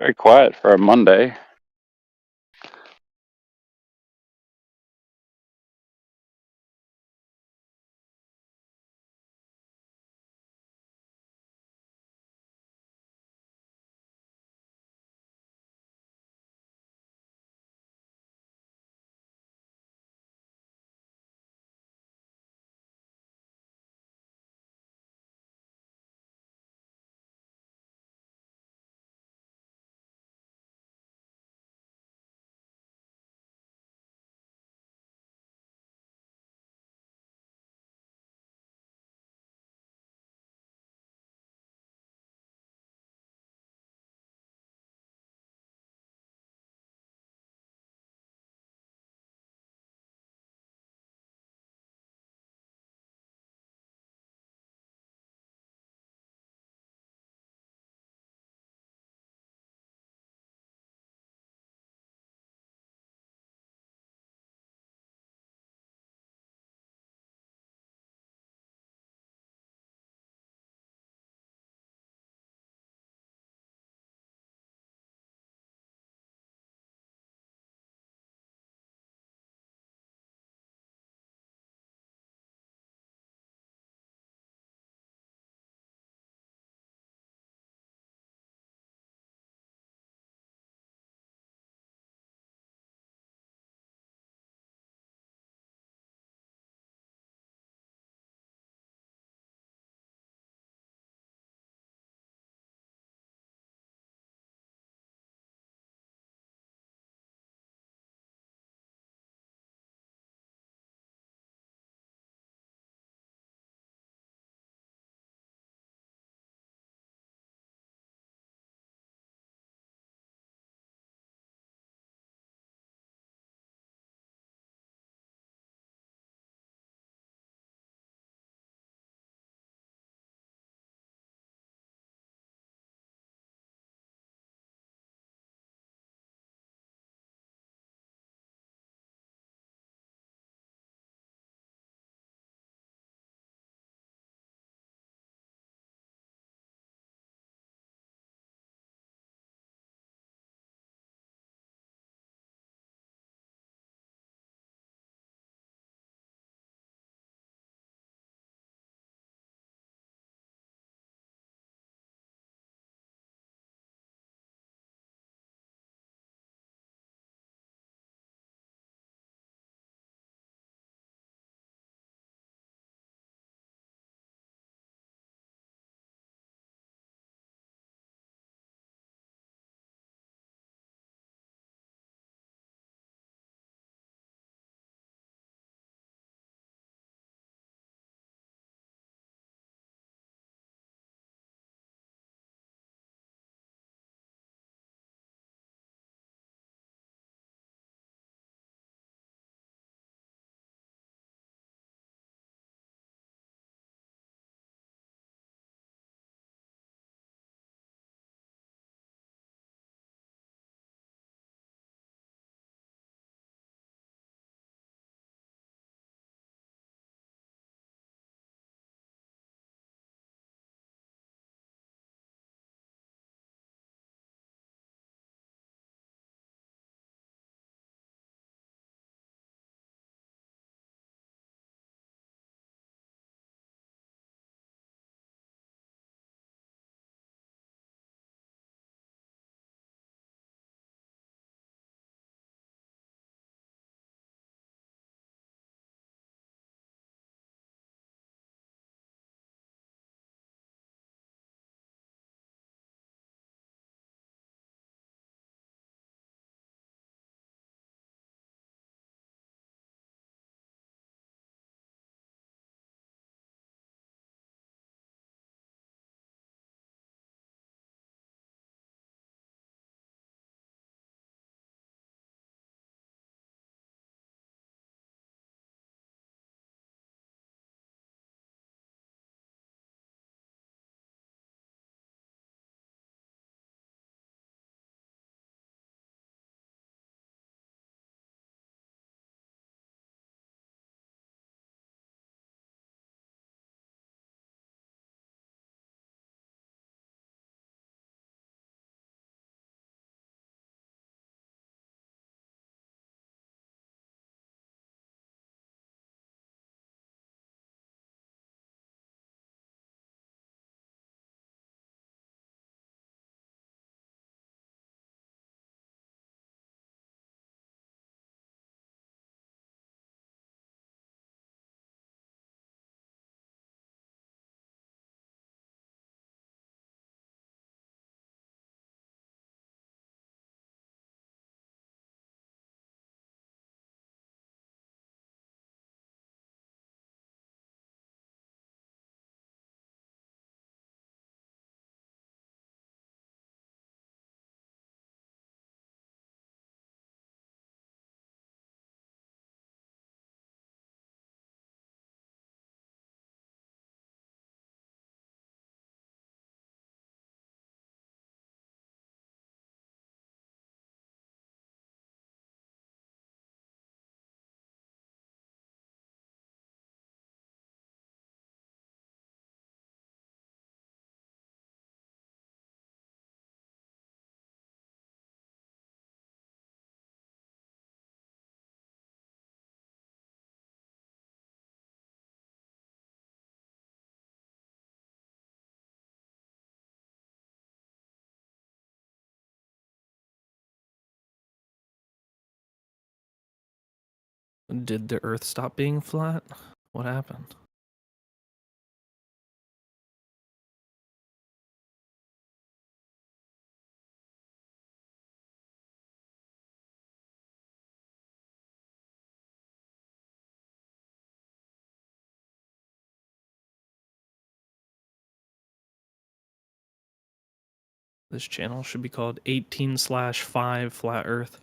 Very quiet for a Monday. Did the Earth stop being flat? What happened? This channel should be called 18/5 Flat Earth.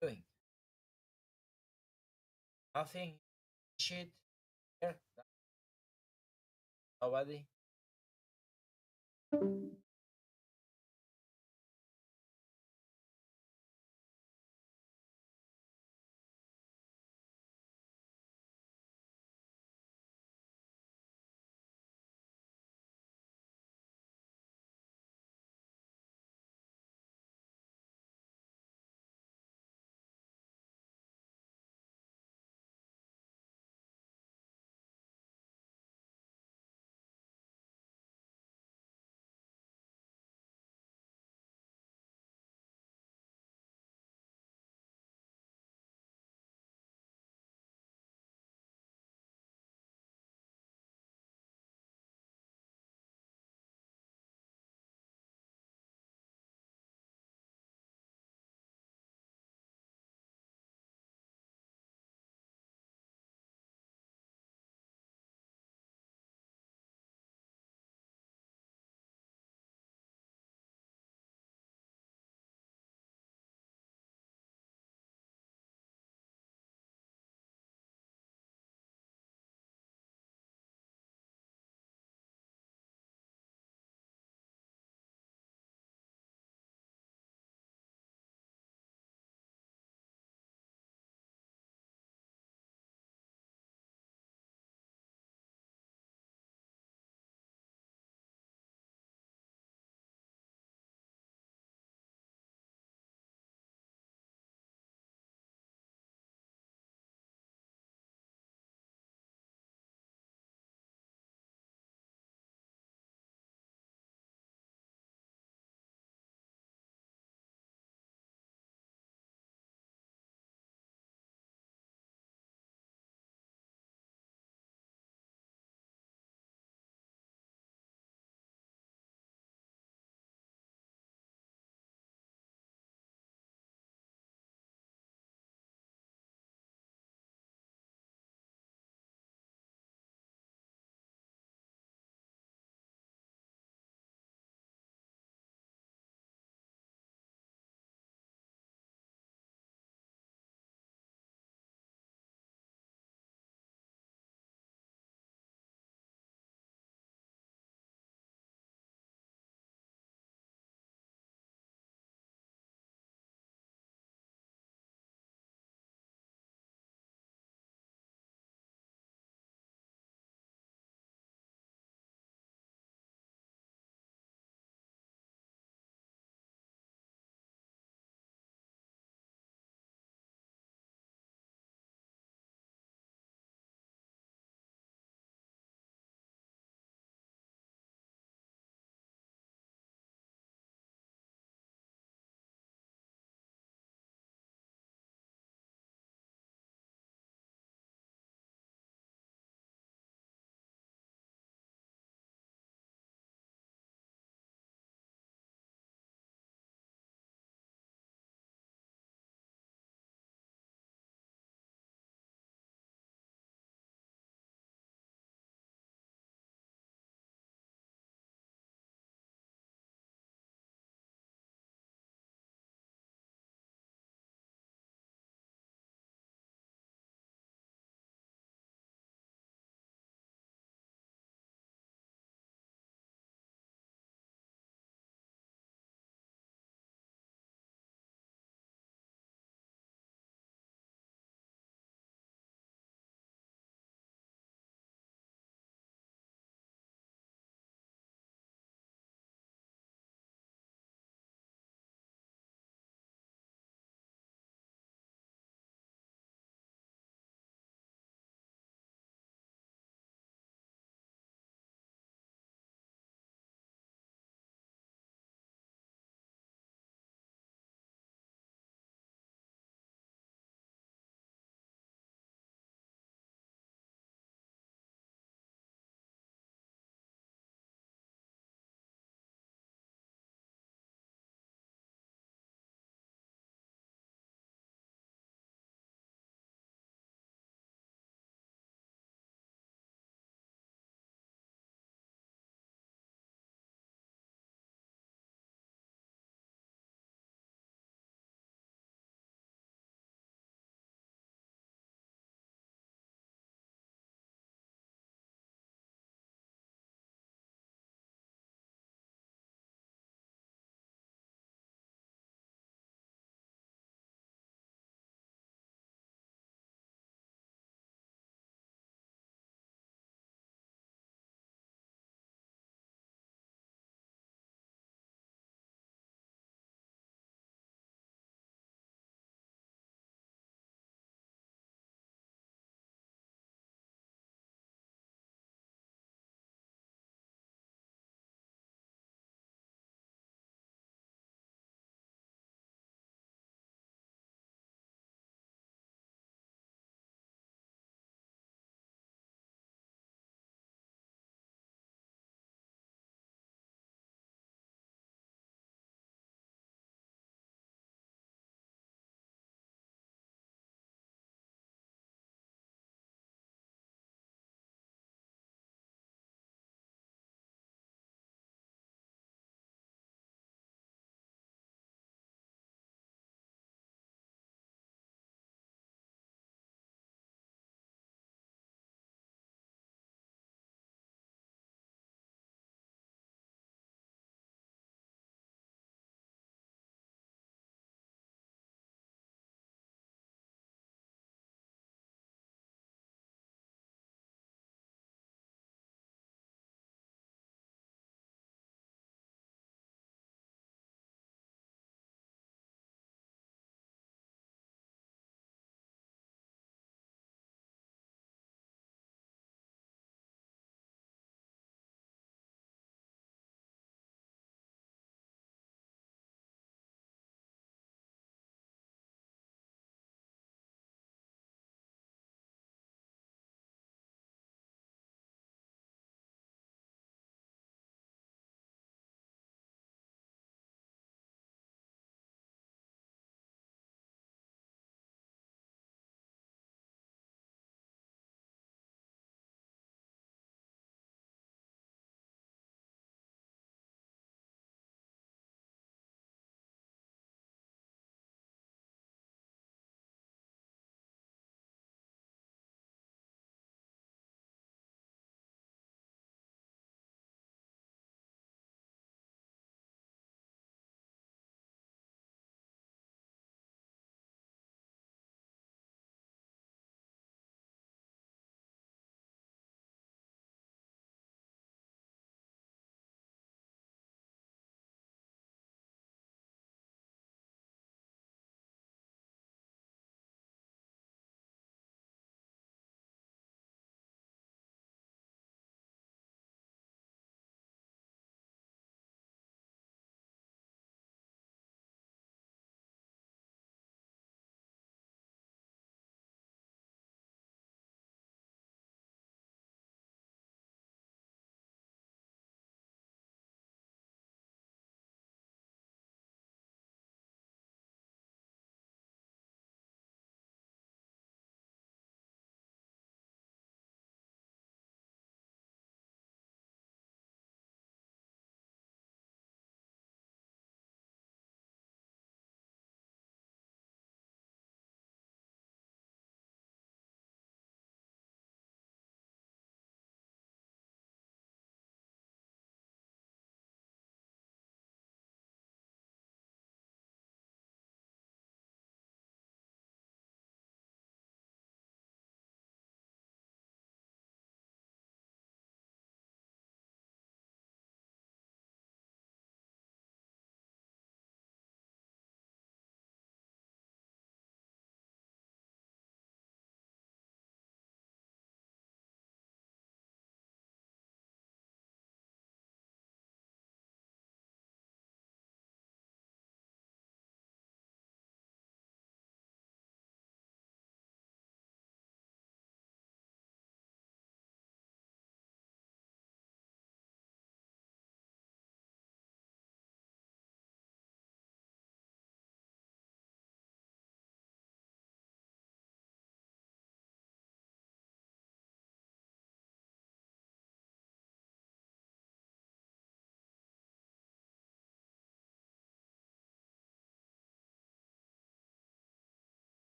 doing? Nothing. Shit. Here. Nobody.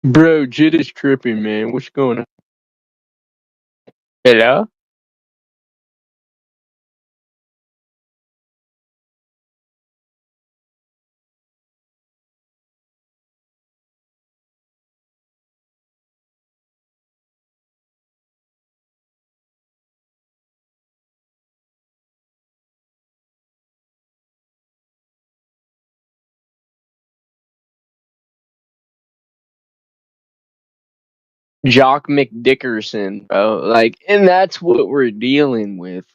Bro, Jid is tripping, man. What's going on? Hello? Jock McDickerson, bro. Like, and that's what we're dealing with.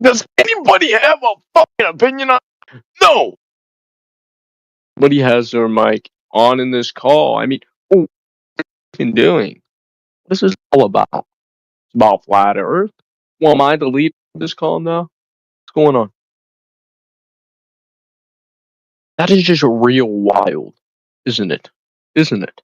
Does anybody have a fucking opinion on? No. Nobody has their mic on in this call. I mean, what are you fucking doing? What is this all about? It's about flat Earth. Well, am I the lead of this call now? What's going on? That is just real wild, isn't it? Isn't it?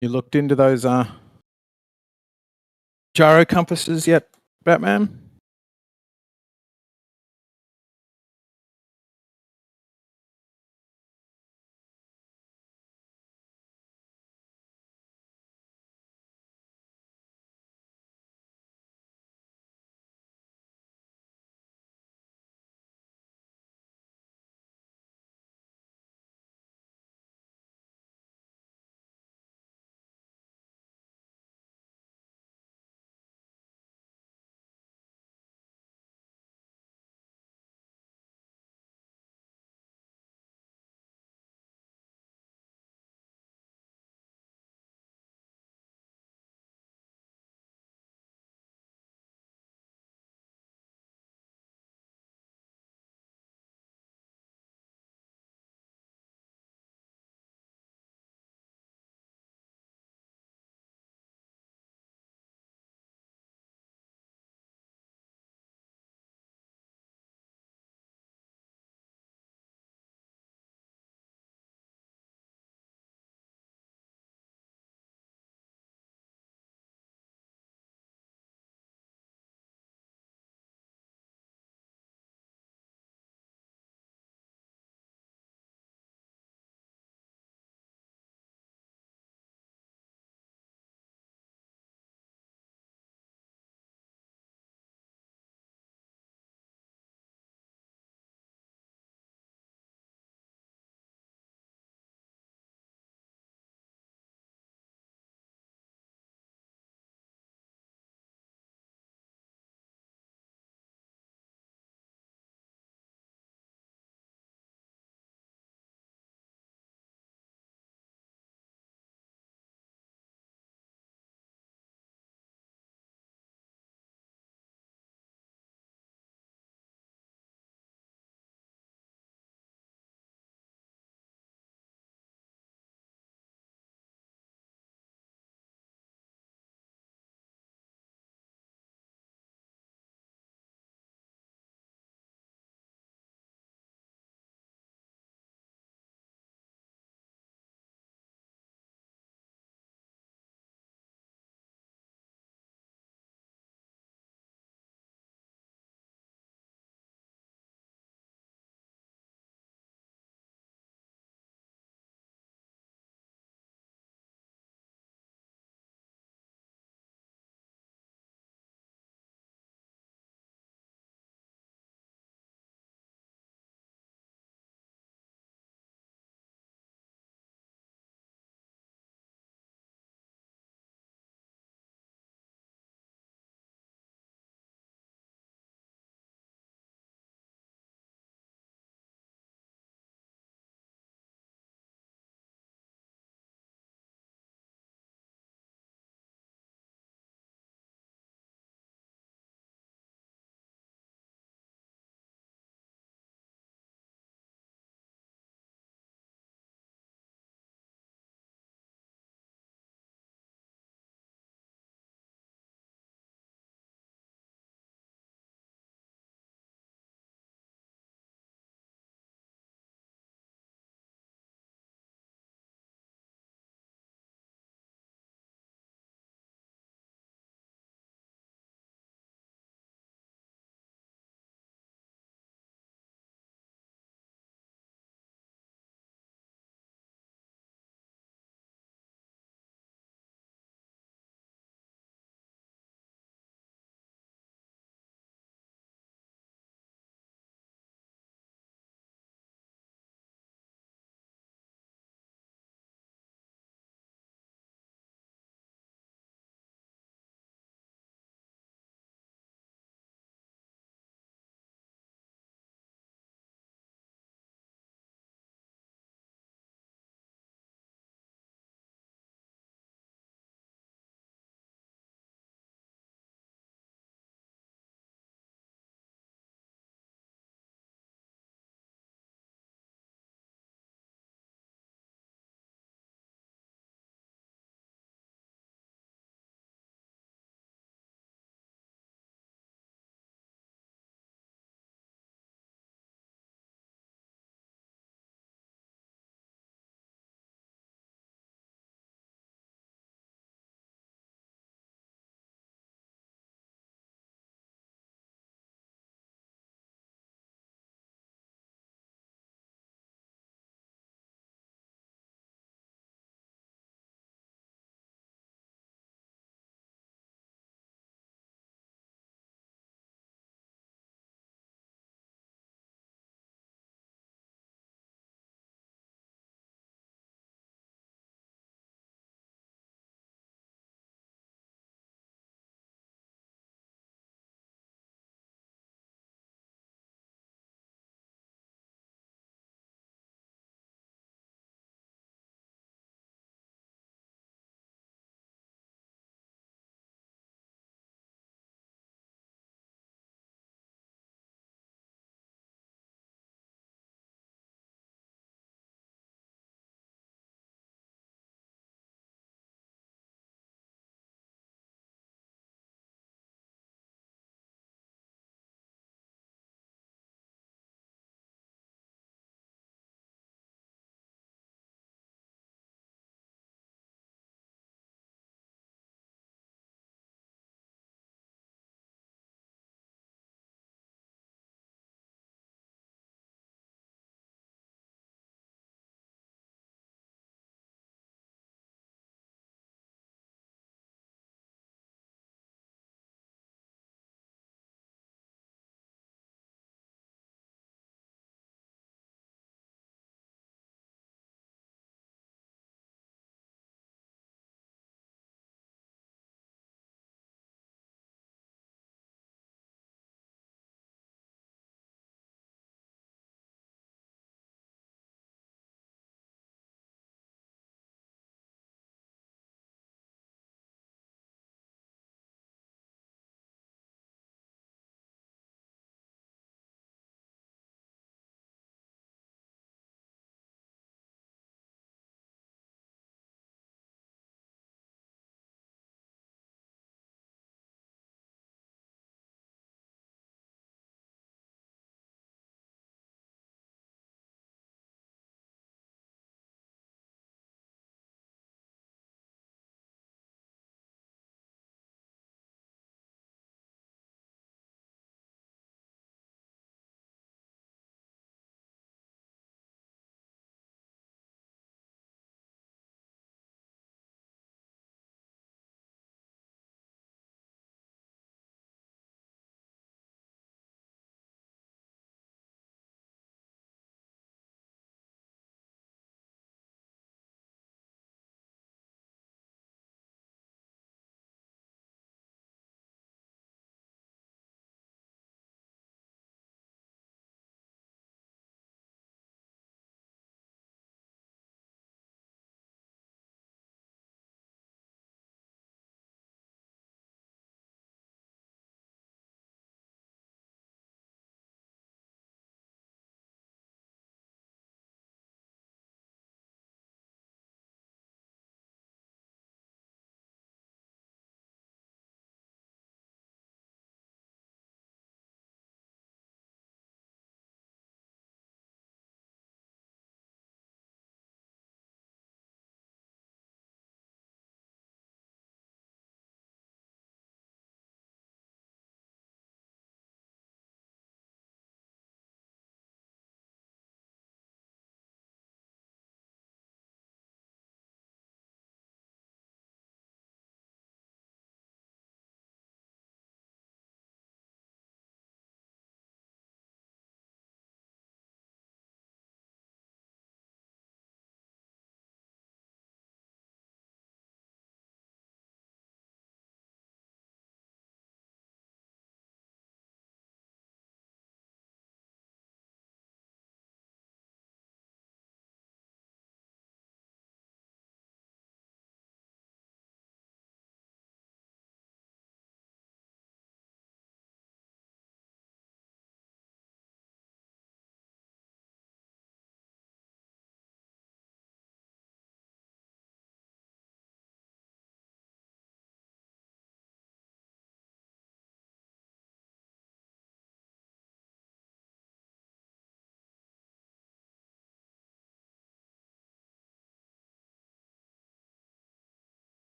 You looked into those gyro compasses yet, Batman?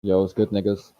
Yo, it's good, niggas.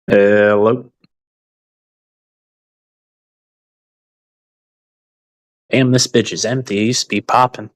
Hello. Damn, this bitch is empty. It used to be popping.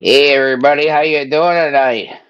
Hey everybody, how you doing tonight?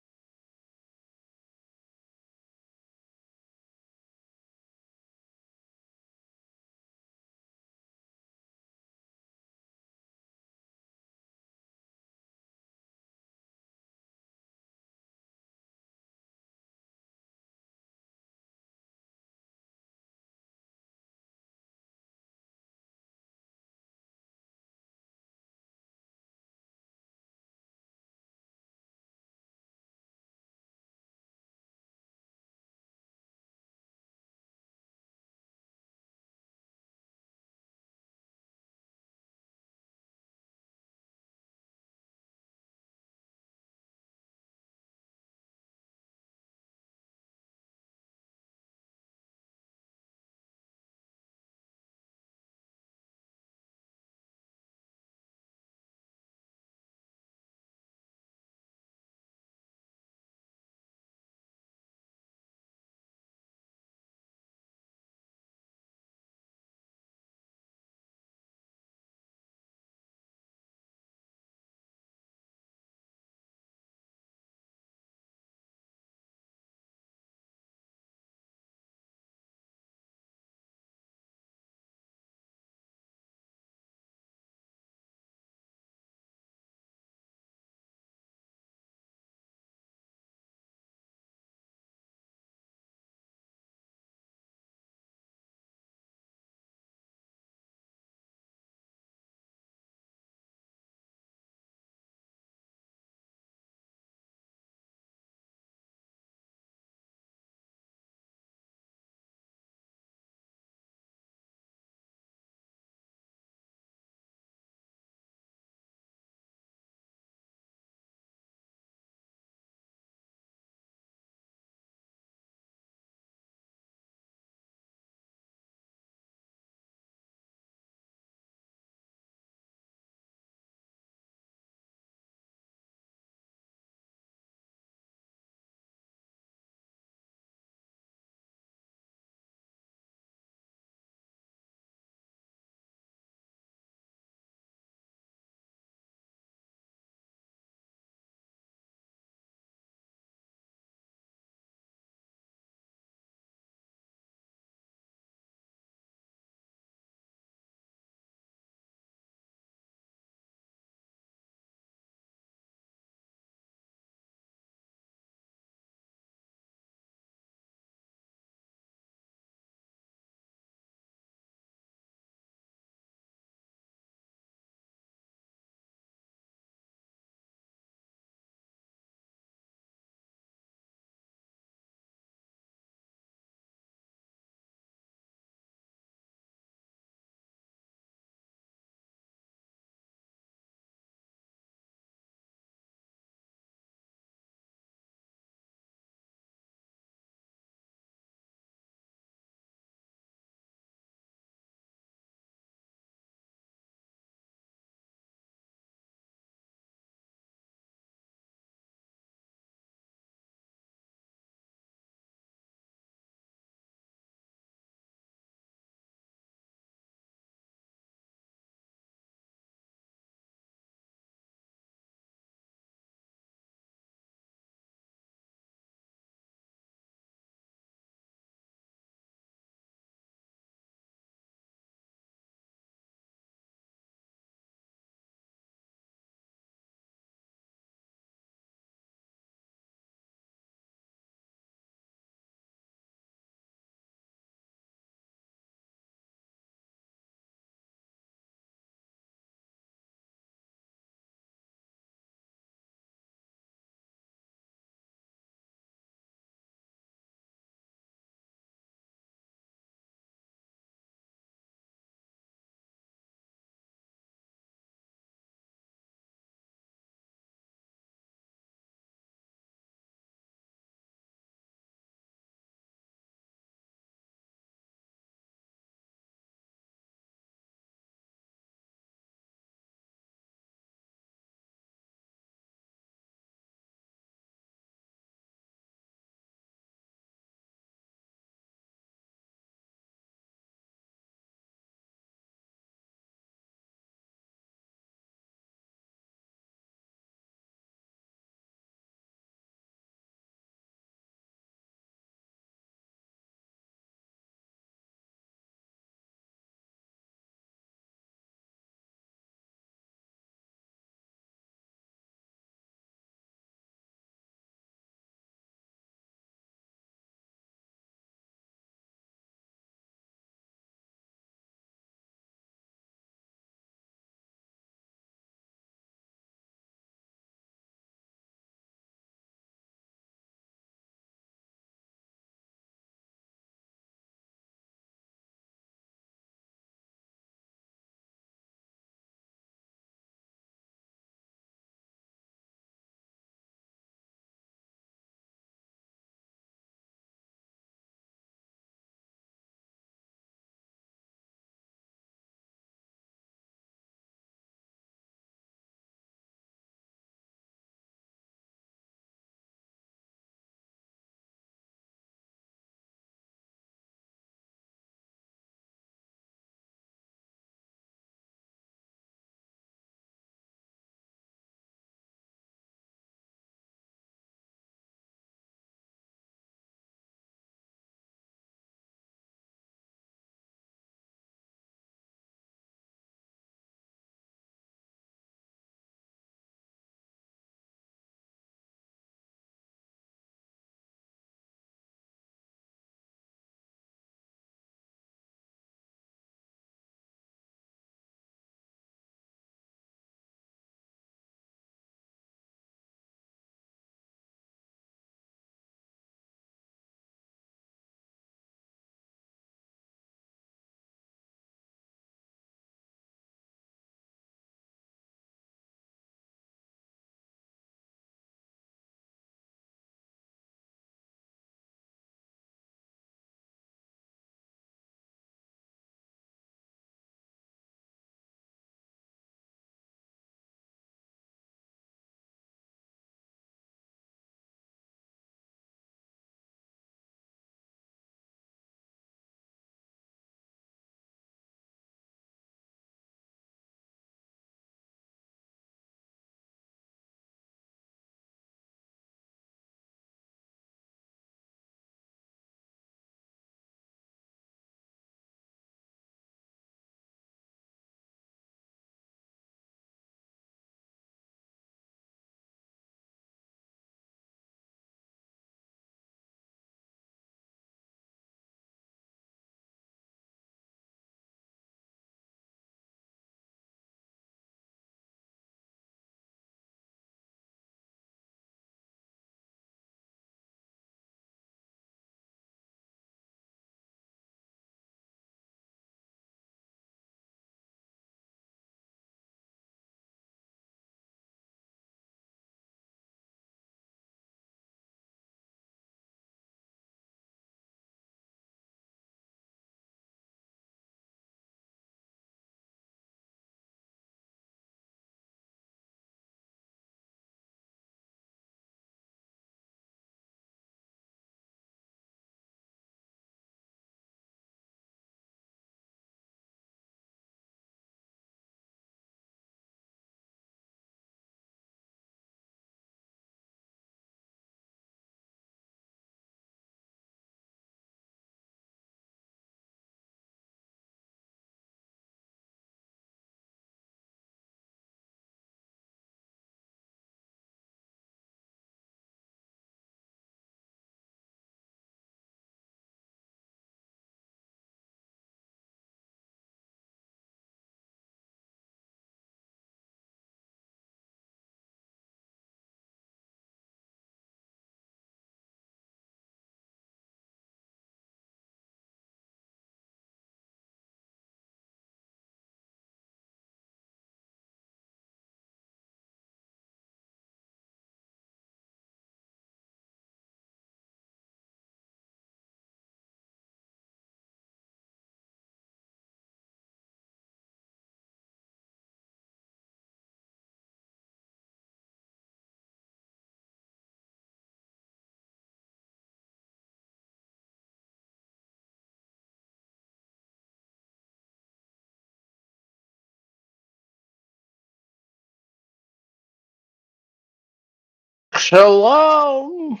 Shalom.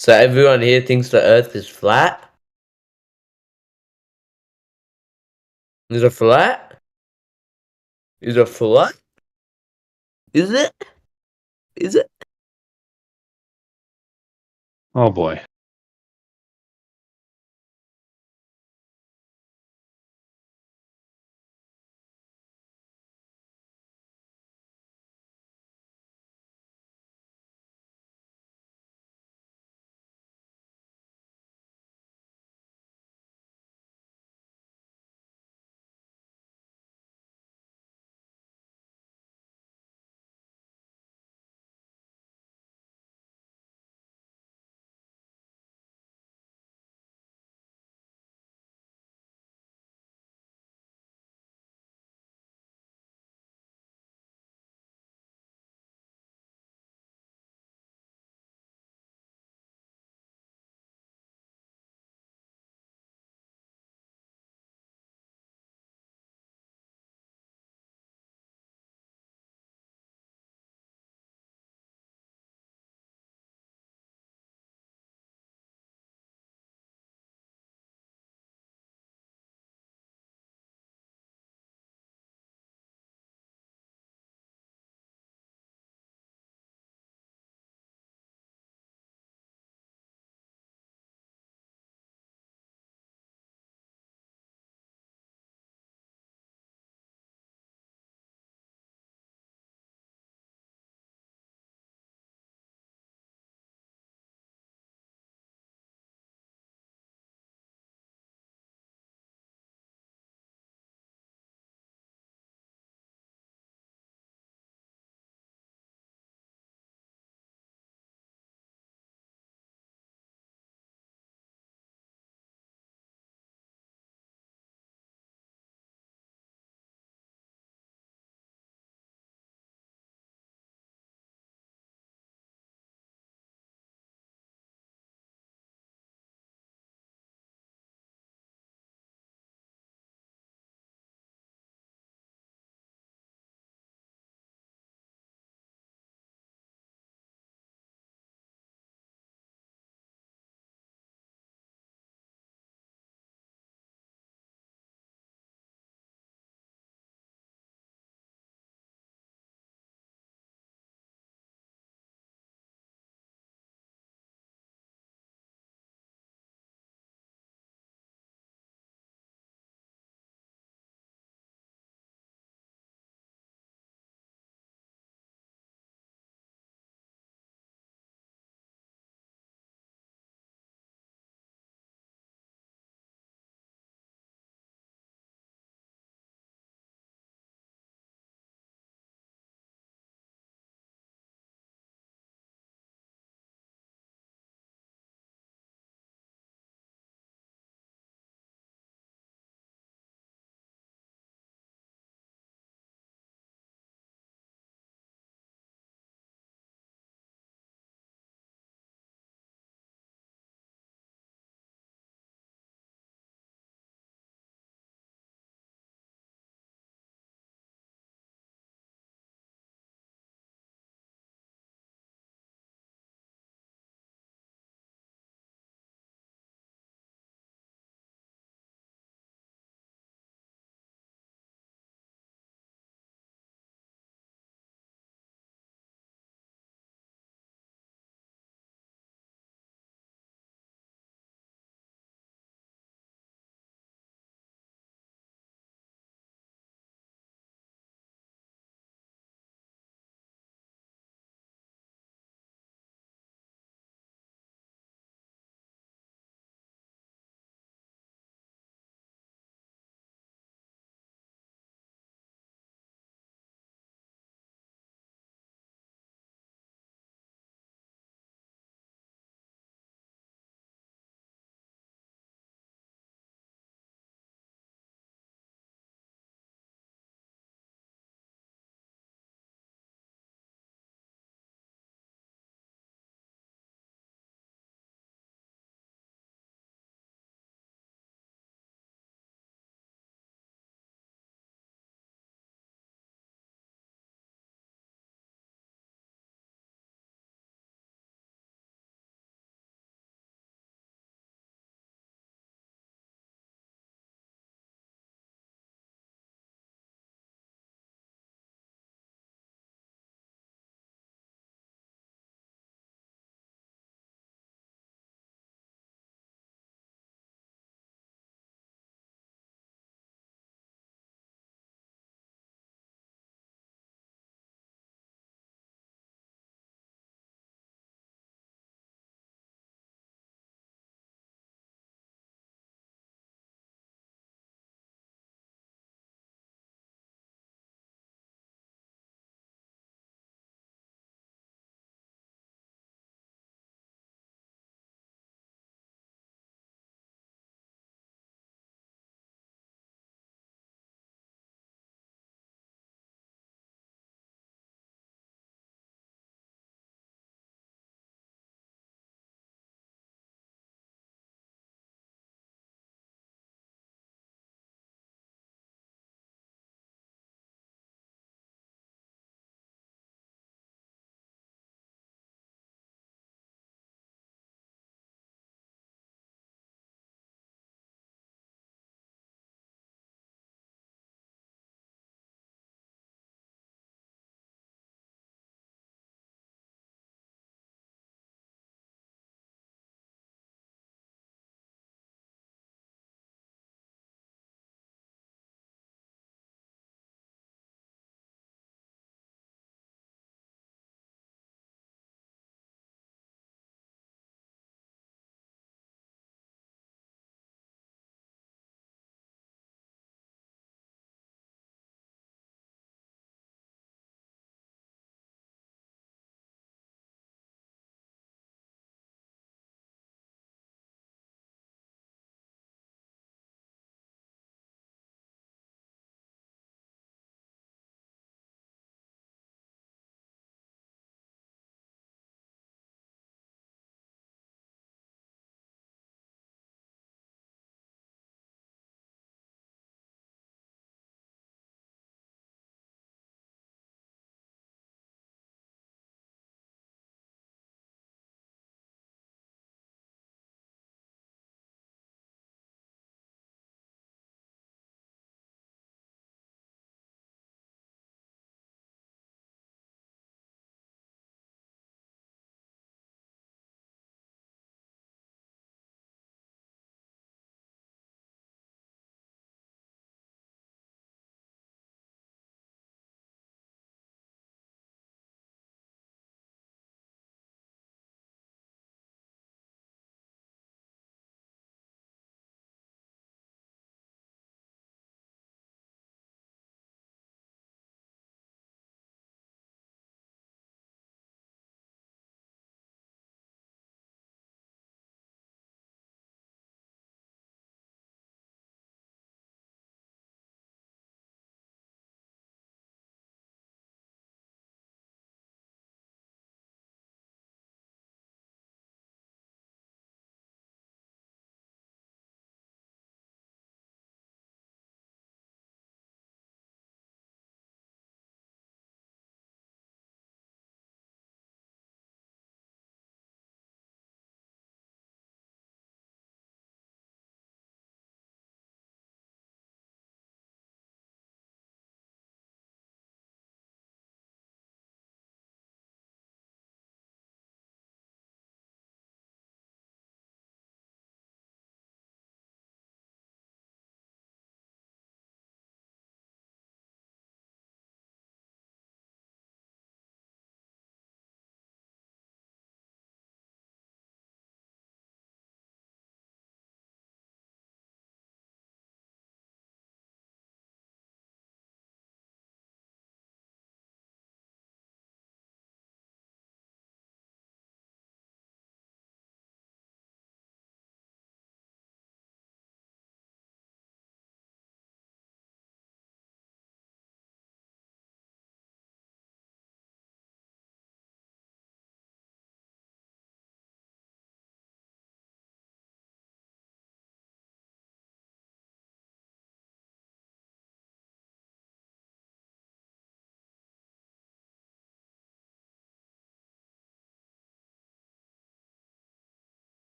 So everyone here thinks the Earth is flat? Is it flat? Is it flat? Is it? Is it? Oh boy.